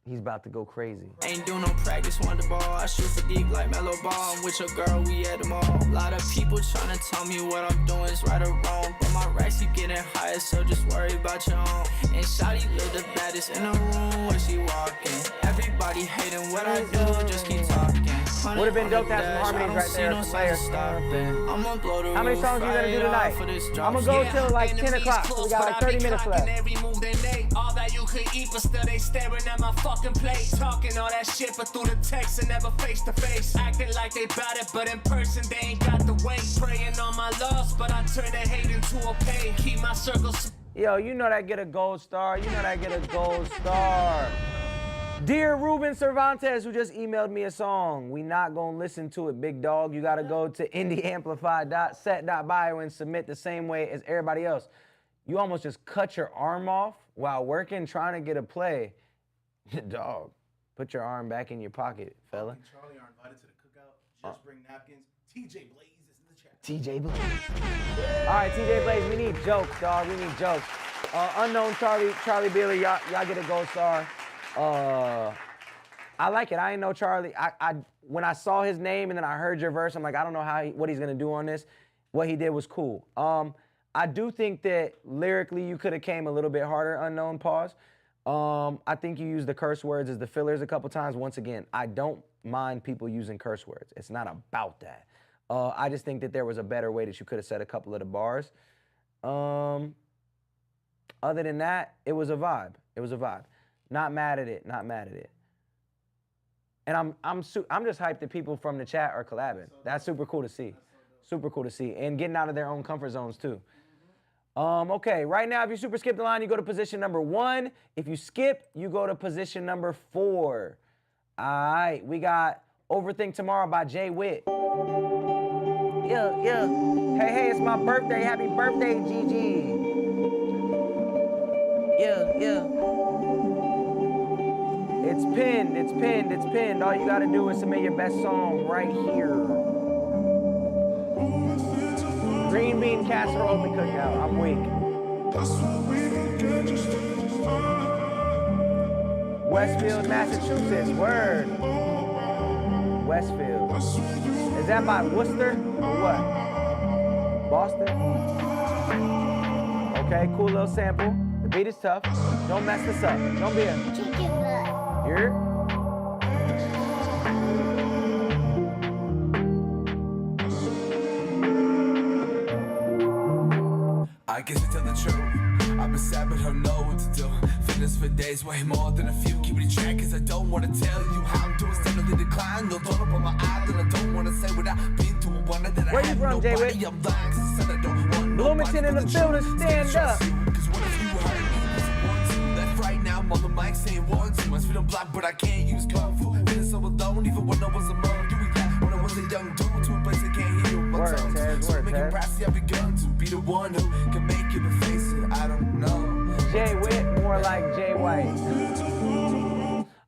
He's about to go crazy. Ain't do no practice, want the ball. I shoot for deep like mellow ball. I'm with your girl, we at the mall. A lot of people trying to tell me what I'm doing is right or wrong. But my racks keep getting higher, so just worry about your own. And Shawty live the baddest in the room where she walking. Everybody hating what I do, just keep talking. Would've been dope to have some harmonies right there, some layers. I'ma blow the How many roof songs you gonna do right tonight? off of this I'ma drop. go till like 10 o'clock, so we got like 30 minutes left. Every move they make, all that you could eat, but still they staring at my fucking plate. Talking all that shit, but through the text and never face to face. Acting like they bout it, but in person they ain't got the weight. Praying on my loss, but I turn the hate into a pay. Keep my circles. Yo, you know that get a gold star. You know that get a gold star. Dear Ruben Cervantes, who just emailed me a song, we not gonna listen to it, big dog. You gotta go to indieamplify.set.bio and submit the same way as everybody else. You almost just cut your arm off while working, trying to get a play. Dog, put your arm back in your pocket, fella. And Charlie are invited to the cookout. Just bring napkins. TJ Blaze is in the chat. TJ Blaze. All right, TJ Blaze, we need jokes, dog. We need jokes. Unknown Charlie Beeler, y'all get a gold star. I like it. I ain't know Charlie. When I saw his name and then I heard your verse, I'm like, I don't know what he's gonna do on this. What he did was cool. I do think that lyrically you could have came a little bit harder, Unknown, pause. I think you used the curse words as the fillers a couple times. Once again, I don't mind people using curse words. It's not about that. I just think that there was a better way that you could have said a couple of the bars. Other than that, it was a vibe. It was a vibe. Not mad at it. Not mad at it. And I'm just hyped that people from the chat are collabing. That's super cool to see. Super cool to see. And getting out of their own comfort zones too. Okay, right now if you super skip the line, you go to position number 1. If you skip, you go to position number 4. All right, we got Overthink Tomorrow by Jay Witt. Yeah. Hey, it's my birthday. Happy birthday, Gigi. Yeah. It's pinned. All you gotta do is submit your best song right here. Green bean casserole at the cookout. I'm weak. Westfield, Massachusetts. Word. Westfield. Is that by Worcester or what? Boston? Okay, cool little sample. The beat is tough. Don't mess this up. Don't be a... Here. I guess to tell the truth, I've been sad but don't know what to do. Fitness for days, way more than a few. Keep it in track cause I don't wanna tell you how I'm doing. Steadily decline, no don't up on my eye that I don't wanna say what I've been through. One that I Where you have from, nobody. Jay Witt? I'm lying 'cause I said I don't want Bloomington in the building, stand up. Cause what if you hurt me? Cause I want to. Left, right now, I'm on the mic saying 1, 2. My feet on block, but I can't use kung fu. Feeling so alone, even when I was among you. When I was a young dude to a place I can't hear my tongue. So making brassy, I've begun to be the one who can make it and face it. I don't know. Jay Witt, more like Jay White.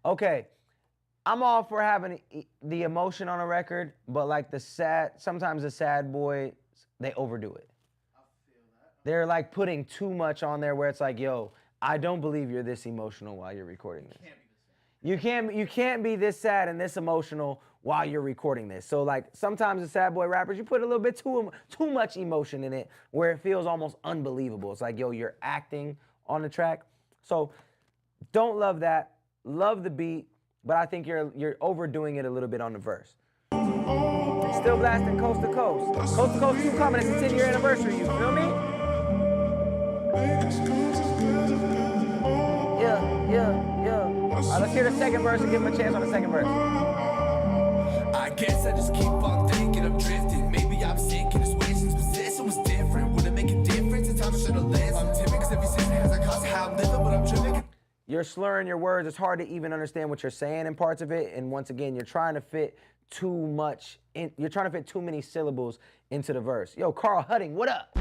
Okay, I'm all for having the emotion on a record, but like sometimes the sad boys, they overdo it. They're like putting too much on there where it's like, yo, I don't believe you're this emotional while you're recording this. You can't be this sad and this emotional while you're recording this. So like sometimes the sad boy rappers, you put a little bit too much emotion in it where it feels almost unbelievable. It's like, yo, you're acting on the track. So Don't love that. Love the beat, but I think you're overdoing it a little bit on the verse. Still blasting coast to coast. Coast to coast 2 coming. It's a 10-year anniversary. You feel me? Yeah. All right, let's hear the second verse and give him a chance on the second verse. I guess I just keep on thinking I'm drifting. Maybe I'm sick in this way since possession was different. Wouldn't make a difference in time I should have lived. I'm timid because every season has a cost how I'm living, but I'm driven. You're slurring your words. It's hard to even understand what you're saying in parts of it. And once again, you're trying to fit too much in. You're trying to fit too many syllables into the verse. Yo, Carl Hudding, what up?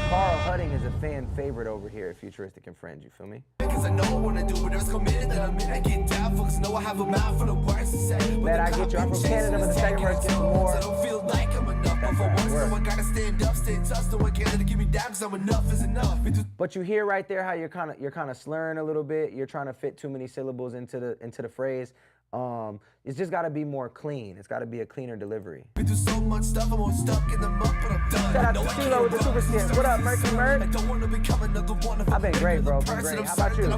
Carl Hudding is a fan favorite over here at Futuristic and Friends. You feel me? Because I know I want to do whatever's committed that I'm in. I get down, folks know I have a mouth for the words to say. Man, I get you. I'm from Canada, but the second verse gets more. I don't feel like I'm enough, but for once, no one gotta stand up, stay tough. No one can let it give me down, because I'm enough is enough. But you hear right there how you're kind of slurring a little bit. You're trying to fit too many syllables into the phrase. It's just got to be more clean. It's got to be a cleaner delivery. We do so much stuff, I'm all stuck in the mud, but I'm done. Shout out to CeeLo with the super skins. What up, Mercy Merc? I don't want to become another one of I've been great, bro. Been great. How about you?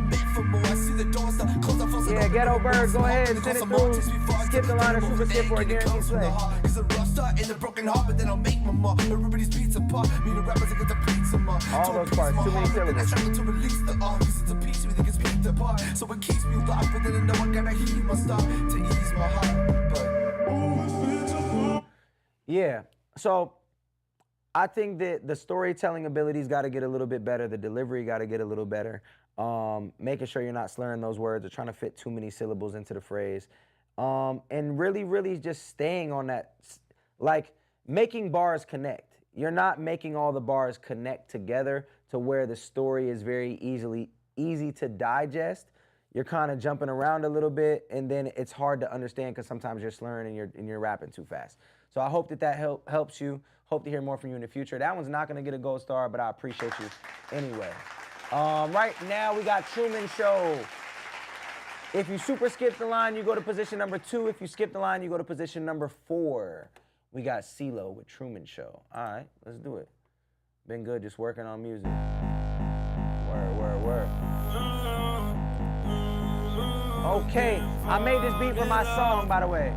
Yeah, Ghetto Bird, go ahead, send it through. Skip the line or super skip for a guaranteed play. It's a rough start in a broken heart, but then I'll make my mark. Everybody's beats apart. Me the rappers, I get the beats apart. All those parts, too many syllables. I struggle to release the art, cause it's a piece we think it's beat apart. So it keeps me locked, but then I know I gotta heal my stop to ease my heart. Yeah, so I think that the storytelling abilities got to get a little bit better. The delivery got to get a little better. Making sure you're not slurring those words or trying to fit too many syllables into the phrase. And really just staying on that, like making bars connect. You're not making all the bars connect together to where the story is very easy to digest. You're kind of jumping around a little bit, and then it's hard to understand because sometimes you're slurring and you're rapping too fast. So I hope that helps you. Hope to hear more from you in the future. That one's not going to get a gold star, but I appreciate you anyway. Right now, we got Truman Show. If you super skip the line, you go to position number 2. If you skip the line, you go to position number 4. We got CeeLo with Truman Show. All right, let's do it. Been good just working on music. Word. Okay, I made this beat for my song, by the way.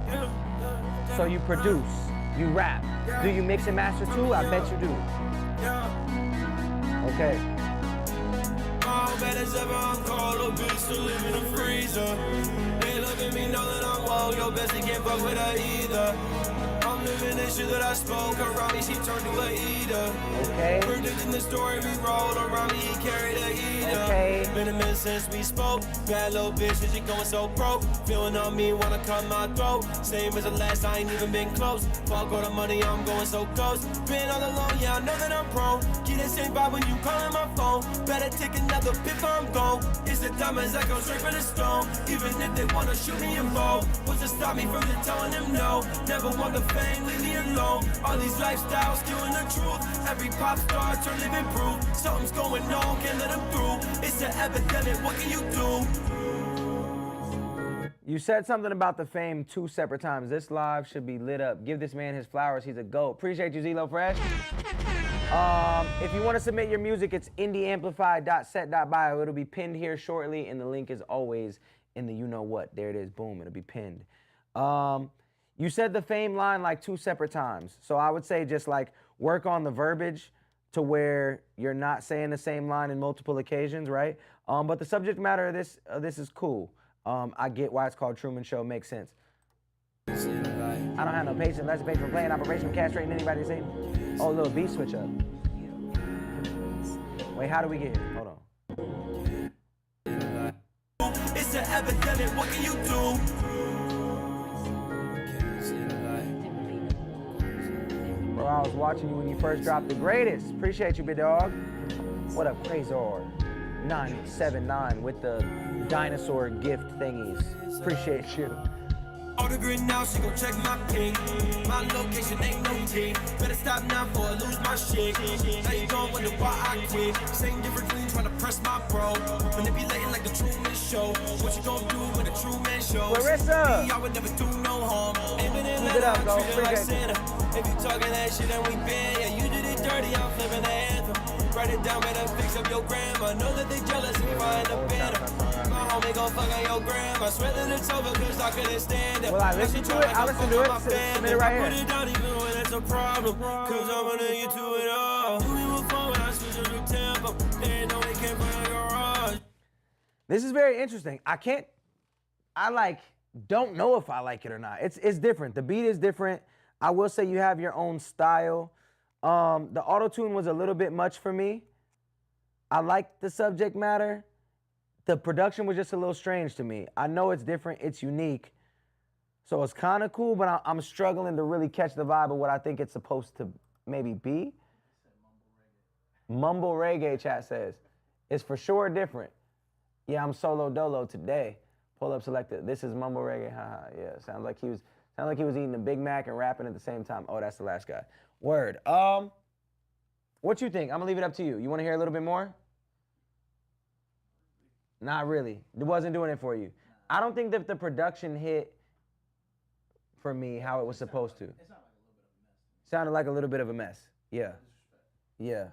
So you produce, you rap. Do you mix and master too? I bet you do. Okay. All bad as ever, I'm cold, little bitch still live in the freezer. They look at me, know that I'm woke, your bestie can't fuck with her either. I'm living this shit that I spoke, around me she turned to a eater. Okay. Predicting the story we rolled, around me he carried a heater. Okay. Been a minute since we spoke, bad little bitch, she going so broke. Feeling on me, wanna cut my throat. Same as the last, I ain't even been close. Fuck all the money, I'm going so close. Been all alone, yeah, I know that I'm prone. Get that same vibe when you calling my phone. Better take another piff, I'm gone. It's the diamonds that go straight for the stone. Even if they wanna shoot me in bow, what's to stop me from just telling them no? Never want the fame, leave me alone. All these lifestyles killing the truth. Every pop star turn living proof. Something's going on, can't let them through. It's an epidemic, what can you do? You said something about the fame 2 separate times. This live should be lit up. Give this man his flowers. He's a GOAT. Appreciate you, Zelo Fresh. If you want to submit your music, it's indieamplify.set.bio. It'll be pinned here shortly, and the link is always in the you know what. There it is. Boom. It'll be pinned. You said the fame line like 2 separate times. So I would say just like work on the verbiage to where you're not saying the same line in multiple occasions, right? But the subject matter of this is cool. I get why it's called Truman Show. Makes sense. I don't have no patience. Unless the patient playing operation castrating anybody say. Oh, little beat switch up. Wait, how do we get here? Hold on. It's an epidemic, what can you do? Bro, I was watching you when you first dropped the greatest. Appreciate you, big dog. What up, Crazor? 979 with the dinosaur gift thingies. Appreciate you. On the grid now, she gon' check my ping. My location ain't no T. Better stop now before I lose my shit. Now you gon' wonder why I quit. Same different clean, tryna press my bro. Manipulating like the Truman Show. What you gon' do when the true man shows? Clarissa! Me, I would never do no harm. Aiming in Keep it up, bro. like Santa. If you talking that shit, then we been. Yeah, you did it dirty, I'm flipping the anthem. Write it down, better fix up your grandma. Know that they jealous if I end up better. My homie gon' fuck on your grandma. Swear that it's over cause I couldn't stand it. Well, I listen to it. I listen to it. Submit it right I put here. it down even when it's a problem. Cause I'm gonna get to it all. Do me with fun when I switch up the tempo. They know they can't find a garage. This is very interesting. I don't know if I like it or not. It's different. The beat is different. I will say you have your own style. The auto-tune was a little bit much for me. I liked the subject matter. The production was just a little strange to me. I know it's different, it's unique. So it's kind of cool, but I'm struggling to really catch the vibe of what I think it's supposed to maybe be. Mumble reggae, chat says. It's for sure different. Yeah, I'm solo dolo today. Pull up selected. This is mumble reggae. Haha. Yeah, sounds like he was eating a Big Mac and rapping at the same time. Oh, that's the last guy. Word. What you think? I'm gonna leave it up to you. You want to hear a little bit more? Not really. It wasn't doing it for you. I don't think that the production hit for me how it was supposed to. Sounded like a little bit of a mess. Yeah. Yeah.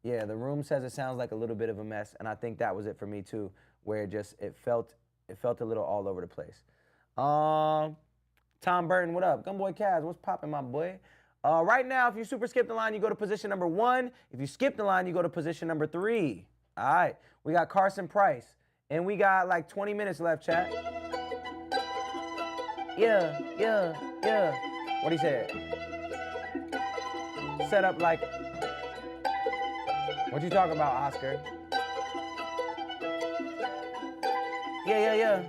Yeah, the room says it sounds like a little bit of a mess, and I think that was it for me too, where it felt a little all over the place. Tom Burton, what up? Gunboy Kaz, what's poppin', my boy? Right now, if you super skip the line, you go to position number 1. If you skip the line, you go to position number 3. All right, we got Carson Price, and we got like 20 minutes left, chat. Yeah. What he said? Set up like... What you talking about, Oscar? Yeah.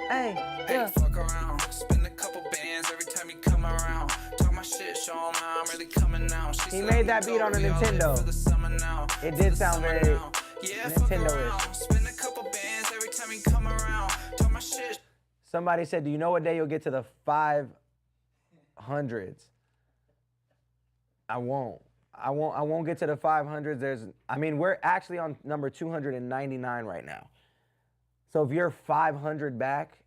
Hey, fuck around. Spend a couple bands every time you come around. Talk my shit, show 'em how I'm really coming out. He made that beat on a Nintendo. It did sound very Nintendo-ish. Spend a couple bands every time you come around. Talk my shit. Somebody said, do you know what day you'll get to the 500s? I won't get to the 500s. We're actually on number 299 right now. So if you're 500 back,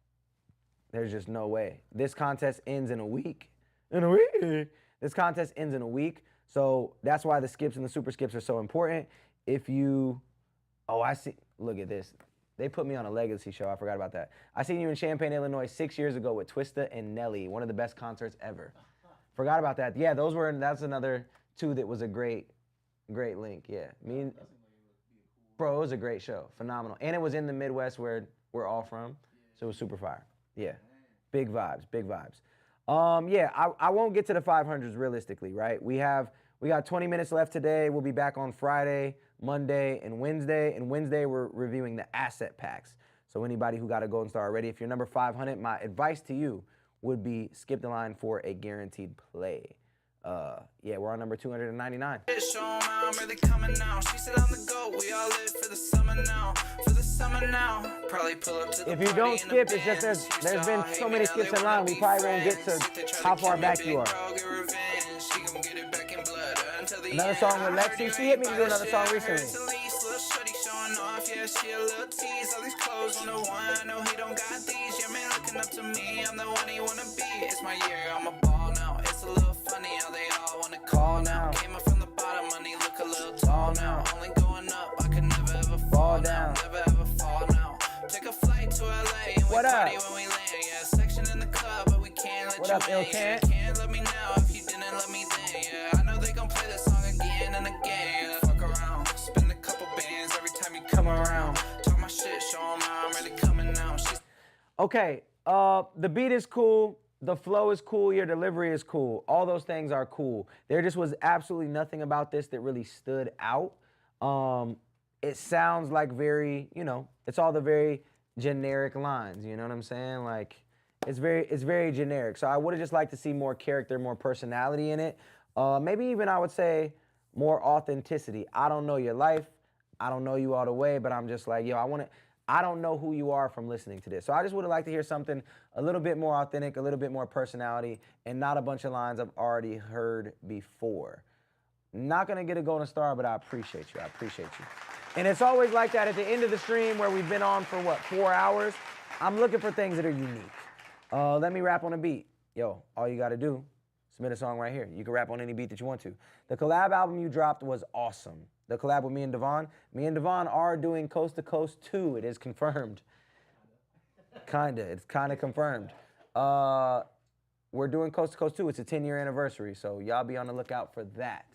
there's just no way. This contest ends in a week. This contest ends in a week. So that's why the skips and the super skips are so important. I see, look at this. They put me on a legacy show. I forgot about that. I seen you in Champaign, Illinois 6 years ago with Twista and Nelly, one of the best concerts ever. Forgot about that. Yeah, that's another 2 that was a great link. Yeah, bro, it was a great show, phenomenal. And it was in the Midwest where we're all from, so it was super fire. Yeah, big vibes. I won't get to the 500s realistically, right? We got 20 minutes left today. We'll be back on Friday, Monday, and Wednesday. And Wednesday, we're reviewing the asset packs. So anybody who got a Golden Star already, if you're number 500, my advice to you would be skip the line for a guaranteed play. We're on number 299. Show 'em how I'm really coming out. She said I'm the GOAT. We all live for the summer now. Probably pull up to the If you don't skip, it's just there's been so many skips in line, we probably won't get to how far back you are. Another song with Lexi. She hit me to do another song recently. Yeah, she a little tease. All these clothes on the one. I know he don't got these. Yeah, man, looking up to me. I'm the one he wanna be. It's my year. I'm a ball now. It's a little funny how they all wanna call now. Came up from the bottom, money look a little tall now. Only going up. I could never ever fall down. Never ever fall now. Take a flight to LA and we party when we land. Yeah, section in the club, but we can't let you in. Yeah, can't let me now if you didn't let me then. Yeah, I know they gon' play this song again and again. Yeah, fuck around. Spend a couple bands every time you come around. Talk my shit, show 'em how I'm really coming out. Okay, the beat is cool, the flow is cool, your delivery is cool. All those things are cool. There just was absolutely nothing about this that really stood out. It sounds like it's all the very generic lines, you know what I'm saying? Like, it's very generic. So I would have just liked to see more character, more personality in it. Maybe even I would say more authenticity. I don't know your life. I don't know you all the way, but I'm just like, I don't know who you are from listening to this. So I just would have liked to hear something a little bit more authentic, a little bit more personality, and not a bunch of lines I've already heard before. Not gonna get a Golden Star, but I appreciate you. And it's always like that at the end of the stream where we've been on for 4 hours. I'm looking for things that are unique. Let me rap on a beat. Yo, all you gotta do, Submit a song right here. You can rap on any beat that you want to. The collab album you dropped was awesome. The collab with me and Devon. Me and Devon are doing Coast to Coast 2. It is confirmed. Kinda. It's kinda confirmed. We're doing Coast to Coast 2. It's a 10-year anniversary, so y'all be on the lookout for that.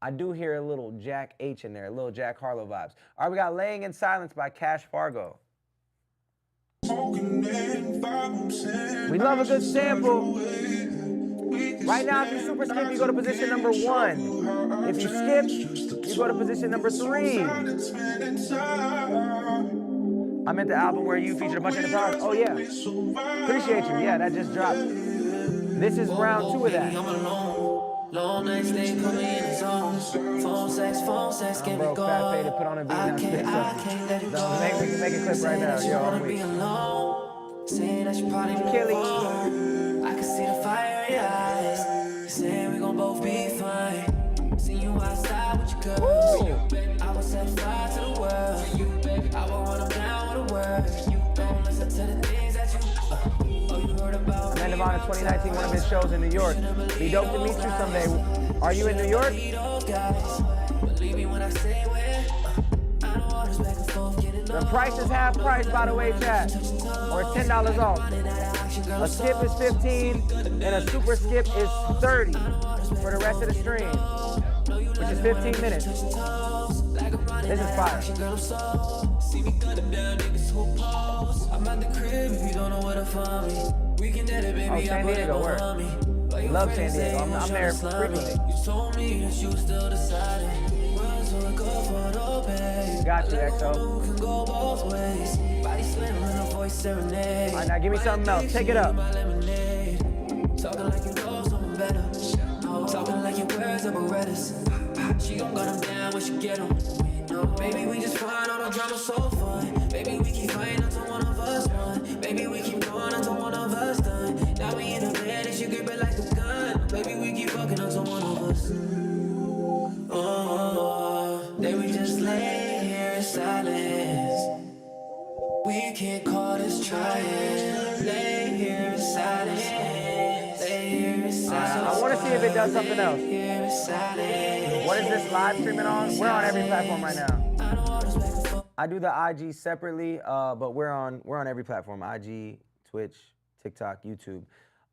I do hear a little Jack H in there, a little Jack Harlow vibes. All right, we got Laying in Silence by Cash Fargo. We love a good sample. Right now, if you super skip, you go to position number 1. If you skip, you go to position number 3. I meant the album where you featured a bunch of the stars. Oh, yeah. Appreciate you. Yeah, that just dropped. This is round 2 of that. Long nights, they put me in the zone. Phone sex, get me going. Fat Pay to put on a beat now. I can't let it go. We can make a clip right now. Yo, I'm weak. Saying that you probably Kelly. I can see the fire in your eyes. Saying we gon' both be fine. See you outside with your girls. I will set fire to the world. I will run them down with a word. Don't listen to the things that you heard about. Amanda Vaughn in 2019, one of his shows in New York. Be dope to meet you someday. Are you in New York? Believe me when I say where. The price is half price, by the way, chat. Or $10 off. A skip is 15 and a super skip is 30 for the rest of the stream, which is 15 minutes. This is fire. I'm at the crib if you don't know where to find me. We can get it, baby. Oh, San Diego, where? Love San Diego. I'm there frequently. You told me that you still deciding. Got you, XO. All right, now give me something else. Take it up. Talking like you know someone better. Talking like your words are Berettas. She gon' gun them down when she get them. Baby, we just find all the drama so fun. Baby, we keep fighting until one of us won. Baby, we keep going until one of us done. Now we in the bed and she grip it like a gun. Baby, we keep fucking until one of us. Then we just lay here in silence. We can't call this trying. Lay here in silence. Lay here in silence. I want to see if it does something else. What is this live streaming on? We're on every platform right now. I do the IG separately, but we're on every platform. IG, Twitch, TikTok, YouTube.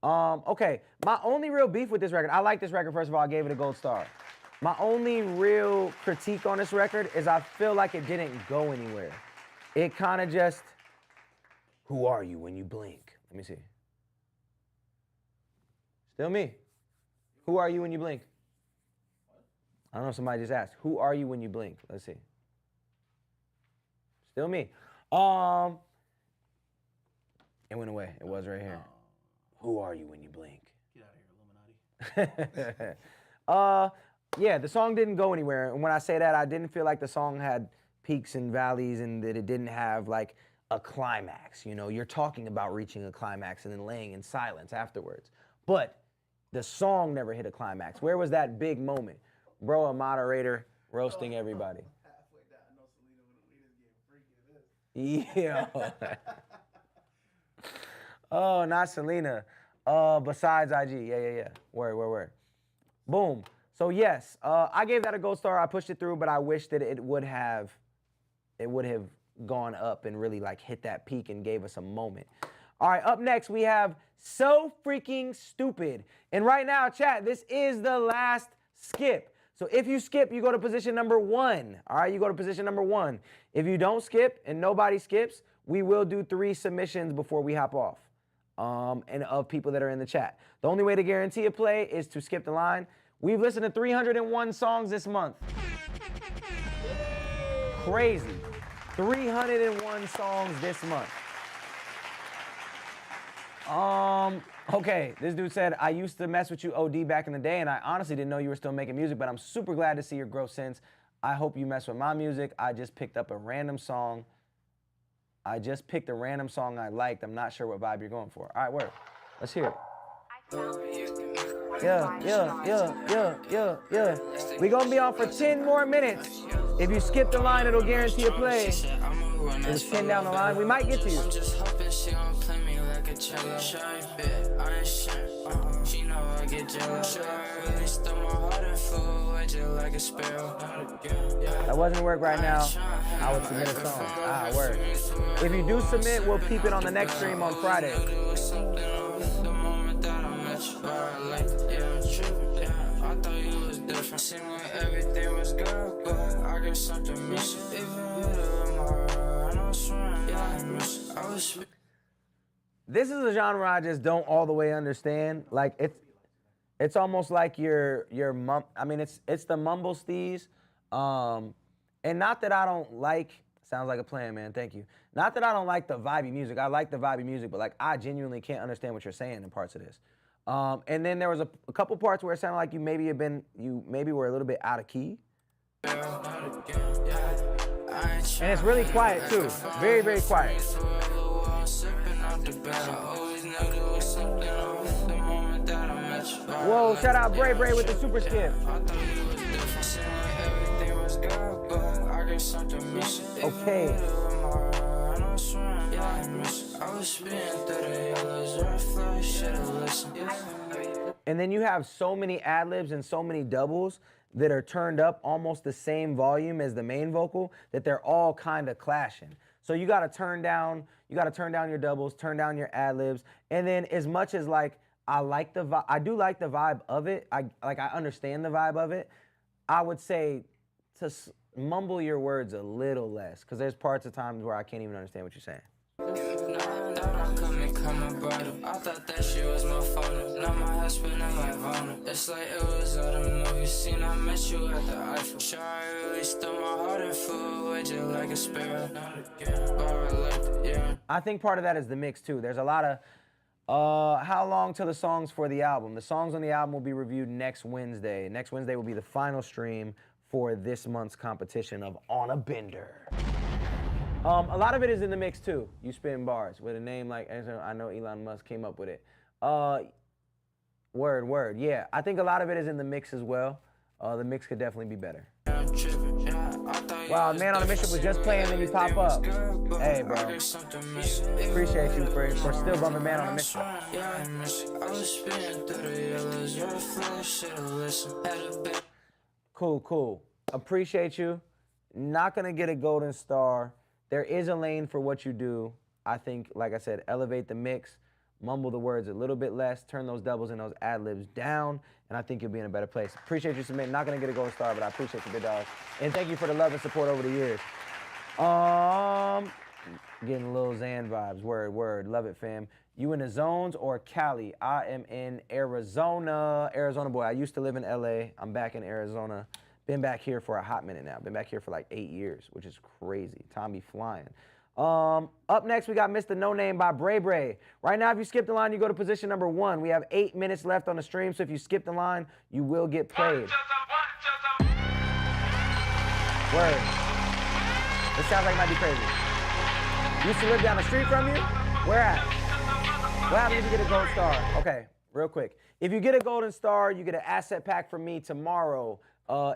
Okay, my only real beef with this record, I like this record, first of all, I gave it a gold star. My only real critique on this record is I feel like it didn't go anywhere. It kind of just, who are you when you blink? Let me see. Still me. Who are you when you blink? I don't know, somebody just asked. Who are you when you blink? Let's see. Still me. It went away. It was right here. Who are you when you blink? Get out of here, Illuminati. Yeah, the song didn't go anywhere. And when I say that, I didn't feel like the song had peaks and valleys and that it didn't have like a climax. You know, you're talking about reaching a climax and then laying in silence afterwards. But the song never hit a climax. Where was that big moment? Bro, a moderator roasting everybody. Halfway down, I know Selena when the weed is getting freaky. Yeah. Oh, not Selena. Besides IG. Yeah. Word. Boom. So yes, I gave that a gold star. I pushed it through, but I wish that it would have gone up and really like hit that peak and gave us a moment. All right, up next we have So Freaking Stupid. And right now, chat, this is the last skip. So if you skip, you go to position number 1. All right, you go to position number 1. If you don't skip and nobody skips, we will do 3 submissions before we hop off. And of people that are in the chat. The only way to guarantee a play is to skip the line. We've listened to 301 songs this month. Crazy. 301 songs this month. Okay, this dude said, I used to mess with you OD back in the day, and I honestly didn't know you were still making music, but I'm super glad to see your growth since. I hope you mess with my music. I just picked a random song I liked. I'm not sure what vibe you're going for. All right, word. Let's hear it. Yeah. We're gonna be on for 10 more minutes. If you skip the line, it'll guarantee a play. It was 10 down the line. We might get to you. She gon' play me like a cherry. I ain't shit. She know I I get jealous. I really stole my heart and flew away just like a sparrow. That wasn't work right now. I would submit a song. Ah, word. If you do submit, we'll peep it on the next stream on Friday. I thought you was different. Seemed like everything was good, but I got something missing. This is a genre I just don't all the way understand. Like it's almost like your I mean it's the mumble steez. And not that I don't like, sounds like a plan, man, thank you. Not that I don't like the vibey music. I like the vibey music, but like I genuinely can't understand what you're saying in parts of this. And then there was a couple parts where it sounded like you maybe were a little bit out of key. And it's really quiet too. Very, very quiet. Whoa, shout out Bray Bray with the super skip. Okay. And then you have so many ad-libs and so many doubles that are turned up almost the same volume as the main vocal that they're all kind of clashing. So you got to turn down your doubles, turn down your ad-libs, and then as much as like I do like the vibe of it. I understand the vibe of it. I would say to mumble your words a little less, because there's parts of times where I can't even understand what you're saying. I thought that shit was my phone. Now my husband and my phone. It's like it was all the movie scene. I met you at the Eiffel. Sure, I really stole my heart and flew away just like a sparrow. I think part of that is the mix too. There's a lot of how long till the songs for the album? The songs on the album will be reviewed next Wednesday. Next Wednesday will be the final stream for this month's competition of On a Bender. A lot of it is in the mix too. You spin bars with a name like, I know Elon Musk came up with it. Word, yeah. I think a lot of it is in the mix as well. The mix could definitely be better. Wow, Man on a Mission was just playing and you pop up. Hey, bro. Appreciate you for still bumping Man on a Mission. Cool. Appreciate you. Not gonna get a golden star. There is a lane for what you do. I think, like I said, elevate the mix, mumble the words a little bit less, turn those doubles and those ad-libs down, and I think you'll be in a better place. Appreciate you submitting. Not gonna get a gold star, but I appreciate you, big dog. And thank you for the love and support over the years. Getting little Xan vibes. Word. Love it, fam. You in the zones or Cali? I am in Arizona. Arizona boy. I used to live in LA. I'm back in Arizona. Been back here for a hot minute now. Been back here for like 8 years, which is crazy. Time be flying. Up next, we got Mr. No Name by Bray Bray. Right now, if you skip the line, you go to position number 1. We have 8 minutes left on the stream, so if you skip the line, you will get played. Word. This sounds like it might be crazy. Used to live down the street from you? Where at? What happens if you get a gold star? Okay, real quick. If you get a golden star, you get an asset pack from me tomorrow.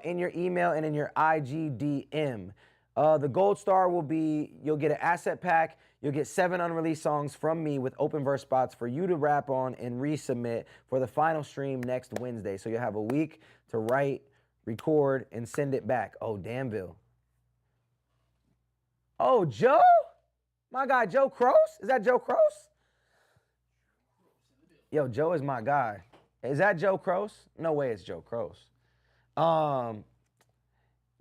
In your email and in your IG DM. The gold star will be, you'll get an asset pack, you'll get 7 unreleased songs from me with open verse spots for you to rap on and resubmit for the final stream next Wednesday. So you'll have a week to write, record, and send it back. Oh, Danville. Oh, Joe? My guy, Joe Cross? Is that Joe Cross? Yo, Joe is my guy. Is that Joe Cross? No way it's Joe Cross.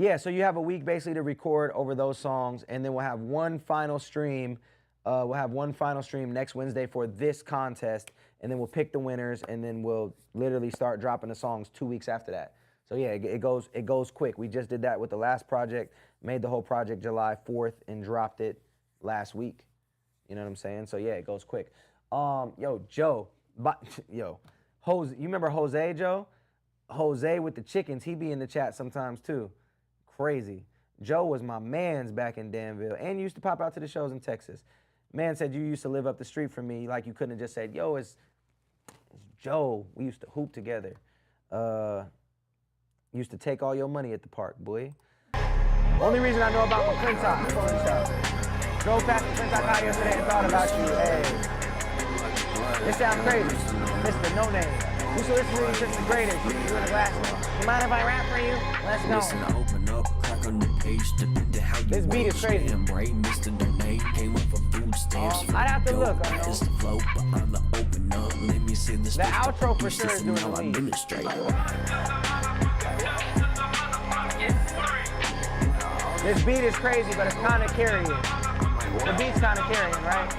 Yeah, so you have a week basically to record over those songs, and then we'll have one final stream. Next Wednesday for this contest, and then we'll pick the winners, and then we'll literally start dropping the songs 2 weeks after that. So yeah, it goes quick. We just did that with the last project, made the whole project July 4th, and dropped it last week. You know what I'm saying? So yeah, it goes quick. Yo, Joe, Jose, you remember Jose, Joe? Jose with the chickens, he be in the chat sometimes too. Crazy. Joe was my mans back in Danville and used to pop out to the shows in Texas. Man said you used to live up the street from me, like you couldn't have just said, yo, it's Joe. We used to hoop together. Used to take all your money at the park, boy. Only reason I know about McClintock, drove past McClintock out yesterday and thought about you. Hey, it sounds crazy. Mr. No Name. You should listen to me since the greatest. You in the glass. You mind if I rap for you? Let's go. Listen, open up, crack on the page, depending how you This beat is crazy. Right, Mr. Donate came up for food stamps. I'd have to look. It's the flow, but I'm the open up. Let me see this. The outro for sure is doing the lead. Demonstrate. This beat is crazy, but it's kind of carrying. The beat's kind of carrying, right?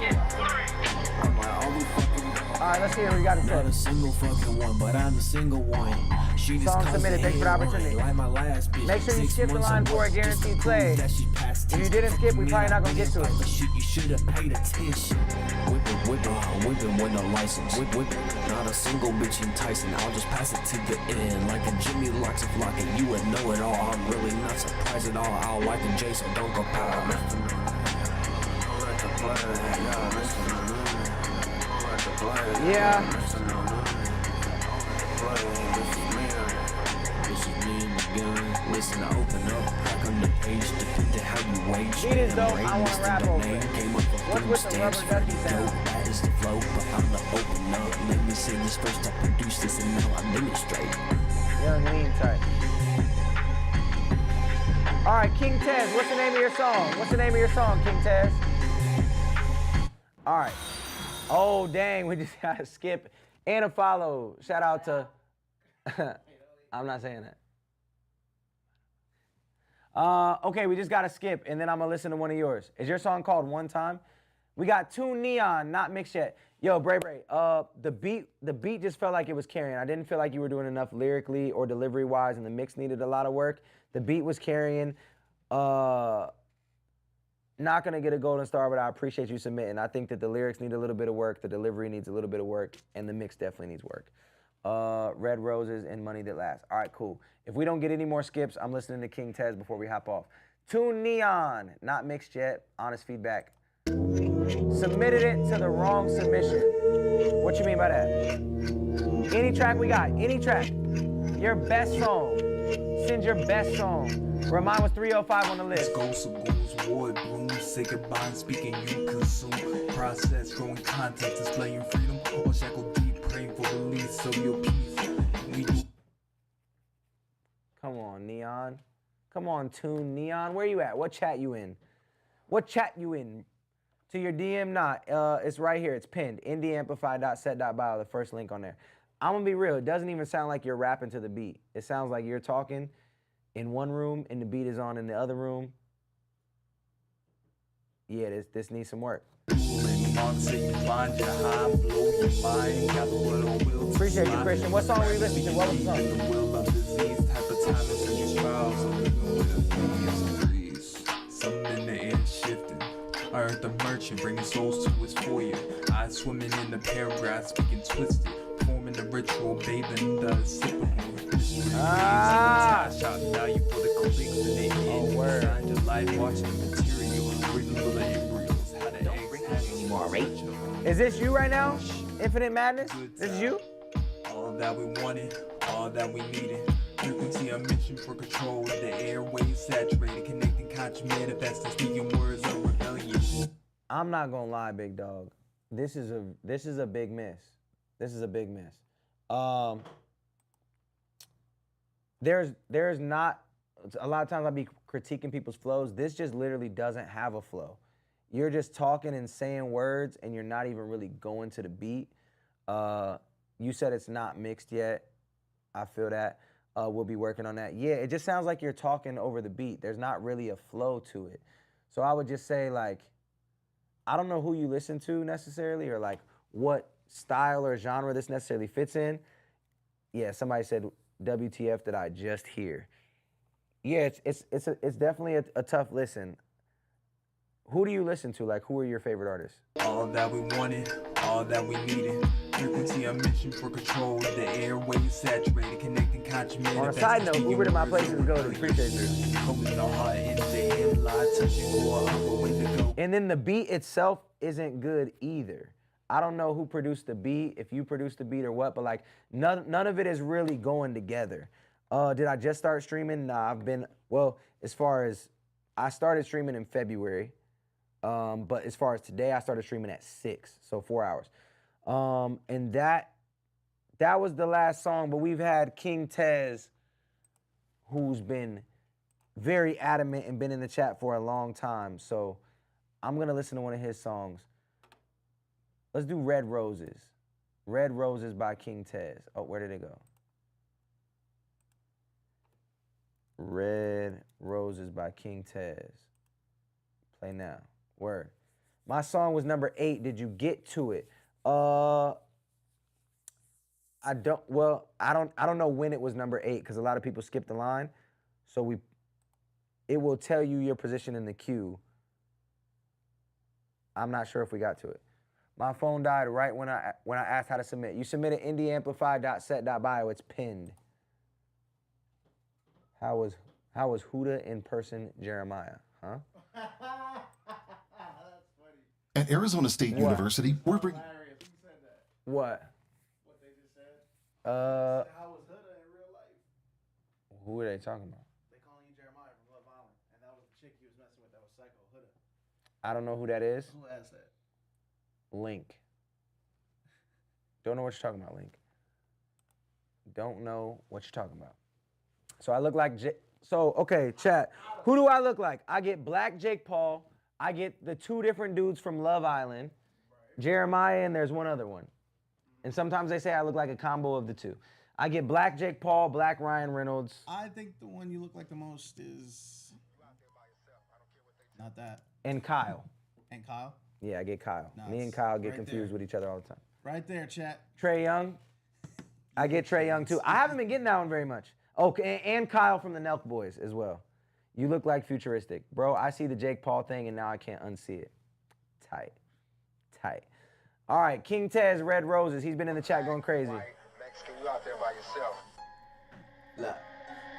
All right, let's see what we got to say. Not a single fucking one, but I'm the single one. She just Song submitted. Thanks for the opportunity. Like my last bitch. Make sure you skip the line for a guaranteed play. If you didn't skip, we probably not gonna get to it. You should have paid attention. Whipping with no license. Whipping. Not a single bitch enticing. I'll just pass it to the end. Like a Jimmy locks a flock and you would know it all. I'm really not surprised at all. I'll like a J, so don't go power. Yeah. Listen, open up, crack on the page, depending how you wage. Beat is dope, I want to rap over it. What's with the rubber ducky sound? That is the flow, but I'm the open up. Let me say this first, I produce this and now I demonstrate. Young lean type. All right, King Tez, what's the name of your song? What's the name of your song, King Tez? All right. Oh, dang, we just got to skip and a follow. Shout out to, I'm not saying that. Okay, we just got to skip, and then I'm going to listen to one of yours. Is your song called One Time? We got Two Neon, not mixed yet. Yo, Bray, the beat just felt like it was carrying. I didn't feel like you were doing enough lyrically or delivery-wise, and the mix needed a lot of work. The beat was carrying. Not going to get a golden star, but I appreciate you submitting. I think that the lyrics need a little bit of work, the delivery needs a little bit of work, and the mix definitely needs work. Red Roses and Money That Lasts. All right, cool. If we don't get any more skips, I'm listening to King Tez before we hop off. Tune Neon, not mixed yet. Honest feedback. Submitted it to the wrong submission. What you mean by that? Any track we got, any track. Your best song. Send your best song. Where mine was 305 on the list. Goals, void blooms, say goodbye and speaking you consume. Process, growing context, displaying freedom. Or shackle deep, praying for release of your peace. Come on, Neon. Come on, Tune Neon. Where you at? What chat you in? What chat you in? To your DM, not. It's right here. It's pinned. indieamplify.set.bio, the first link on there. I'm going to be real. It doesn't even sound like you're rapping to the beat. It sounds like you're talking in one room and the beat is on in the other room. Yeah, this needs some work. Appreciate you, Christian. What song were you listening to? What was the song? Something in the air shifting. I heard the merchant bringing souls to his foyer. Eyes swimming in the paragraph, speaking twisted. Forming the ritual, bathing the sipping. Shot value for the clicks in the end. Word. Designed your life, watching the material. Reading the embryos. How to anymore, right? Is this you right now? Infinite Madness? This is you? All that we wanted, all that we needed. Frequency a mission for control. The airwaves saturated, connecting conscious manifesting, speaking words of rebellion. I'm not gonna lie, big dog. This is a big miss. This is a big miss. There's not a lot of times I'll be critiquing people's flows. This just literally doesn't have a flow. You're just talking and saying words, and you're not even really going to the beat. You said it's not mixed yet. I feel that. We'll be working on that. Yeah, it just sounds like you're talking over the beat. There's not really a flow to it. So I would just say, like, I don't know who you listen to necessarily, or like what style or genre this necessarily fits in. Yeah, somebody said, WTF did I just hear? Yeah, it's definitely a tough listen. Who do you listen to? Like, who are your favorite artists? All that we wanted, all that we needed. Frequency a mission for control. The airwaves saturated, connecting conscious manifesting. On a side note, Uber to my places to go to. Appreciate you. And then the beat itself isn't good either. I don't know who produced the beat, if you produced the beat or what, but like none of it is really going together. Did I just start streaming? Nah, as far as I started streaming in February. But as far as today, I started streaming at 6, so 4 hours. And that That was the last song, but we've had King Tez, who's been very adamant and been in the chat for a long time. So I'm going to listen to one of his songs. Let's do Red Roses. Red Roses by King Tez. Oh, where did it go? Red Roses by King Tez. Play now. Word. My song was number 8. Did you get to it? I don't know when it was number 8 because a lot of people skipped the line. So it will tell you your position in the queue. I'm not sure if we got to it. My phone died right when I asked how to submit. You submitted indieamplify.set.bio. It's pinned. How was Huda in person, Jeremiah? Huh? At Arizona State University, we're bringing. What? What they just said. How was Huda in real life? Who are they talking about? They calling you Jeremiah from Love Island, and that was the chick he was messing with. That was Psycho Huda. I don't know who that is. Who asked that? Link. Don't know what you're talking about, Link. Don't know what you're talking about. So I look like okay, chat. Who do I look like? I get Black Jake Paul. I get the 2 different dudes from Love Island, Jeremiah, and there's one other one. And sometimes they say I look like a combo of the 2. I get Black Jake Paul, Black Ryan Reynolds. I think the one you look like the most is not that. And Kyle. And Kyle? Yeah, I get Kyle. Nice. Me and Kyle get Right confused there. with each other all the time. Right there, chat. Trey Young. I get Trey Young too. I haven't been getting that one very much. Okay, and Kyle from the Nelk Boys as well. You look like Futuristic. Bro, I see the Jake Paul thing and now I can't unsee it. Tight. Tight. All right, King Tez, Red Roses. He's been in the chat going crazy. Mexican, you out there by yourself. Look,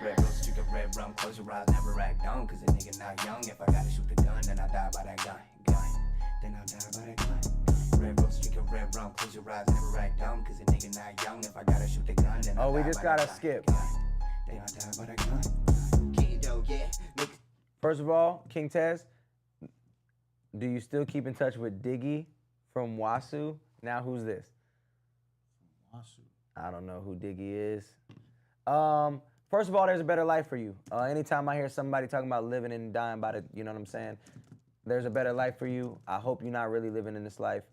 red rose, drink a red rum, close your eyes, never act dumb, cause a nigga not young. If I gotta shoot the gun, then I die by that gun. Then I die by that gun. Red rose, drink a red rum, close your eyes, never act dumb, cause a nigga not young. If I gotta shoot the gun, then I die by that gun. Oh, we just gotta skip. Then I die by that gun. Kendo, yeah. First of all, King Tez, do you still keep in touch with Diggy from Wasu? Now who's this? Wasu. I don't know who Diggy is. First of all, there's a better life for you. Anytime I hear somebody talking about living and dying by the, you know what I'm saying? There's a better life for you. I hope you're not really living in this life.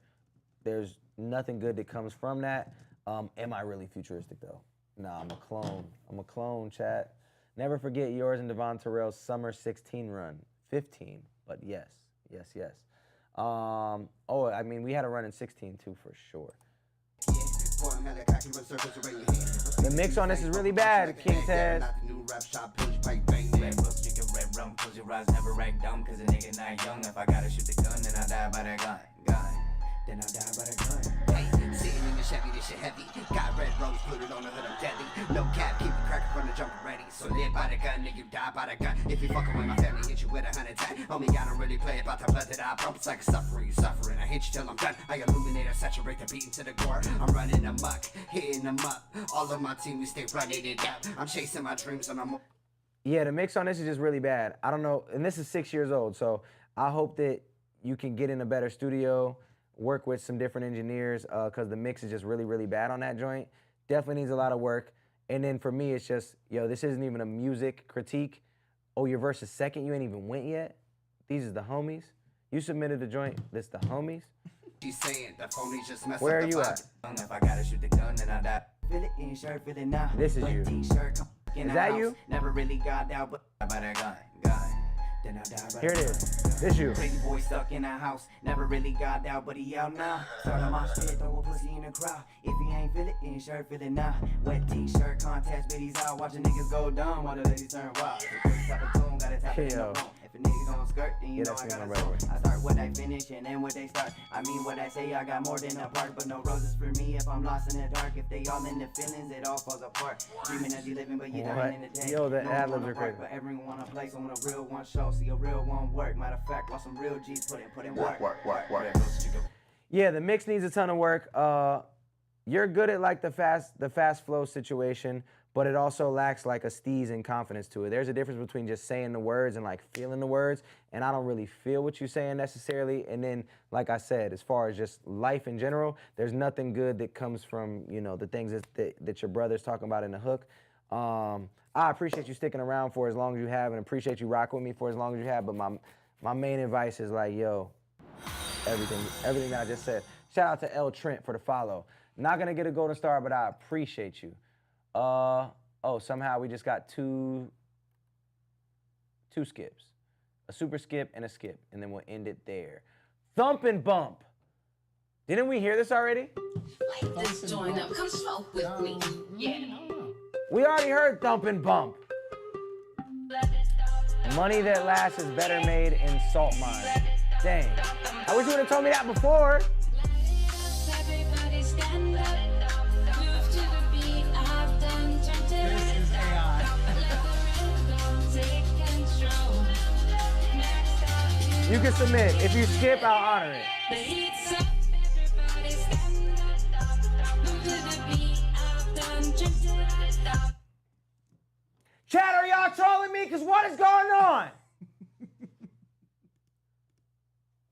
There's nothing good that comes from that. Am I really futuristic though? Nah, I'm a clone. I'm a clone, chat. Never forget yours and Devon Terrell's summer 16 run. 15, but yes. I mean, we had a run in 16 too, for sure. The mix on this is really bad, King Tez. Red rum, close your eyes, never act dumb, cause a nigga not young. If I gotta shoot the gun, then I die by that gun. Then I die by that gun. Hey, sitting in the Chevy, this shit heavy. Got red rose, put it on the hood, I'm deadly. No cap, keep the cracker from the jump ready. So live by the gun, nigga, die by the gun. If you fucking with my family, hit you with 100 times. Homie, I don't really play about the blood that I pump. It's like suffering. I hit you till I'm done. I illuminate, I saturate the beat into the core. I'm running amok, hitting them up. All of my team, we stay running it up. I'm chasing my dreams and I'm... Yeah, the mix on this is just really bad. I don't know, and this is 6 years old, so I hope that you can get in a better studio, work with some different engineers, because the mix is just really, really bad on that joint. Definitely needs a lot of work. And then for me, it's just, yo, this isn't even a music critique. Oh, your verse is second, you ain't even went yet? These is the homies. You submitted the joint, this the homies. She's saying the phony just mess Where up are the you vibe. at? If I gotta shoot the gun, then I die. Feel it in shirt, feel it now. This is you. T-shirt, is that you? Never really got out, but by that gun. Then I die by Here it is. This you. Crazy boy stuck in a house. Never really got out, but he out now. Started my shit, throw a pussy in the crowd. If he ain't feel it in shirt, feel it now. Wet T-shirt contest, bitties out. Watching niggas go dumb while the ladies turn wild. Gotta tap it in the bone. If a nigga gon' skirt, then you know I gotta soul. I start what I finish and end what they start. I mean what I say, I got more than a part. But no roses for me if I'm lost in the dark. If they all in the feelings, it all falls apart. Dreaming as you living, but you dying in the day. Yo, the no ad-libs are crazy. But everyone wanna play, so when a real one show, see a real one work. Matter of fact, while some real G's put in work. Yeah, the mix needs a ton of work. You're good at like the fast flow situation, but it also lacks like a steez and confidence to it. There's a difference between just saying the words and like feeling the words, and I don't really feel what you're saying necessarily. And then, like I said, as far as just life in general, there's nothing good that comes from, you know, the things that your brother's talking about in the hook. I appreciate you sticking around for as long as you have, and appreciate you rocking with me for as long as you have, but my main advice is like, yo, everything that I just said. Shout out to L Trent for the follow. Not gonna get a golden star, but I appreciate you. Oh, somehow we just got two skips. A super skip and a skip, and then we'll end it there. Thump and bump. Didn't we hear this already? Let's join up. Come smoke with me. Yeah. We already heard thump and bump. Money that lasts is better made in salt mines. Dang. I wish you would have told me that before. This is AI. You can submit. If you skip, I'll honor it. Chat, are y'all trolling me? Because what is going on?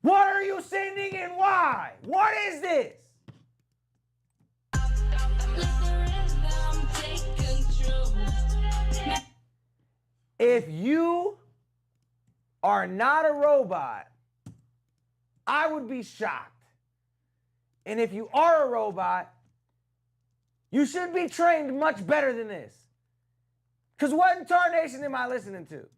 What are you sending and why? What is this? If you are not a robot, I would be shocked. And if you are a robot, you should be trained much better than this. Because what in tarnation am I listening to?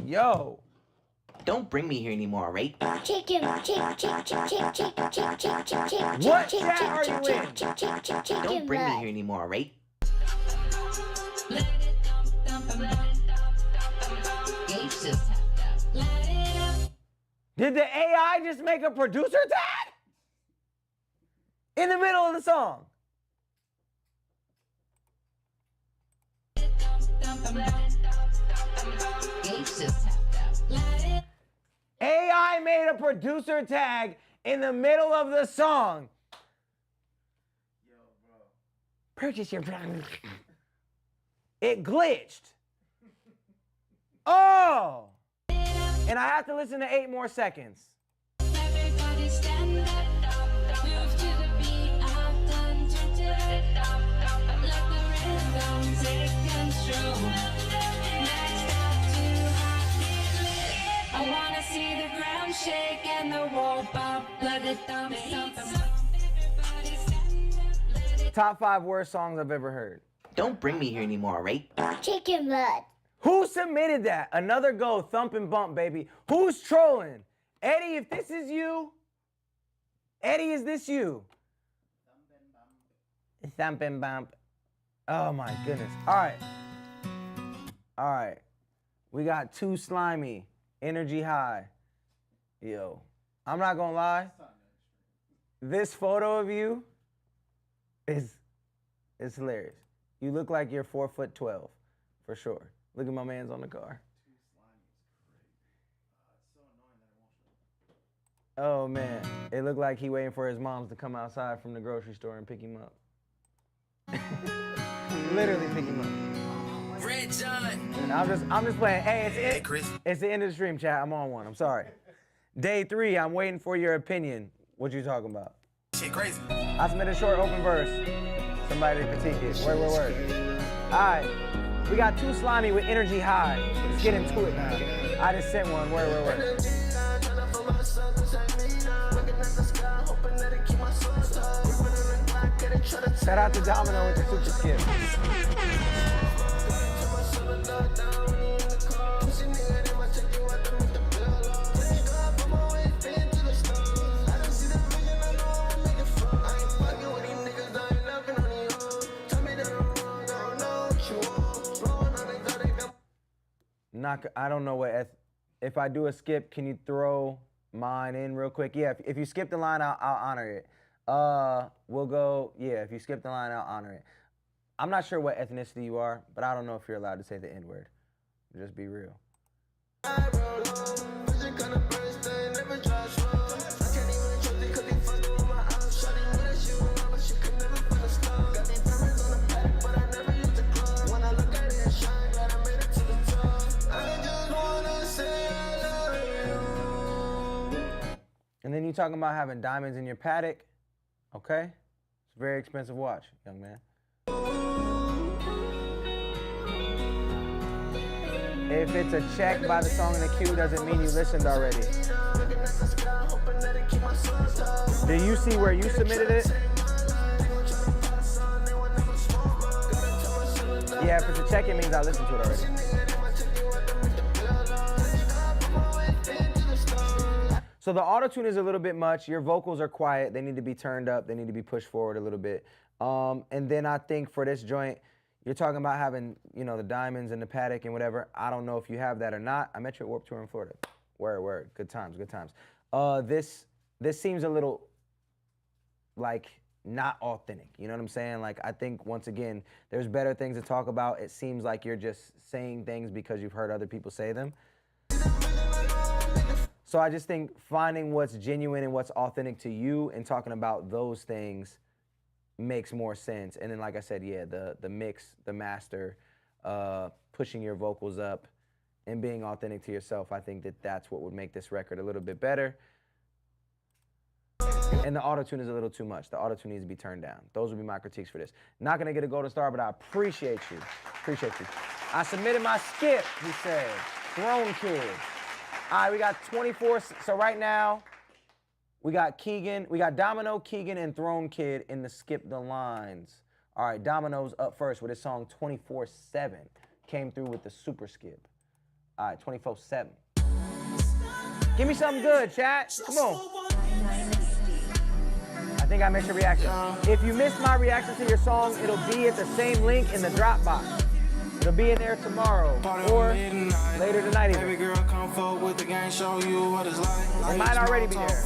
Yo. Don't bring me here anymore, right? What chat are you in? Don't bring me here anymore, right? Did the AI just make a producer tag? In the middle of the song. AI made a producer tag in the middle of the song. Yo, bro. Purchase your... It glitched. Oh! And I have to listen to 8 more seconds. Everybody stand up, move to the beat, I've done to let the rhythm take control. Next up to hot, I wanna see the ground shake and the wall pop, let it thump, thump, thump. Top 5 worst songs I've ever heard. Don't bring me here anymore, right? Chicken blood. Who submitted that? Another go, thump and bump, baby. Who's trolling? Eddie, if this is you. Eddie, is this you? Thump and bump. Oh my goodness. All right. All right. We got Too Slimy, Energy High. Yo, I'm not gonna lie. This photo of you is hilarious. You look like you're 4'12", for sure. Look at my man's on the car. Oh man, it looked like he waiting for his moms to come outside from the grocery store and pick him up. Literally pick him up. Red John. And I'm just playing. Hey, it's the end of the stream, chat. I'm on one. I'm sorry. Day 3, I'm waiting for your opinion. What you talking about? Shit crazy. I submitted a short open verse. Somebody critique it. Word. All right. We got Too Slimy with Energy High. Let's get into it now. I just sent one. Word. Shout out to Domino with the super skip. I don't know what, if I do a skip, can you throw mine in real quick? Yeah, if you skip the line, I'll honor it. We'll go, yeah, if you skip the line, I'll honor it. I'm not sure what ethnicity you are, but I don't know if you're allowed to say the N-word. Just be real. And then you talking about having diamonds in your paddock. Okay. It's a very expensive watch, young man. If it's a check by the song in the queue, doesn't mean you listened already. Do you see where you submitted it? Yeah, if it's a check, it means I listened to it already. So the auto-tune is a little bit much. Your vocals are quiet. They need to be turned up. They need to be pushed forward a little bit. And then I think for this joint, you're talking about having, you know, the diamonds and the paddock and whatever. I don't know if you have that or not. I met you at Warped Tour in Florida. Word. Good times, good times. This seems a little like not authentic. You know what I'm saying? Like, I think once again, there's better things to talk about. It seems like you're just saying things because you've heard other people say them. So I just think finding what's genuine and what's authentic to you and talking about those things makes more sense. And then, like I said, yeah, the mix, the master, pushing your vocals up and being authentic to yourself, I think that's what would make this record a little bit better. And the auto-tune is a little too much. The auto-tune needs to be turned down. Those would be my critiques for this. Not gonna get a golden star, but I appreciate you. Appreciate you. I submitted my skip, he said. Throne Kid. All right, we got 24. So right now, we got Keegan. We got Domino, Keegan, and Throne Kid in the Skip the Lines. All right, Domino's up first with his song 24/7. Came through with the super skip. All right, 24/7. Give me something good, chat. Come on. I think I missed your reaction. If you missed my reaction to your song, it'll be at the same link in the Dropbox. It'll be in there tomorrow or later tonight even. Baby girl, come forward with the gang, show you what it's like. It might already be there.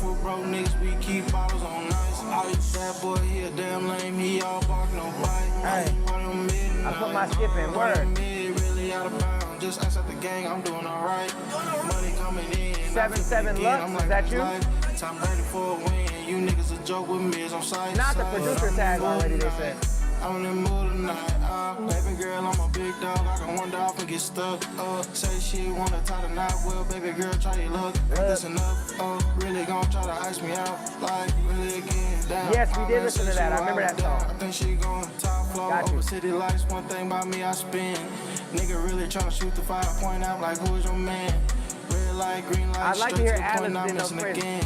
We keep bottles on ice. That boy here damn lame, he all bark, no bite. Hey, I put my skip in, word. Really out of bounds, just ask at the gang, I'm doing alright. Money coming in. 7-7 Lux, is that you? Time ready for a win. You niggas a joke with me as I'm sight. Not the producer tag already, they said. I'm in the mood tonight, baby girl, I'm a big dog. I can wander off and get stuck. Say she wanna tie the knot. Well, baby girl, try your luck. Ain't this enough? Really gon' try to ice me out. Like, really again, down. Yes, we did listen to that. I remember that song. I think she gon' top flow over city lights. One thing about me, I spin. Nigga really tryna shoot the 5 point out. Like, who is your man? Red light, green light. I'd like to hear Adam's in those again.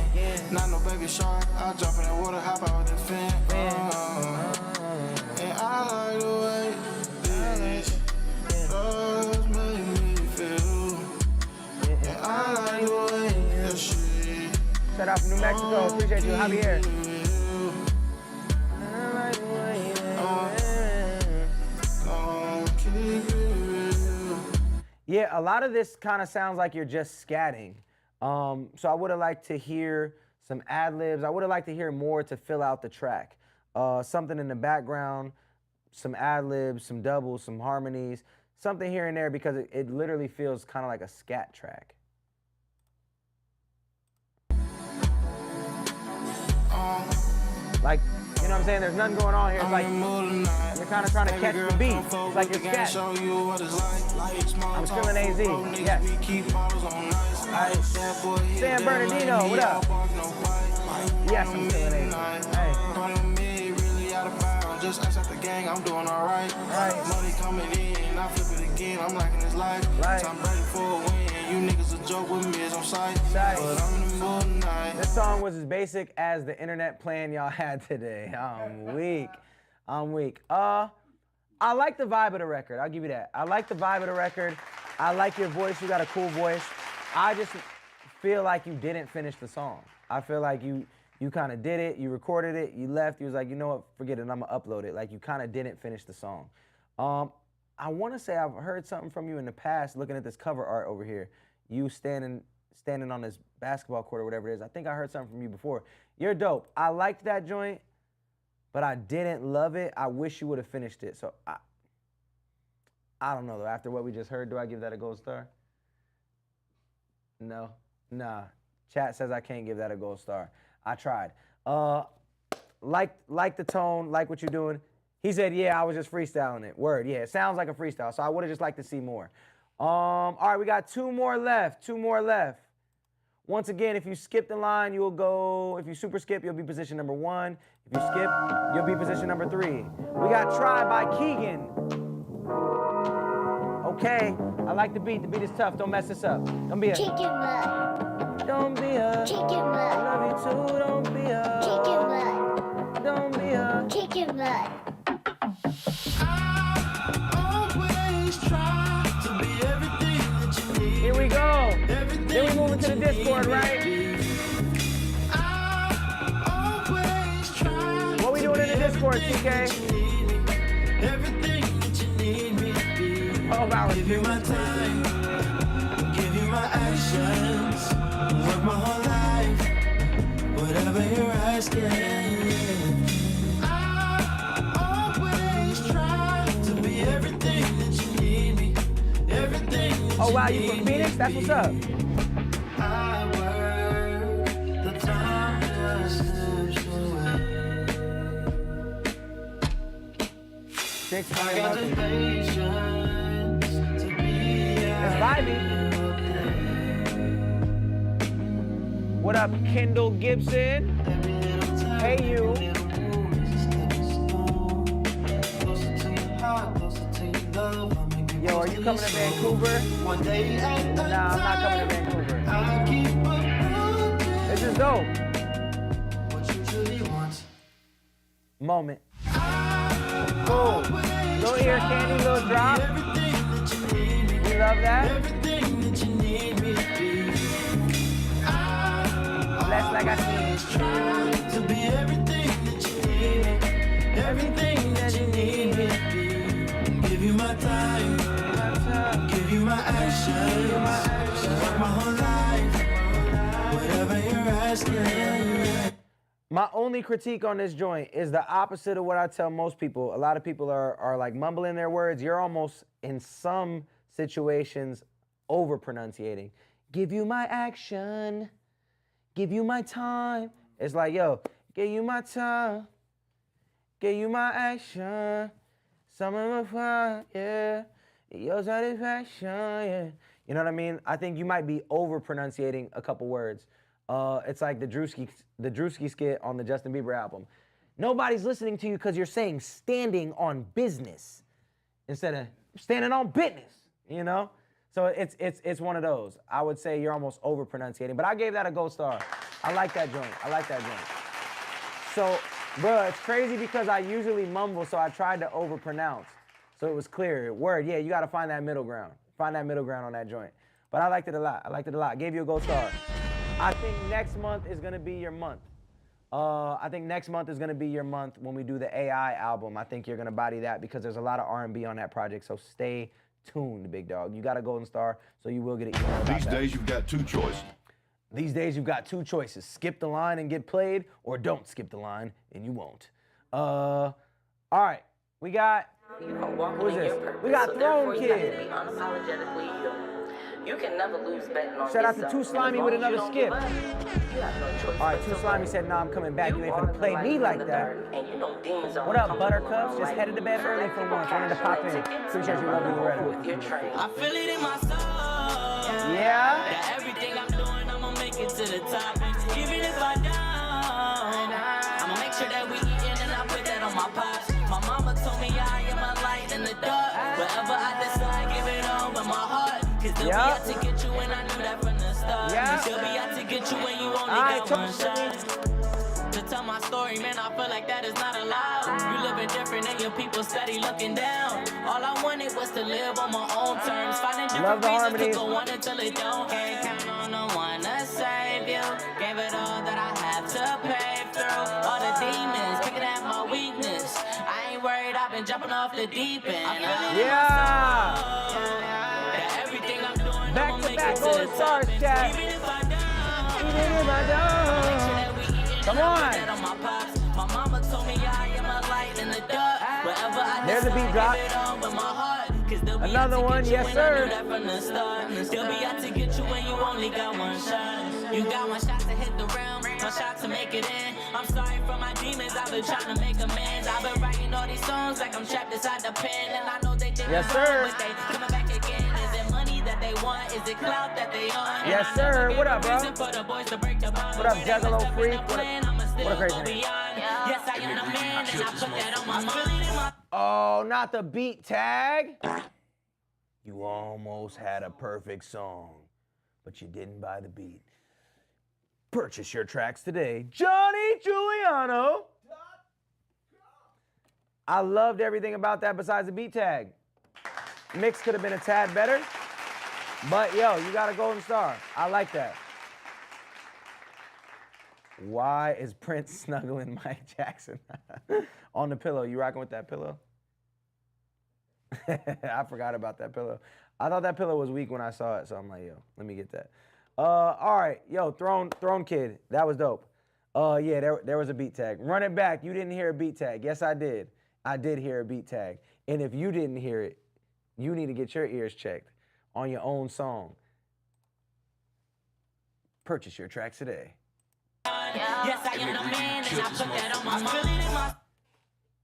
Not no baby shark. I'll jump in the water, hop out with the fin. I like the way this does make me feel. And I like the way that she. Shout out from New Mexico. Appreciate you. Javier. I like the way that. Yeah, a lot of this kind of sounds like you're just scatting. So I would have liked to hear some ad-libs. I would have liked to hear more to fill out the track. Something in the background, some ad-libs, some doubles, some harmonies, something here and there, because it literally feels kind of like a scat track. Like, you know what I'm saying? There's nothing going on here. It's like you're kind of trying to catch the beat. It's like you're scatting. I'm still in AZ. Yes. San Bernardino, what up? Yes, I'm still in AZ. Hey. Just ask at the gang, I'm doing alright. Money coming in, I flip it again, I'm liking this life. Time ready for a win. You niggas a joke with me as I'm sight. But I'm in the mood tonight. This song was as basic as the internet plan y'all had today. I'm weak. I like the vibe of the record. I'll give you that. I like the vibe of the record. I like your voice. You got a cool voice. I just feel like you didn't finish the song. I feel like you kind of did it, you recorded it, you left, you was like, you know what, forget it, I'm gonna upload it. Like, you kind of didn't finish the song. I wanna say I've heard something from you in the past, looking at this cover art over here. You standing on this basketball court or whatever it is. I think I heard something from you before. You're dope. I liked that joint, but I didn't love it. I wish you would have finished it. So I don't know though, after what we just heard, do I give that a gold star? No, nah. Chat says I can't give that a gold star. I tried. Like the tone, like what you're doing. He said, yeah, I was just freestyling it. Word, yeah, it sounds like a freestyle, so I would have just liked to see more. All right, we got 2 more left, 2 more left. Once again, if you skip the line, you'll go, if you super skip, you'll be position number 1. If you skip, you'll be position number 3. We got Try by Keegan. Okay, I like the beat. The beat is tough. Don't mess this up. Don't be a chicken butt. Don't be a chicken butt. I love you too. Don't be a chicken butt. Don't be a chicken butt. Here we go. Then we move into the Discord, right? What we doing in the Discord, TK? 12 hours. Give you my time, give you my actions, work my whole life, whatever you're asking. I always try to be everything that you need me, everything that oh wow, you from Phoenix? That's what's up. I work, the time just slips away. I got the patience to be It's vibey. What up, Kendall Gibson? Hey, you. Yo, are you coming to Vancouver? Nah, I'm not coming to Vancouver. This is dope. Moment. Cool. Little ear candy, little drop. We love that. Blessed like I see. To be everything that you need, everything that you need. Give you my time, give you my actions, work my whole life, whatever you're asking. My only critique on this joint is the opposite of what I tell most people. A lot of people are like mumbling their words. You're almost, in some situations, over-pronunciating. Give you my action. Give you my time. It's like, yo, give you my time. Give you my action. Some of my fun, yeah. Your satisfaction, yeah. You know what I mean? I think you might be over-pronunciating a couple words. It's like the Drewski skit on the Justin Bieber album. Nobody's listening to you because you're saying standing on business instead of standing on business, you know? So it's one of those. I would say you're almost over-pronunciating, but I gave that a gold star. I like that joint. I like that joint. So, bro, it's crazy because I usually mumble, so I tried to over-pronounce. So it was clear. Word, yeah, you got to find that middle ground. Find that middle ground on that joint. But I liked it a lot. I liked it a lot. Gave you a gold star. I think next month is going to be your month. I think next month is going to be your month when we do the AI album. I think you're going to body that because there's a lot of R&B on that project, so stay tuned, big dog. You got a golden star, so you will get an email about These days, you've got 2 choices. These days, you've got 2 choices. Skip the line and get played, or don't skip the line and you won't. All right, we got, who is this? We got Throne Kid. You can never lose betting on Shout out to Too Slimy with another skip. All right, Too Slimy said, nah, I'm coming back. You ain't gonna play me like that. What up, Buttercups? Just headed to bed early for once. Wanted to pop in. Appreciate you, lovely Loretta. I feel it in my soul. Yeah? That everything I'm doing, I'ma make it to the top. Even if I don't, I'ma make sure that we eatin' and I put that on my pops. My mama told me I am a light in the dark. Wherever I decide, give it all with my heart. Cause they'll be out to get you and I knew that from the start. She'll be out to get you when you only got one shot. To tell my story, man, I feel like that is not allowed. You living different and your people steady looking down. All I wanted was to live on my own terms. Finding different reasons to go on until it don't. Can't count on no one to save you. Gave it all that I have to pay through. All the demons, picking at my weakness. I ain't worried, I've been jumping off the deep end. Back to back golden stars, chat. Even if I don't. Come on. There's a beat drop. Another one, yes sir. They'll be out to get you when you only got one shot. You got one shot to hit the rim, one shot to make it in. I'm sorry for my demons, I've been trying to make amends. I've been writing all these songs like I'm trapped inside the pen. And I know they did yes sir. but they coming back again. Is it money that they want? Is it clout that they on? Yes sir, what up bro? What up Juggalo Freak? What a crazy name. Yes, I am the man, and I put that on my mind. Oh, not the beat tag. You almost had a perfect song, but you didn't buy the beat. Purchase your tracks today. Johnny Giuliano. I loved everything about that besides the beat tag. Mix could have been a tad better, but yo, you got a golden star. I like that. Why is Prince snuggling Mike Jackson on the pillow? You rocking with that pillow? I forgot about that pillow. I thought that pillow was weak when I saw it, so I'm like, yo, let me get that. All right, yo, Throne Kid, that was dope. Yeah, there was a beat tag. Run it back. You didn't hear a beat tag. Yes, I did. I did hear a beat tag. And if you didn't hear it, you need to get your ears checked on your own song. Purchase your tracks today. Yes, I am the man, and I put that on my mind.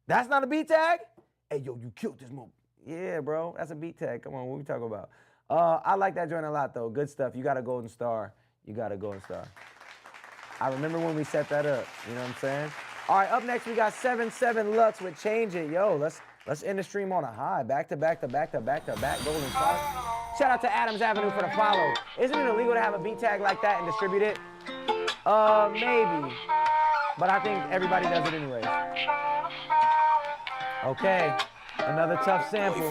That's not a beat tag? Hey, yo, you killed this move. Yeah, bro, that's a beat tag. Come on, what we talking about? I like that joint a lot, though. Good stuff. You got a golden star. You got a golden star. I remember when we set that up. You know what I'm saying? All right, up next, we got 7-7 Lux with Change It. Yo, let's end the stream on a high. Back to back golden stars. Shout out to Adams Avenue for the follow. Isn't it illegal to have a beat tag like that and distribute it? Maybe. But I think everybody does it anyways. Okay, another tough sample.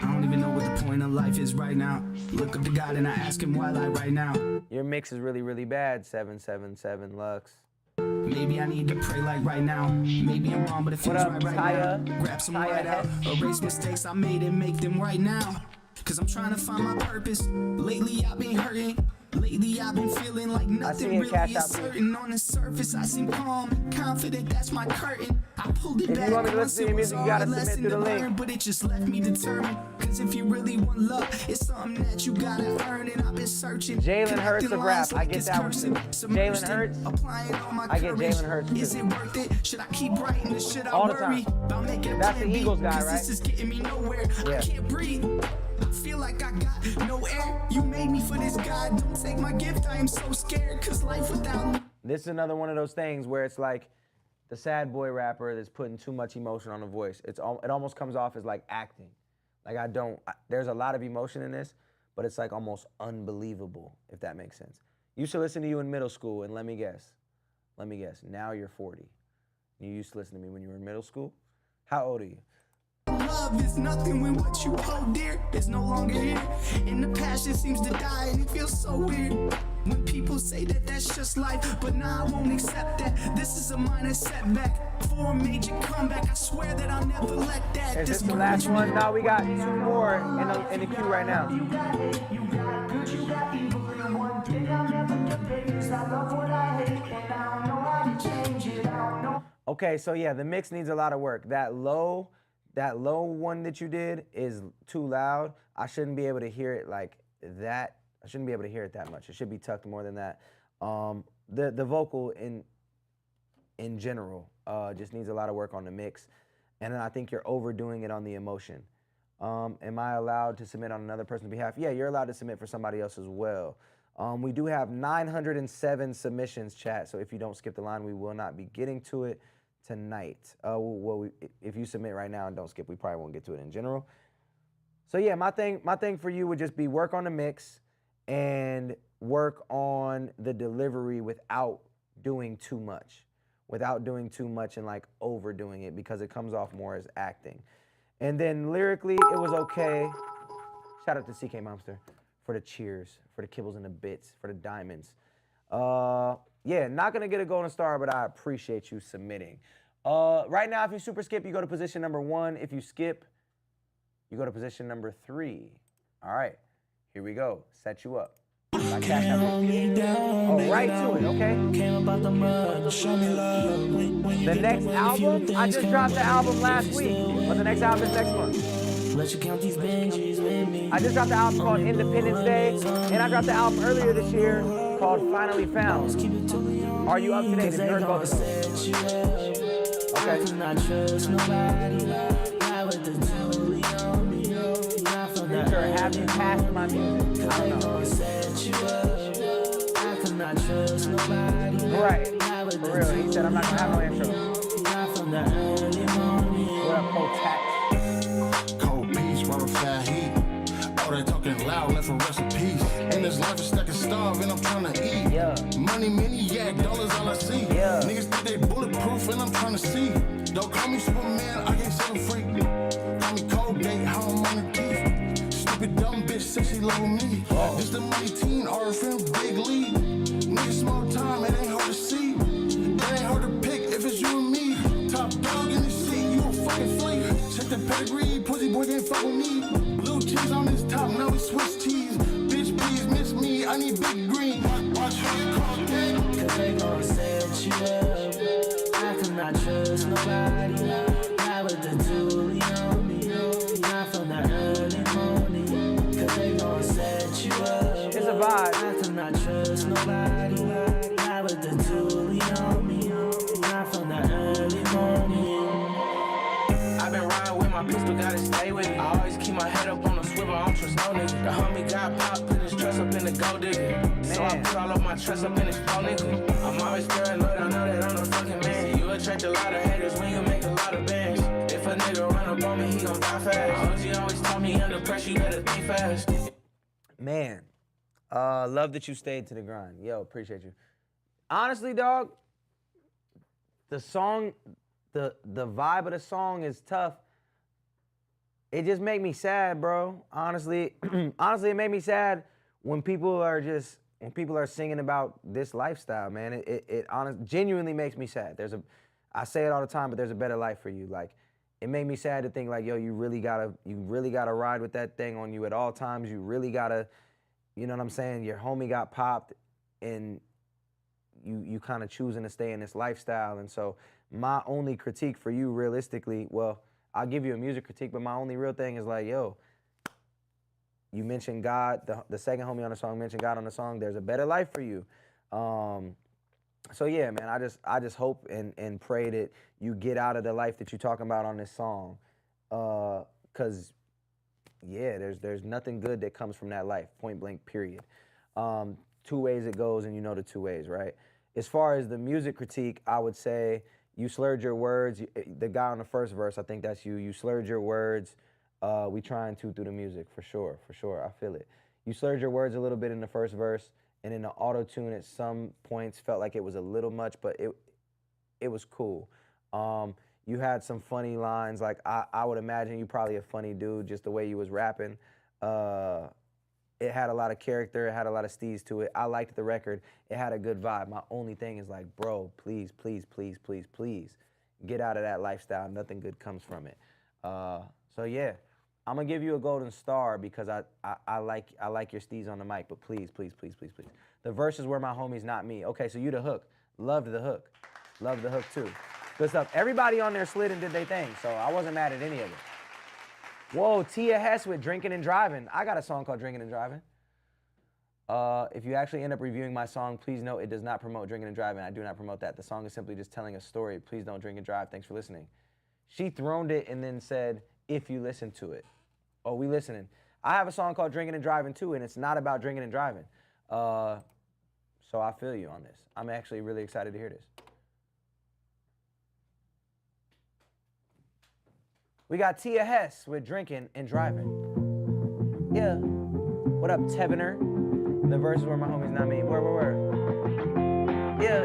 I don't even know what the point of life is right now. Look up to God and I ask him why like right now. Your mix is really, really bad, 7-7-7 Lux. Maybe I need to pray like right now. Maybe I'm wrong, but it feels right now. Grab some right out. Erase mistakes I made and make them right now. Cause I'm trying to find my purpose. Lately I've been hurting. Lately I've been feeling like nothing really is certain. On the surface I seem calm and confident, that's my curtain. I pulled it back once it was all a lesson to learn, but it just left me determined. Cause if you really want love, it's something that you gotta earn, and I've been searching. Jalen Hurts of rap, I get that one. Jalen Hurts, I get Jalen Hurts. Is it worth it? Should I keep writing or should I all the worry time. about making a That's the Eagles guy, right? This is getting me nowhere. Yeah. I can't breathe. I feel like I got no air. You made me for this guy. Don't take my gift. I am so scared. Cause life without me. This is another one of those things where it's like the sad boy rapper that's putting too much emotion on the voice. It almost comes off as like acting. Like there's a lot of emotion in this, but it's like almost unbelievable, if that makes sense. Used to listen to you in middle school, and let me guess, now you're 40. You used to listen to me when you were in middle school? How old are you? Love is nothing when what you hold dear is no longer here. And the passion seems to die and it feels so weird. When people say that that's just life, but nah, I won't accept that. This is a minor setback for a major comeback. I swear that I'll never let that. Is this the last one? No, we got 2 more in the queue right now. You got good, you got evil in one thing I'll never debate. I love what I hate and I don't know how to change it. I don't know. Okay, so yeah, the mix needs a lot of work. That low one that you did is too loud. I shouldn't be able to hear it like that. I shouldn't be able to hear it that much. It should be tucked more than that. The vocal in general just needs a lot of work on the mix. And then I think you're overdoing it on the emotion. Am I allowed to submit on another person's behalf? Yeah, you're allowed to submit for somebody else as well. We do have 907 submissions, chat. So if you don't skip the line, we will not be getting to it tonight. If you submit right now and don't skip, we probably won't get to it in general. So yeah, my thing for you would just be work on the mix and work on the delivery without doing too much and like overdoing it, because it comes off more as acting. And then lyrically, it was okay. Shout out to CK Momster for the cheers, for the kibbles and the bits, for the diamonds. Yeah, not gonna get a golden star, but I appreciate you submitting. Right now, if you super skip, you go to position number 1. If you skip, you go to position number 3. All right, here we go. Set you up. Right to it, okay? The next album, I just dropped the album last week, but the next album is next month. let you count these Benjis with me. I just dropped the album called Independence Day, and I dropped the album earlier this year called Finally Found. Are you up to date? Have you heard both of those? Okay. I cannot trust nobody. Not with the Julie on me. Not from the Sure, have you passed my music? I don't know. Set you up. I cannot trust nobody. Right. For real. He said I'm not gonna have no intro. Not from the early morning. What up, Potax? Cold peace, rarefied heat. All that talking loud, left for rest in peace. In this life, it's like a starve, and I'm trying to eat. Yeah. Money, maniac, dollars, all I see. Yeah. Niggas think they bulletproof, and I'm trying to see. Don't call me Superman, I can't set a freak. Call me Colgate, how I'm on the teeth. Stupid dumb bitch, said she love me. This the money teen, RFM, big league. Niggas small time, it ain't hard to see. It ain't hard to pick if it's you and me. Top dog in the seat, you a fucking flea. Check the pedigree, pussy boy can't fuck with me. Blue cheese on this top, now we Swiss cheese. Bitch, please miss me, I need big green. Watch how you call that. Cause they gon' set you up. I cannot trust nobody. Not with the Julie on me. Not from the early morning. Cause they gon' set you up. It's a vibe. I cannot trust nobody. Not with the Julie on me. Not from the early morning. I've been riding with my pistol, gotta stay with it. I always keep my head up on the swivel, I don't trust no nigga. The homie got popped, put his dress up in the gold digger. So I put all of my trust up in his phone, nigga. I'm always paranoid, I know that I'm the fucking man. You attract a lot of haters when you make a lot of bands. If a nigga run up on me, he gon' die fast. OG always told me under pressure, you better think fast. Man, love that you stayed to the grind. Yo, appreciate you. Honestly, dog, the song, the vibe of the song is tough. It just made me sad, bro. Honestly, it made me sad when people are singing about this lifestyle, man. It genuinely makes me sad. I say it all the time, but there's a better life for you. Like, it made me sad to think like, yo, you really gotta ride with that thing on you at all times. You really gotta, you know what I'm saying? Your homie got popped, and you kind of choosing to stay in this lifestyle. And so my only critique for you, realistically, well, I'll give you a music critique, but my only real thing is like, yo, you mentioned God, the second homie on the song mentioned God on the song. There's a better life for you. So yeah, man, I just hope and pray that you get out of the life that you're talking about on this song. Cause yeah, there's nothing good that comes from that life, point blank, period. Two ways it goes, and you know the two ways, right? As far as the music critique, I would say you slurred your words. The guy on the first verse, I think that's you. You slurred your words. We trying to through the music, for sure. I feel it. You slurred your words a little bit in the first verse, and in the auto-tune at some points felt like it was a little much, but it was cool. You had some funny lines. Like, I would imagine you probably a funny dude, just the way you was rapping. It had a lot of character. It had a lot of steez to it. I liked the record. It had a good vibe. My only thing is like, bro, please, get out of that lifestyle. Nothing good comes from it. So yeah, I'm gonna give you a golden star because I like your steez on the mic. But please. The verse is where my homies, not me. Okay, so you the hook. Loved the hook. Loved the hook too. Good stuff. Everybody on there slid and did their thing, so I wasn't mad at any of it. Whoa, Tia Hess with Drinking and Driving. I got a song called Drinking and Driving. If you actually end up reviewing my song, please note it does not promote drinking and driving. I do not promote that. The song is simply just telling a story. Please don't drink and drive. Thanks for listening. She throned it and then said, if you listen to it. Oh, we listening. I have a song called Drinking and Driving too, and it's not about drinking and driving. So I feel you on this. I'm actually really excited to hear this. We got Tia Hess with Drinking and Driving. Yeah. What up, Teviner? The verse is where my homies, not me. Where? Yeah.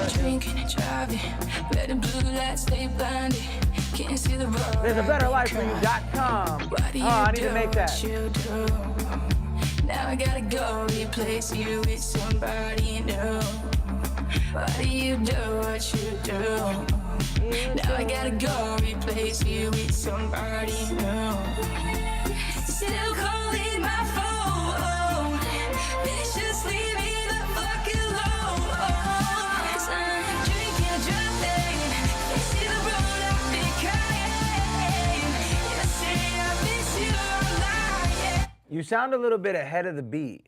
Drinking and driving, let the blue lights stay blinded. Can't see the road. There's a betterlifeforyou.com. I need to make that. Now I gotta go replace you with somebody new. Why do you do what you do? Now I gotta go replace you with somebody new. Still calling my phone. Bitch, just leave me the fuck alone. 'Cause I'm drinking and driving. You see the road I've been crying. sound a little bit ahead of the beat.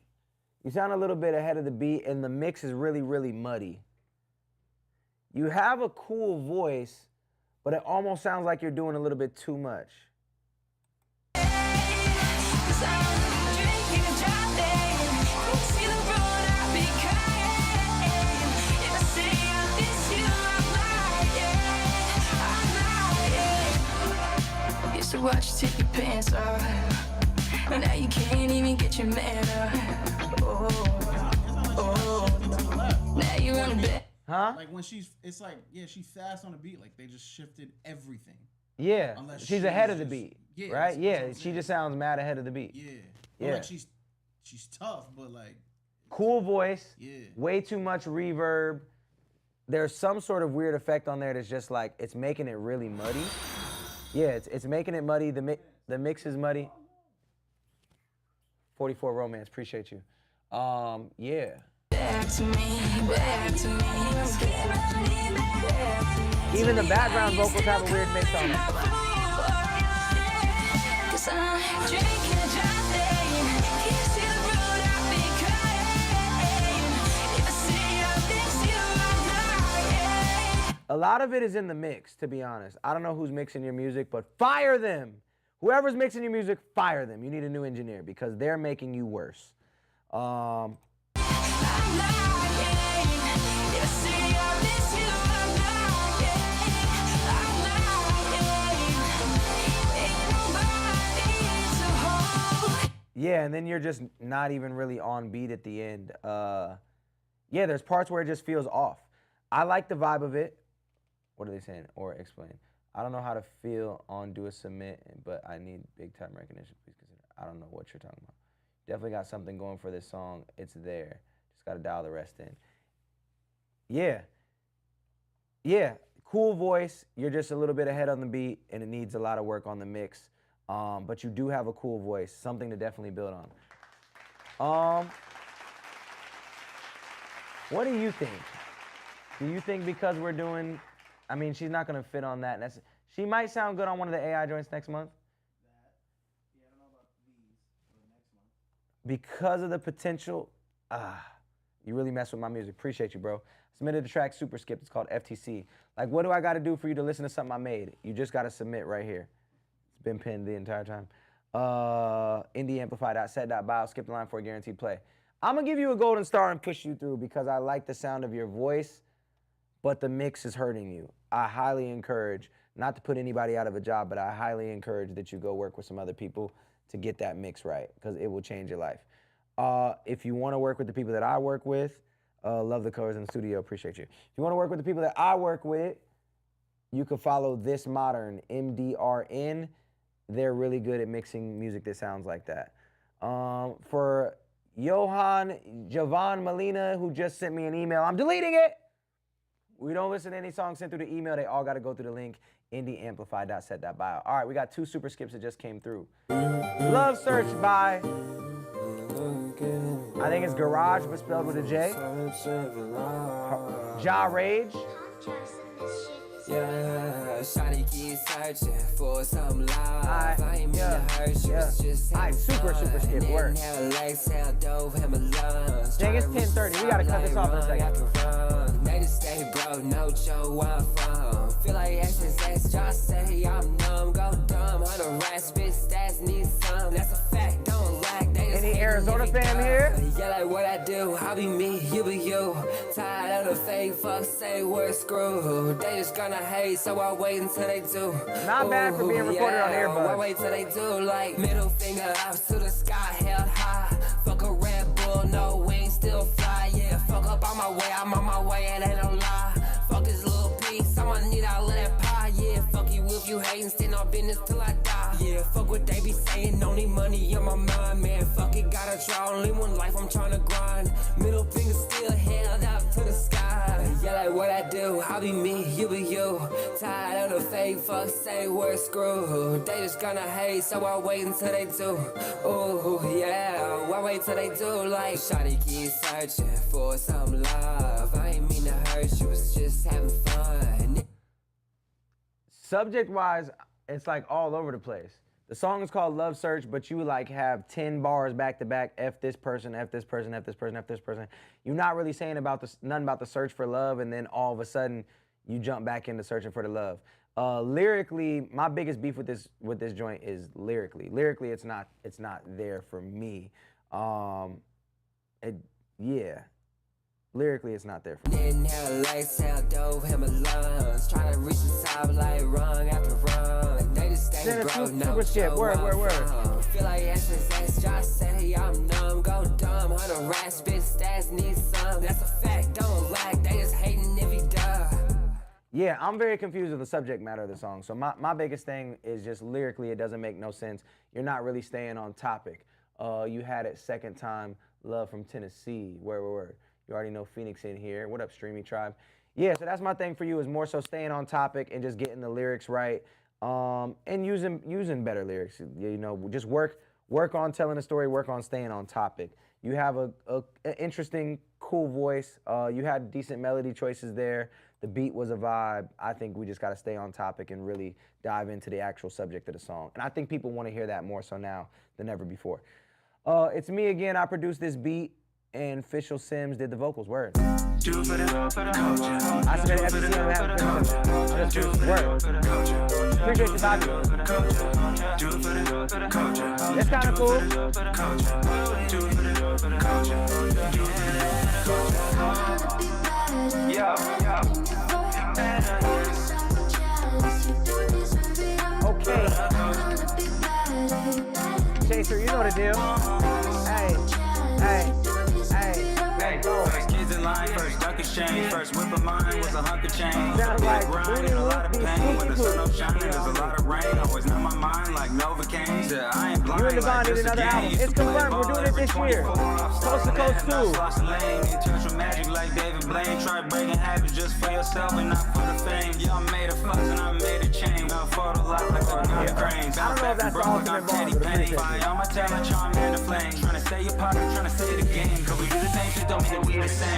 You sound a little bit ahead of the beat, and the mix is really, really muddy. You have a cool voice, but it almost sounds like you're doing a little bit too much. Used to watch you take your pants off. Now you can't even get your man up. Oh. Now you're on the bed. Huh? Like when she's she's fast on the beat. Like they just shifted everything. Yeah, Unless she's ahead of the beat, right? Yeah, she just sounds mad ahead of the beat. Yeah. Yeah. Like she's tough, but like. Cool voice. Yeah. Way too much reverb. There's some sort of weird effect on there that's just like, it's making it really muddy. Yeah, it's making it muddy. The mix is muddy. 44 Romance, appreciate you. Yeah. Back to me, back to me. Even the background vocals have a weird mix on it. Cause I'm drinking a dry thing. Can't see the road I've been crying. If I say I miss you, I'm lying. A lot of it is in the mix, to be honest. I don't know who's mixing your music, but fire them. Whoever's mixing your music, fire them. You need a new engineer because they're making you worse. Yeah, and then you're just not even really on beat at the end. Yeah, there's parts where it just feels off. I like the vibe of it. What are they saying? Or explain. I don't know how to feel on Do a Submit, but I need big time recognition. Please consider. I don't know what you're talking about. Definitely got something going for this song. It's there. Just got to dial the rest in. Yeah. Yeah. Cool voice. You're just a little bit ahead on the beat, and it needs a lot of work on the mix. But you do have a cool voice. Something to definitely build on. What do you think? Do you think because we're doing... I mean, she's not going to fit on that. She might sound good on one of the AI joints next month. Yeah, I don't know about these for next month. Because of the potential, you really mess with my music. Appreciate you, bro. Submitted the track Super Skip. It's called FTC. Like, what do I got to do for you to listen to something I made? You just got to submit right here. It's been pinned the entire time. indieamplify.set.bio. Skip the line for a guaranteed play. I'm going to give you a golden star and push you through because I like the sound of your voice, but the mix is hurting you. I highly encourage, not to put anybody out of a job, but I highly encourage that you go work with some other people to get that mix right because it will change your life. If you want to work with the people that I work with, love the colors in the studio, appreciate you. If you want to work with the people that I work with, you can follow This Modern, MDRN. They're really good at mixing music that sounds like that. For Jovan Molina, who just sent me an email, I'm deleting it. We don't listen to any songs sent through the email. They all got to go through the link, indieamplify.set.bio. All right, we got 2 super skips that just came through. Love Search by, I think it's Garage, but spelled with a J. Ja Rage. Yeah, shawty keep searching for some love. I ain't mean to hurt you, it's just super skip work. Dang, it's 10:30. We gotta cut this off in a second. They just stay broke, no show where I'm from. Feel like exes, just say I'm numb, go dumb. 100 rats, bitch, stats need some. That's a fact, don't lack. Any Arizona fam here? Yeah, like what I do, I be me, you be you. Tired of the fake fuck, say we're screwed. They just gonna hate, so I wait until they do. Not bad for being recorded on earbuds. I wait till they do, like middle finger up to the sky, held high. Fuck a Red Bull, no wings, still fly. Yeah, fuck up on my way, I'm on my way, it ain't no lie. Fuck this little piece, I'ma need all of that pie. Yeah, fuck you if you hatin', stand on business till I die. Yeah, fuck what they be saying, only money on my mind, man. Fuck it, gotta try, only one life, I'm tryna grind. Middle finger still held up to the sky. Yeah, like what I do, I be me, you be you. Tired of the fake fuck, say we're screwed. They just gonna hate, so I wait until they do. Ooh, yeah, I wait till they do. Like, shawty keep searching for some love. I ain't mean to hurt you, it's just having fun. Subject-wise, it's like all over the place. The song is called Love Search, but you like have 10 bars back to back. F this person, F this person, F this person, F this person. You're not really saying nothing about the search for love, and then all of a sudden you jump back into searching for the love. Lyrically, my biggest beef with this joint is lyrically. Lyrically, it's not there for me. Yeah. Lyrically, it's not there for me. Didn't have a lifestyle, dove him a lunch. Trying to reach the top like rung after rung. They just stay broke, no show. Word. Feel like SSS, Josh said, hey, I'm numb. Go dumb, 100 rats, bitch, stats need some. That's a fact, don't lag, they just hating if he does. Yeah, I'm very confused with the subject matter of the song. So my biggest thing is just lyrically, it doesn't make no sense. You're not really staying on topic. You had it second time, Love from Tennessee. Word. You already know Phoenix in here. What up, Streamy Tribe? Yeah, so that's my thing for you, is more so staying on topic and just getting the lyrics right, and using better lyrics. You know, just work on telling a story, work on staying on topic. You have an interesting, cool voice. You had decent melody choices there. The beat was a vibe. I think we just got to stay on topic and really dive into the actual subject of the song. And I think people want to hear that more so now than ever before. It's me again. I produced this beat, and Official Sims did the vocals. Word. I spent FCC on Word. Appreciate you, Bobby. That's kind of cool. Okay. Chaser, you know the deal. Hey. First kids in line, first duck exchange, first whip of mine was a hunk of change. Sounds like grind and a lot of pain. When the sun don't shine, there's a lot of rain. Always on my mind like Novocaine. Said I ain't blind. You and Devin did another album. It's confirmed. We're doing it this year. Coast to Coast 2. Lost the lane. You touch with magic like David Blaine. Try breaking habits just for yourself and not for the fame. Y'all made a fuss and I made a change. Now for the life like a gun grains. I don't know if that's the ultimate bar, but appreciate it. All my talent, charm, and the flame. Trying to stay your pocket, trying to stay the game. Cause we do the same shit, don't mean that we the same.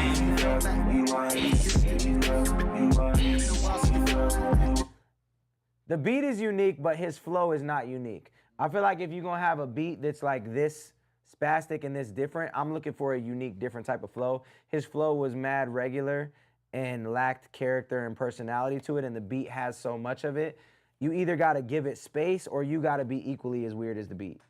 The beat is unique, but his flow is not unique. I feel like if you're gonna have a beat that's like this spastic and this different, I'm looking for a unique, different type of flow. His flow was mad regular and lacked character and personality to it, and the beat has so much of it. You either gotta give it space or you gotta be equally as weird as the beat.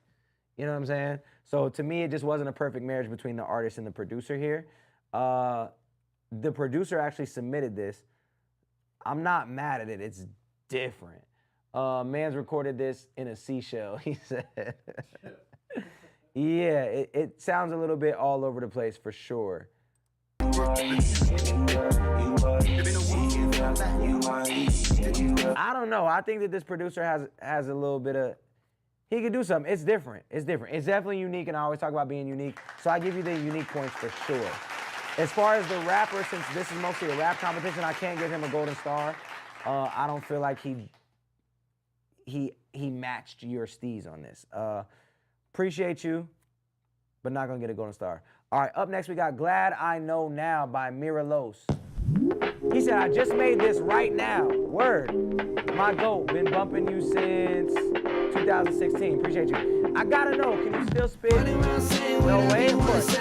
You know what I'm saying? So to me, it just wasn't a perfect marriage between the artist and the producer here. The producer actually submitted this. I'm not mad at it. It's different. Man's recorded this in a seashell, he said. Yeah, it sounds a little bit all over the place for sure. I don't know. I think that this producer has a little bit of, he could do something. It's different. It's different. It's definitely unique, and I always talk about being unique. So I give you the unique points for sure. As far as the rapper, since this is mostly a rap competition, I can't give him a golden star. I don't feel like he matched your steez on this. Appreciate you, but not gonna get a golden star. All right, up next we got Glad I Know Now by Miralos. He said, I just made this right now. Word. My GOAT, been bumping you since 2016. Appreciate you. I gotta know, can you still spit? No way, of course.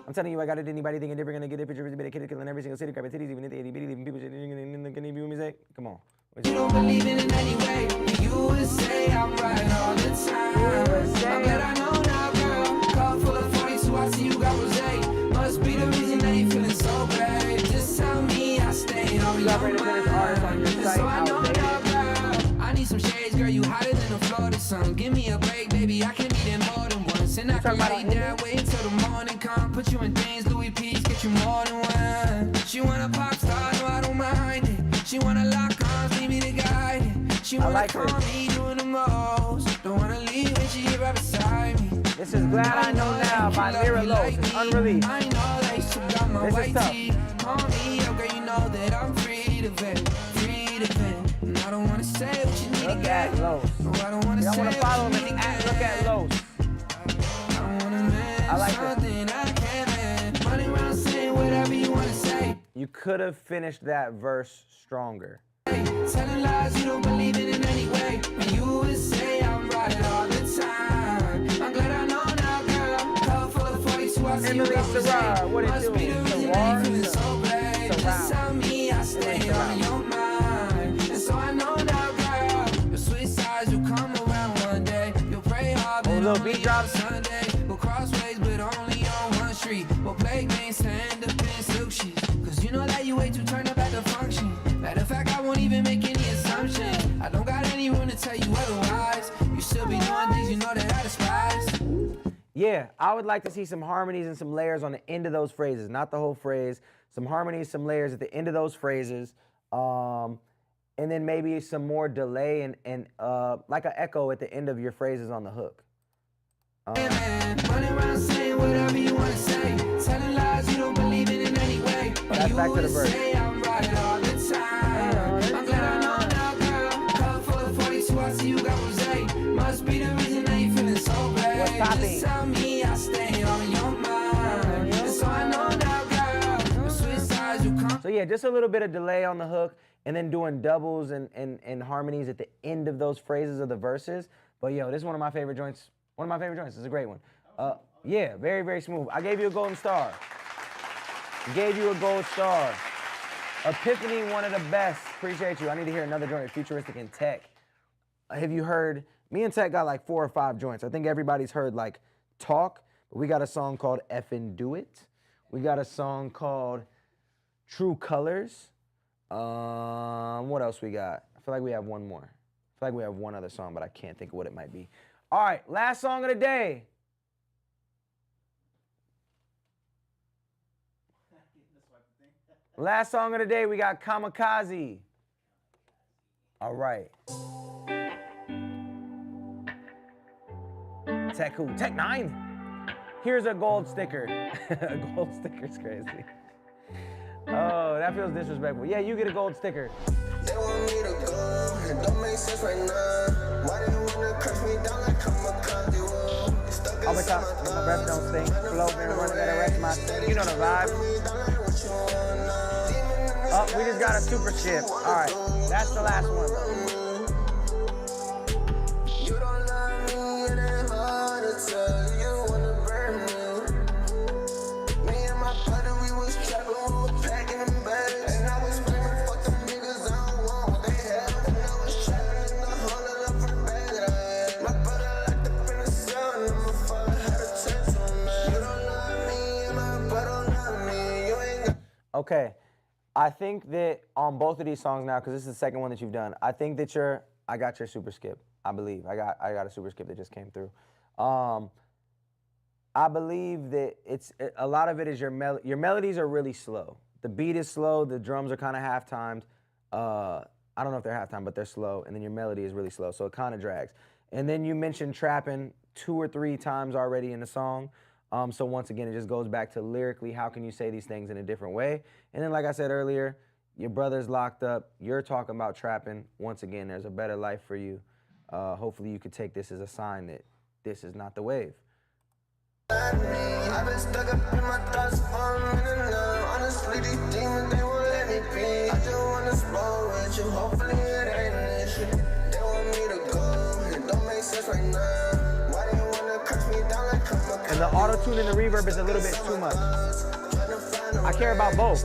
I'm telling you, I got it. Anybody thinking different gonna get a picture of a kid killing every single city, grabbing titties, even if they even people can you be with me say? Come on. You don't believe in it anyway. You would say I'm right all the time. I bet I know now, girl. Cup full of 42, I see you got rosé. Must be the reason that you feeling so bad. Just tell me I stay on your mind. So I know now, girl. I need some shades, girl. You hotter than the Florida sun. Give me a break, baby. I can be there more than once. And I can lay down, wait until the morning come. Put you in things, Louis P's, get you more than one. She want a pop star, no, I don't mind it. She wanna lock arms, leave me to guide it. She wanna call me doing the most. Don't wanna leave when she right beside me. This is Glad I Know Now by Miralos. It's unreleased. I know that you still got my white tee. Call me, oh girl, you know that I'm free to vent, free to vent. And I don't wanna say what you need to get. No, I don't wanna say what follow you him need to and get. look at Los. I don't wanna miss something I can't miss. Running around saying whatever you wanna say. You could have finished that verse stronger. Telling lies you don't believe in any way. And you would say I'm right all the time. I'm glad I know now, girl. Cup full of 42, I see you got Sarah, what it must do? be the reason that you feeling so bad. Just tell me I stay on your mind. And so I know now, girl. Your sweet sides will come around one day. You'll pray hard, but only on Sunday. We'll cross ways, but only on one street. We'll play games to end up in silk sheets. Cause you know that you way too turned up at the function. Matter of fact, I won't even make any assumptions. I don't got any room to tell you otherwise. You still be doing things you know that I despise. Yeah, I would like to see some harmonies and some layers on the end of those phrases, not the whole phrase. Some harmonies, some layers at the end of those phrases. And then maybe some more delay and like an echo at the end of your phrases on the hook. Running around saying whatever you want to say. Telling lies you don't believe in any way. That's back to the verse. Say I'm right all the time. I'm glad I know now, girl. Cup full of 42, I see you got rosé. Must be the reason that you feeling so bad. What's popping? Just tell me I stay on your mind. And so I know now, girl. The sweet sides you come. So yeah, just a little bit of delay on the hook and then doing doubles and harmonies at the end of those phrases of the verses. But yo, this is one of my favorite joints. One of my favorite joints. It's a great one. Yeah, very, very smooth. I gave you a golden star. Gave you a gold star. Epiphany, one of the best. Appreciate you. I need to hear another joint, Futuristic and Tech. Have you heard, me and Tech got like 4 or 5 joints. I think everybody's heard like Talk, but we got a song called Effin' Do It. We got a song called True Colors. What else we got? I feel like we have one more. I feel like we have one other song, but I can't think of what it might be. All right, last song of the day. Last song of the day, we got Kamikaze. All right. Tech who? Tech 9. Here's a gold sticker. A gold sticker's crazy. Oh, that feels disrespectful. Yeah, you get a gold sticker. They want me to go, it don't make sense right now. Why they wanna crush me down like Kamikaze? All the time, my breath don't stink. Flow, man, running at a rest, my, you know the vibe. Oh, we just got a super skip. All right, that's the last one, though. You don't love me, it ain't hard to tell. You wanna burn me. Me and my brother, we was trapping, we were packing them bags. And I was screaming, fuck them niggas, I don't want what they have. And I was trapping in the hundred up for the bag that I had. My brother locked up in the cell, and my father had a tattoo on that. You don't love me, and my brother don't love me. You ain't got. Okay, I think that on both of these songs now, because this is the second one that you've done, I think that I got your super skip. I believe I got a super skip that just came through. I believe that a lot of it is your melodies are really slow. The beat is slow. The drums are kind of half-timed. I don't know if they're half-timed, but they're slow. And then your melody is really slow, so it kind of drags. And then you mentioned trapping 2 or 3 times already in the song. So once again, it just goes back to lyrically, how can you say these things in a different way? And then like I said earlier, your brother's locked up. You're talking about trapping. Once again, there's a better life for you. Hopefully you could take this as a sign that this is not the wave. I've been stuck up in my thoughts for a minute now. Honestly, these demons, they won't let me be. I just wanna smoke with you, hopefully it ain't an issue. They want me to go, it don't make sense right now. Why they wanna crush me down like Kamikaze? And the auto-tune and the reverb is a little bit too much. I care about both.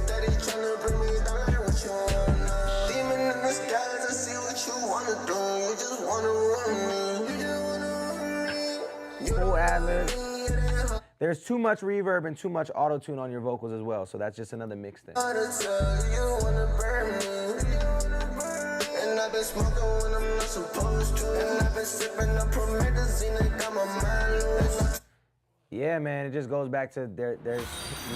Demon in the skies, I see what you wanna do. You just wanna run me. You just wanna run me. Full ad-libs. There's too much reverb and too much auto-tune on your vocals as well, so that's just another mix thing. You wanna burn me. And I've been smoking when I'm not supposed to. And I've been sipping up promethazine and got my mind loose. Yeah, man, it just goes back to there's,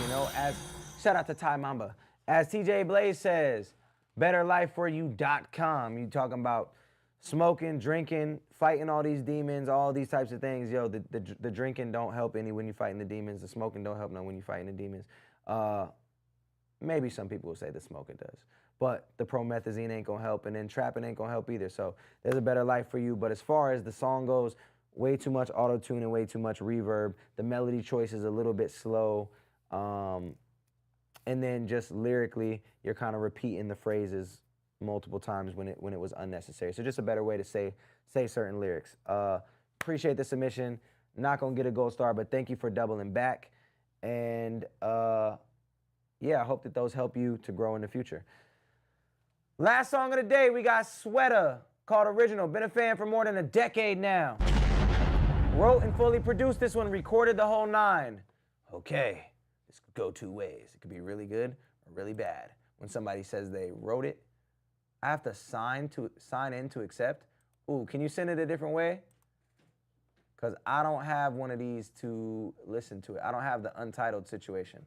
you know, as shout out to Ty Mamba. As TJ Blaze says, betterlifeforyou.com. You talking about smoking, drinking, fighting all these demons, all these types of things. Yo, the drinking don't help any when you're fighting the demons. The smoking don't help none when you're fighting the demons. Maybe some people will say the smoking does. But the promethazine ain't gonna help, and then trapping ain't gonna help either. So there's a better life for you. But as far as the song goes, way too much auto-tune and way too much reverb. The melody choice is a little bit slow. And then just lyrically, you're kind of repeating the phrases multiple times when it was unnecessary. So just a better way to say certain lyrics. Appreciate the submission. Not gonna get a gold star, but thank you for doubling back. And yeah, I hope that those help you to grow in the future. Last song of the day, we got Sweater, called Original. Been a fan for more than a decade now. Wrote and fully produced this one, recorded the whole 9. Okay, this could go 2 ways. It could be really good or really bad. When somebody says they wrote it, I have to sign in to accept. Ooh, can you send it a different way? Because I don't have one of these to listen to it. I don't have the untitled situation.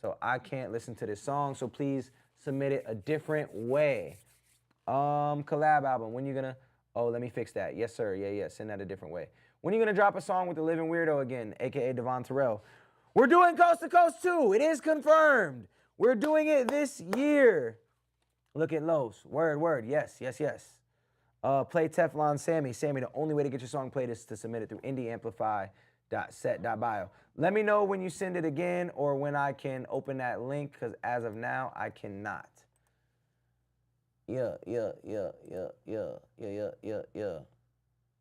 So I can't listen to this song, so please submit it a different way. Collab album, when you gonna, oh, let me fix that. Yes, sir, yeah, send that a different way. When you gonna drop a song with the Living Weirdo again, AKA Devon Terrell? We're doing Coast to Coast 2, it is confirmed. We're doing it this year. Look at Los, word, yes. Play Teflon Sammy. Sammy, the only way to get your song played is to submit it through indieamplify.set.bio. Let me know when you send it again or when I can open that link, because as of now, I cannot. Yeah.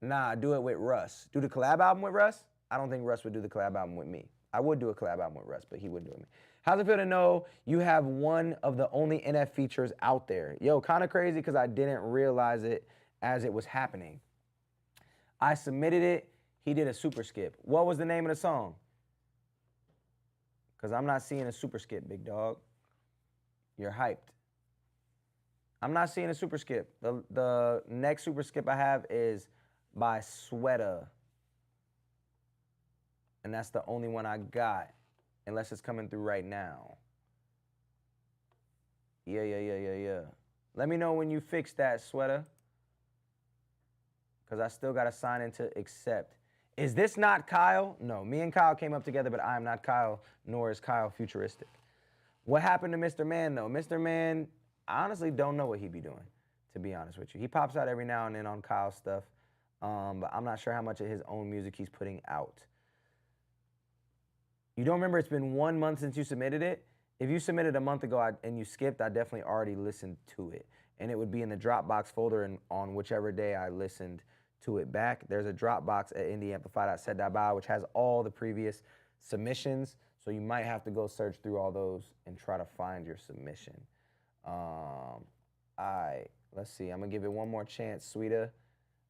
Nah, do it with Russ. Do the collab album with Russ? I don't think Russ would do the collab album with me. I would do a collab album with Russ, but he wouldn't do it with me. How's it feel to know you have one of the only NF features out there? Yo, kind of crazy because I didn't realize it as it was happening. I submitted it. He did a super skip. What was the name of the song? Because I'm not seeing a super skip, big dog. You're hyped. I'm not seeing a super skip. The next super skip I have is by Sweater. And that's the only one I got, unless it's coming through right now. Yeah. Let me know when you fix that, Sweater. Because I still got to sign in to accept. Is this not Kyle? No, me and Kyle came up together, but I am not Kyle, nor is Kyle futuristic. What happened to Mr. Man, though? Mr. Man, I honestly don't know what he be doing, to be honest with you. He pops out every now and then on Kyle's stuff, but I'm not sure how much of his own music he's putting out. You don't remember it's been 1 month since you submitted it? If you submitted a month ago and you skipped, I definitely already listened to it. And it would be in the Dropbox folder and on whichever day I listened to it back. There's a Dropbox at indieamplify.set.bio which has all the previous submissions. So you might have to go search through all those and try to find your submission. Let's see. I'm going to give it one more chance, Sweeta.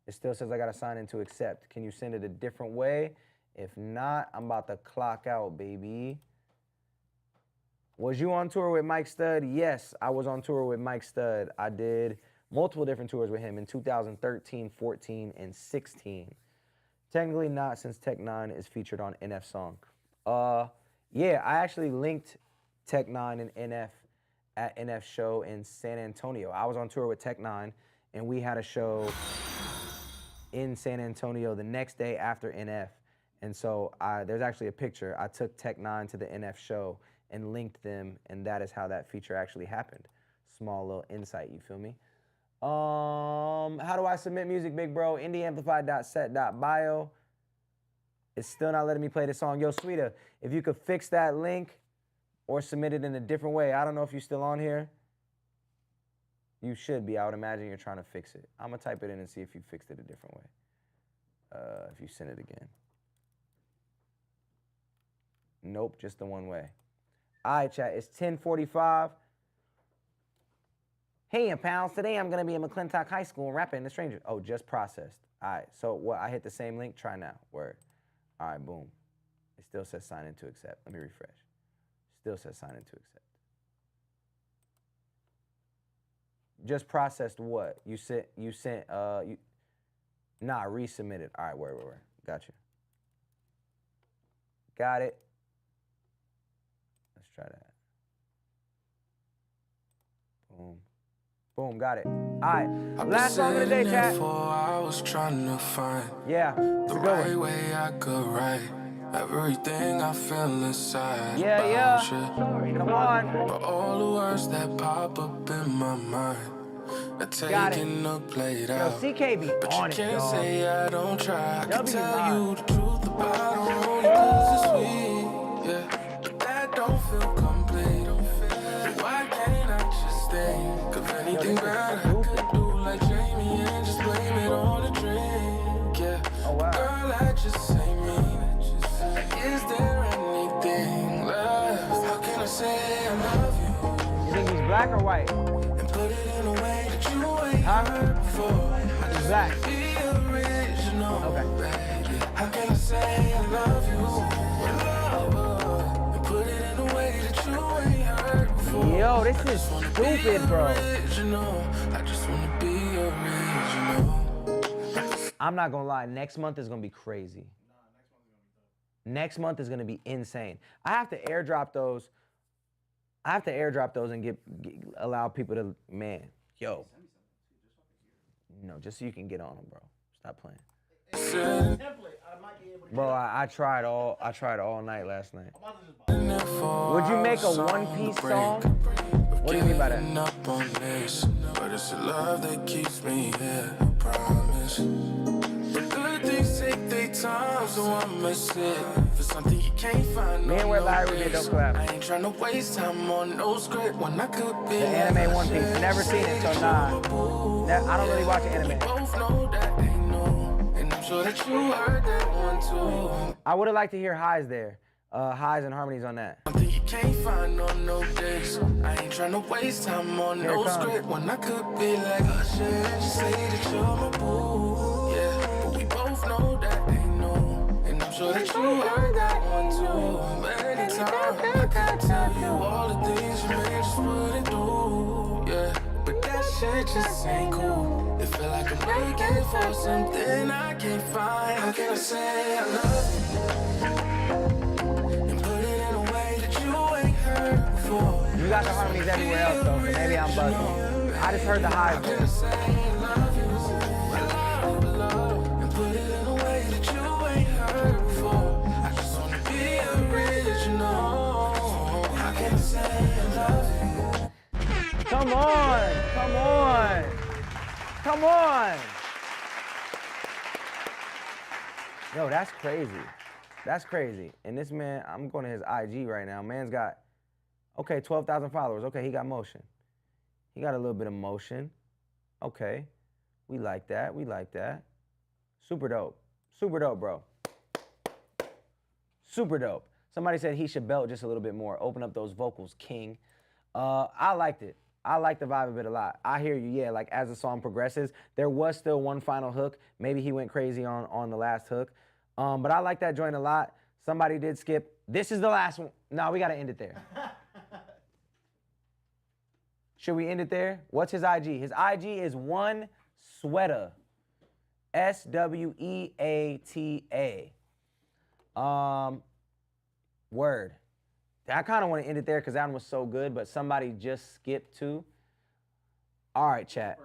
It still says I got to sign in to accept. Can you send it a different way? If not, I'm about to clock out, baby. Was you on tour with Mike Stud? Yes, I was on tour with Mike Stud. I did multiple different tours with him in 2013, 14, and 16. Technically not, since Tech 9 is featured on NF Song. Yeah, I actually linked Tech 9 and NF at NF show in San Antonio. I was on tour with Tech 9, and we had a show in San Antonio the next day after NF. And so there's actually a picture. I took Tech 9 to the NF show and linked them, and that is how that feature actually happened. Small little insight, you feel me? How do I submit music, big bro? indieamplify.set.bio. It's still not letting me play the song. Yo, Sweeta, if you could fix that link or submit it in a different way. I don't know if you're still on here. You should be. I would imagine you're trying to fix it. I'm going to type it in and see if you fixed it a different way. If you send it again. Nope, just the one way. All right, chat, it's 10:45. Hey, pals, today I'm going to be in McClintock High School rapping The Stranger. Oh, just processed. All right, so what? I hit the same link? Try now. Word. All right, boom. It still says sign in to accept. Let me refresh. Still says sign in to accept. Just processed what? Resubmitted. All right, word. Got you. Got it. Let's try that. Boom, got it. All right, last song of the day, chat. I was trying to find the right way I could write everything I feel inside. Yeah. Come on. But all the words that pop up in my mind are taking the plate out. Yo, CK be but on you can't dog. say I don't try. I can W tell not. you the truth about it only 'cause it's sweet. Yeah, but that don't feel complete. Why can't I just think of anything better? Black or white? And put it in a way that you ain't heard before. I just Black. wanna be original. Okay. Baby. How can I say I love you? And put it in a way that you ain't heard before. Yo, this is stupid, bro. Original. I just wanna be original. I'm not gonna lie, next month is gonna be crazy. Next month is gonna be insane. I have to airdrop those. I have to airdrop those and allow people to, man, yo. No, just so you can get on them, bro. Stop playing. Bro, I tried all night last night. Would you make a one-piece song? What do you mean by that? But it's the love that keeps me here, I promise. But good things take their time, so I'ma sit for something you can't find. Me and where Larry did, don't collab. I ain't trying to waste time on no script when I could be. The anime One Piece. Never seen it, so nah. I don't really watch anime. We both know that ain't no, and I'm sure that you heard that one too. I would have liked to hear highs there. Highs and harmonies on that. Something you can't find on no days. I ain't trying to waste time on no script when I could be like, oh shit, just say that you're my boo. Yeah, but we both know that ain't no, and I'm sure that you heard that one too. Anytime I can tell you all the things you made, just put it through. Yeah, but that shit just ain't cool. It feel like I'm looking for something I can't find. How can I say I love you? You got the harmonies everywhere else though, so maybe I'm buzzing. I just heard the highs there. Come on, come on, come on. Yo, that's crazy. That's crazy. And this man, I'm going to his IG right now. Man's got, okay, 12,000 followers. Okay, he got motion. He got a little bit of motion. Okay, we like that. We like that. Super dope. Super dope, bro. Super dope. Somebody said he should belt just a little bit more. Open up those vocals, king. I liked it. I like the vibe of it a lot. I hear you, yeah, like as the song progresses, there was still one final hook. Maybe he went crazy on the last hook. But I like that joint a lot. Somebody did skip. This is the last one. No, we got to end it there. Should we end it there? What's his IG? His IG is one Sweata. SWEATA. Word. I kind of want to end it there because that one was so good, but somebody just skipped too. All right, chat.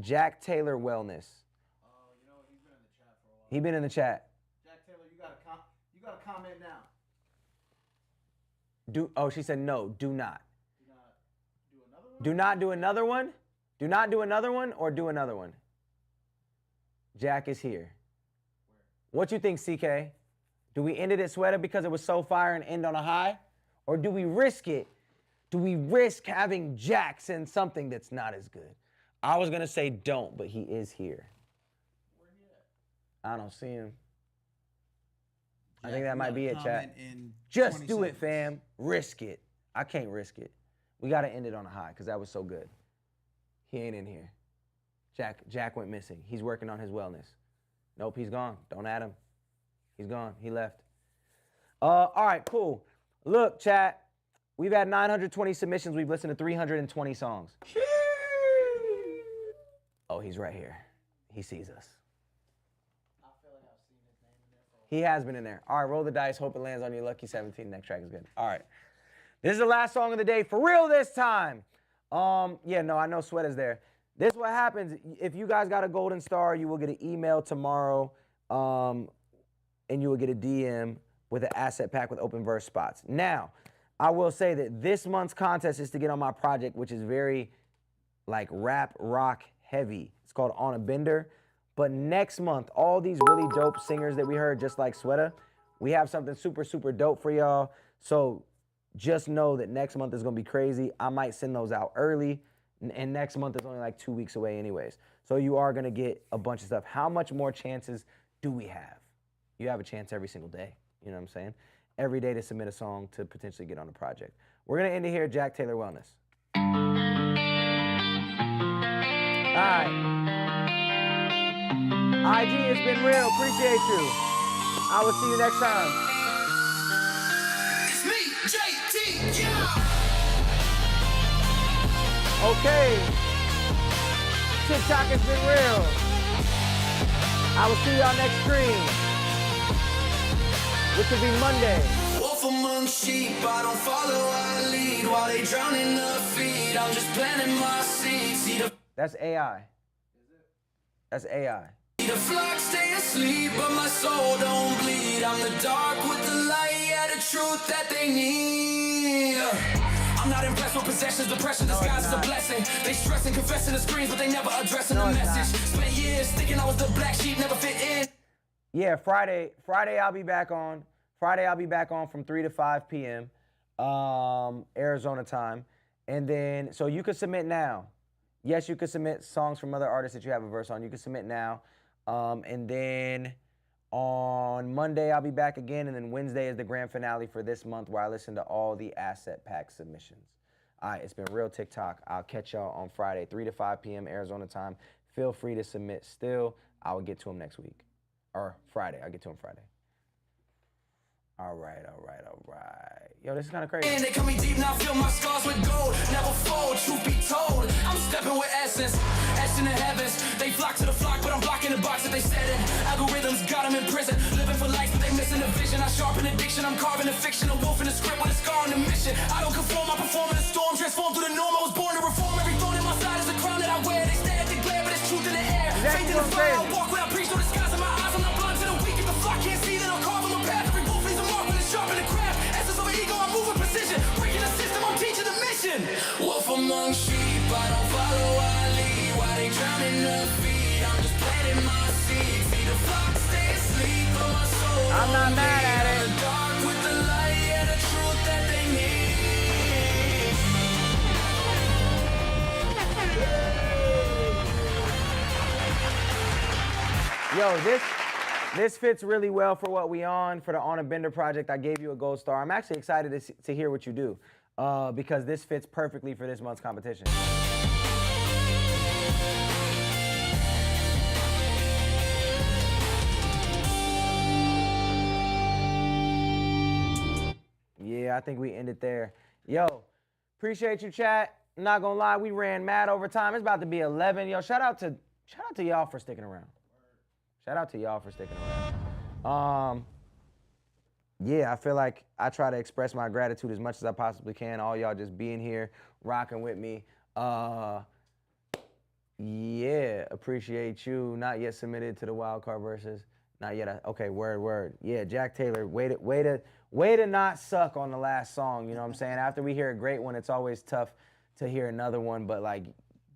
Jack Taylor Wellness. You know, he's been in the chat for a while. He been in the chat. Jack Taylor, you got to comment now. She said no, do not. Do not do another one? Do not do another one? Do not do another one or do another one? Jack is here. What you think, CK? Do we end it at Sweata because it was so fire and end on a high? Or do we risk it? Do we risk having Jack send something that's not as good? I was going to say don't, but he is here. Where he at? I don't see him. Jack, I think that might be it, chat. In Just do it, fam. Risk it. I can't risk it. We got to end it on a high because that was so good. He ain't in here. Jack went missing. He's working on his wellness. Nope, he's gone. Don't add him. He's gone. He left. All right, cool. Look, chat. We've had 920 submissions. We've listened to 320 songs. Oh, he's right here. He sees us. I feel like I've seen his name in there for a while. He has been in there. All right, roll the dice. Hope it lands on your lucky 17. Next track is good. All right. This is the last song of the day. For real this time. Yeah, no, I know Sweata's there. This is what happens. If you guys got a golden star, you will get an email tomorrow. And you will get a DM with an asset pack with open verse spots. Now, I will say that this month's contest is to get on my project, which is very like rap, rock heavy. It's called On a Bender. But next month, all these really dope singers that we heard, just like Sweata, we have something super, super dope for y'all. So just know that next month is gonna be crazy. I might send those out early, and next month is only like 2 weeks away anyways. So you are gonna get a bunch of stuff. How much more chances do we have? You have a chance every single day, you know what I'm saying? Every day to submit a song to potentially get on a project. We're gonna end it here, Jack Taylor Wellness. right. IG, it's been real. Appreciate you. I will see you next time. It's me, JT, yeah. Okay. TikTok has been real. I will see y'all next stream, which will be Monday. Wolf among sheep, I don't follow, I lead. While they drown in the feed, I'm just planting my seeds. See the That's AI. That's AI. The flock stay asleep, but my soul don't bleed. I'm the dark with the light, yeah, the truth that they need. I'm not impressed with possessions, depression disguised as a blessing. They stressing, confessing the screens, but they never addressing the message. Spent years thinking I was the black sheep, never fit in. Yeah, Friday I'll be back on. Friday I'll be back on from 3 to 5 p.m. Arizona time. And then, so you can submit now. Yes, you can submit songs from other artists that you have a verse on. You can submit now. And then on Monday, I'll be back again. And then Wednesday is the grand finale for this month where I listen to all the asset pack submissions. All right, it's been real TikTok. I'll catch y'all on Friday, 3 to 5 p.m. Arizona time. Feel free to submit still. I will get to them next week. Or Friday. I'll get to them Friday. All right. Yo, this is kind of crazy. And they cut me deep, now fill my scars with gold. Never fold, truth be told. I'm stepping with essence, etched in the heavens. They flock to the flock, but I'm blocking the box that they set in. Algorithms got them in prison, living for life, but they missing the vision. I sharpen addiction, I'm carving a fiction. A wolf in the script with a scar on the mission. I don't conform, I perform in the storm, transform through the norm. I was born to reform. Every thorn in my side is a crown that I wear. They stare at the glare, but it's truth in the air. Faith in the fire, I walk without preach, no disguise in my eyes. I'm not blind to the weak. If the flock can't see, then I'll carve them a path. Every wolf leaves a mark when it's sharp in the craft. Essence of an ego, I move with precision. Breaking the system, I'm teaching the mission. Wolf among sheep, I don't follow, I lead. While they drown in the feed, I'm just planting my seeds. See the flock stay asleep, but my soul I'm not mad at it. in the dark with the light, yeah, the truth that they need. Yo, this fits really well for what we on. For the On a Bender project, I gave you a gold star. I'm actually excited to hear what you do because this fits perfectly for this month's competition. Yeah, I think we end it there. Yo, appreciate you, chat. I'm not gonna lie, we ran mad over time. It's about to be 11. Yo, shout out to y'all for sticking around. Shout out to y'all for sticking around. Yeah, I feel like I try to express my gratitude as much as I possibly can. All y'all just being here, rocking with me. Yeah, appreciate you. Not yet submitted to the wildcard versus. Not yet. Okay, word. Yeah, Jack Taylor, way to not suck on the last song. You know what I'm saying? After we hear a great one, it's always tough to hear another one. But like,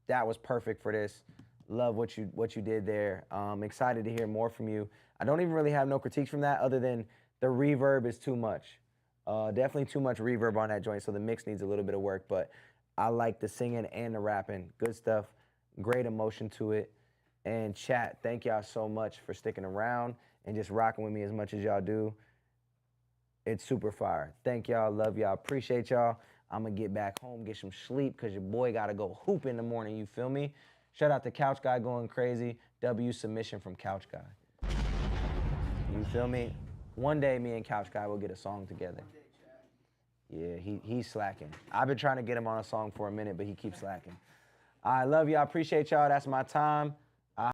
that was perfect for this. Love what you did there. Excited to hear more from you. I don't even really have no critiques from that other than the reverb is too much. Definitely too much reverb on that joint, so the mix needs a little bit of work, but I like the singing and the rapping. Good stuff. Great emotion to it. And chat, thank y'all so much for sticking around and just rocking with me as much as y'all do. It's super fire. Thank y'all. Love y'all. Appreciate y'all. I'm going to get back home, get some sleep, because your boy got to go hoop in the morning. You feel me? Shout out to Couch Guy going crazy. W submission from Couch Guy. You feel me? One day, me and Couch Guy will get a song together. Yeah, he's slacking. I've been trying to get him on a song for a minute, but he keeps slacking. I love y'all. Appreciate y'all. That's my time.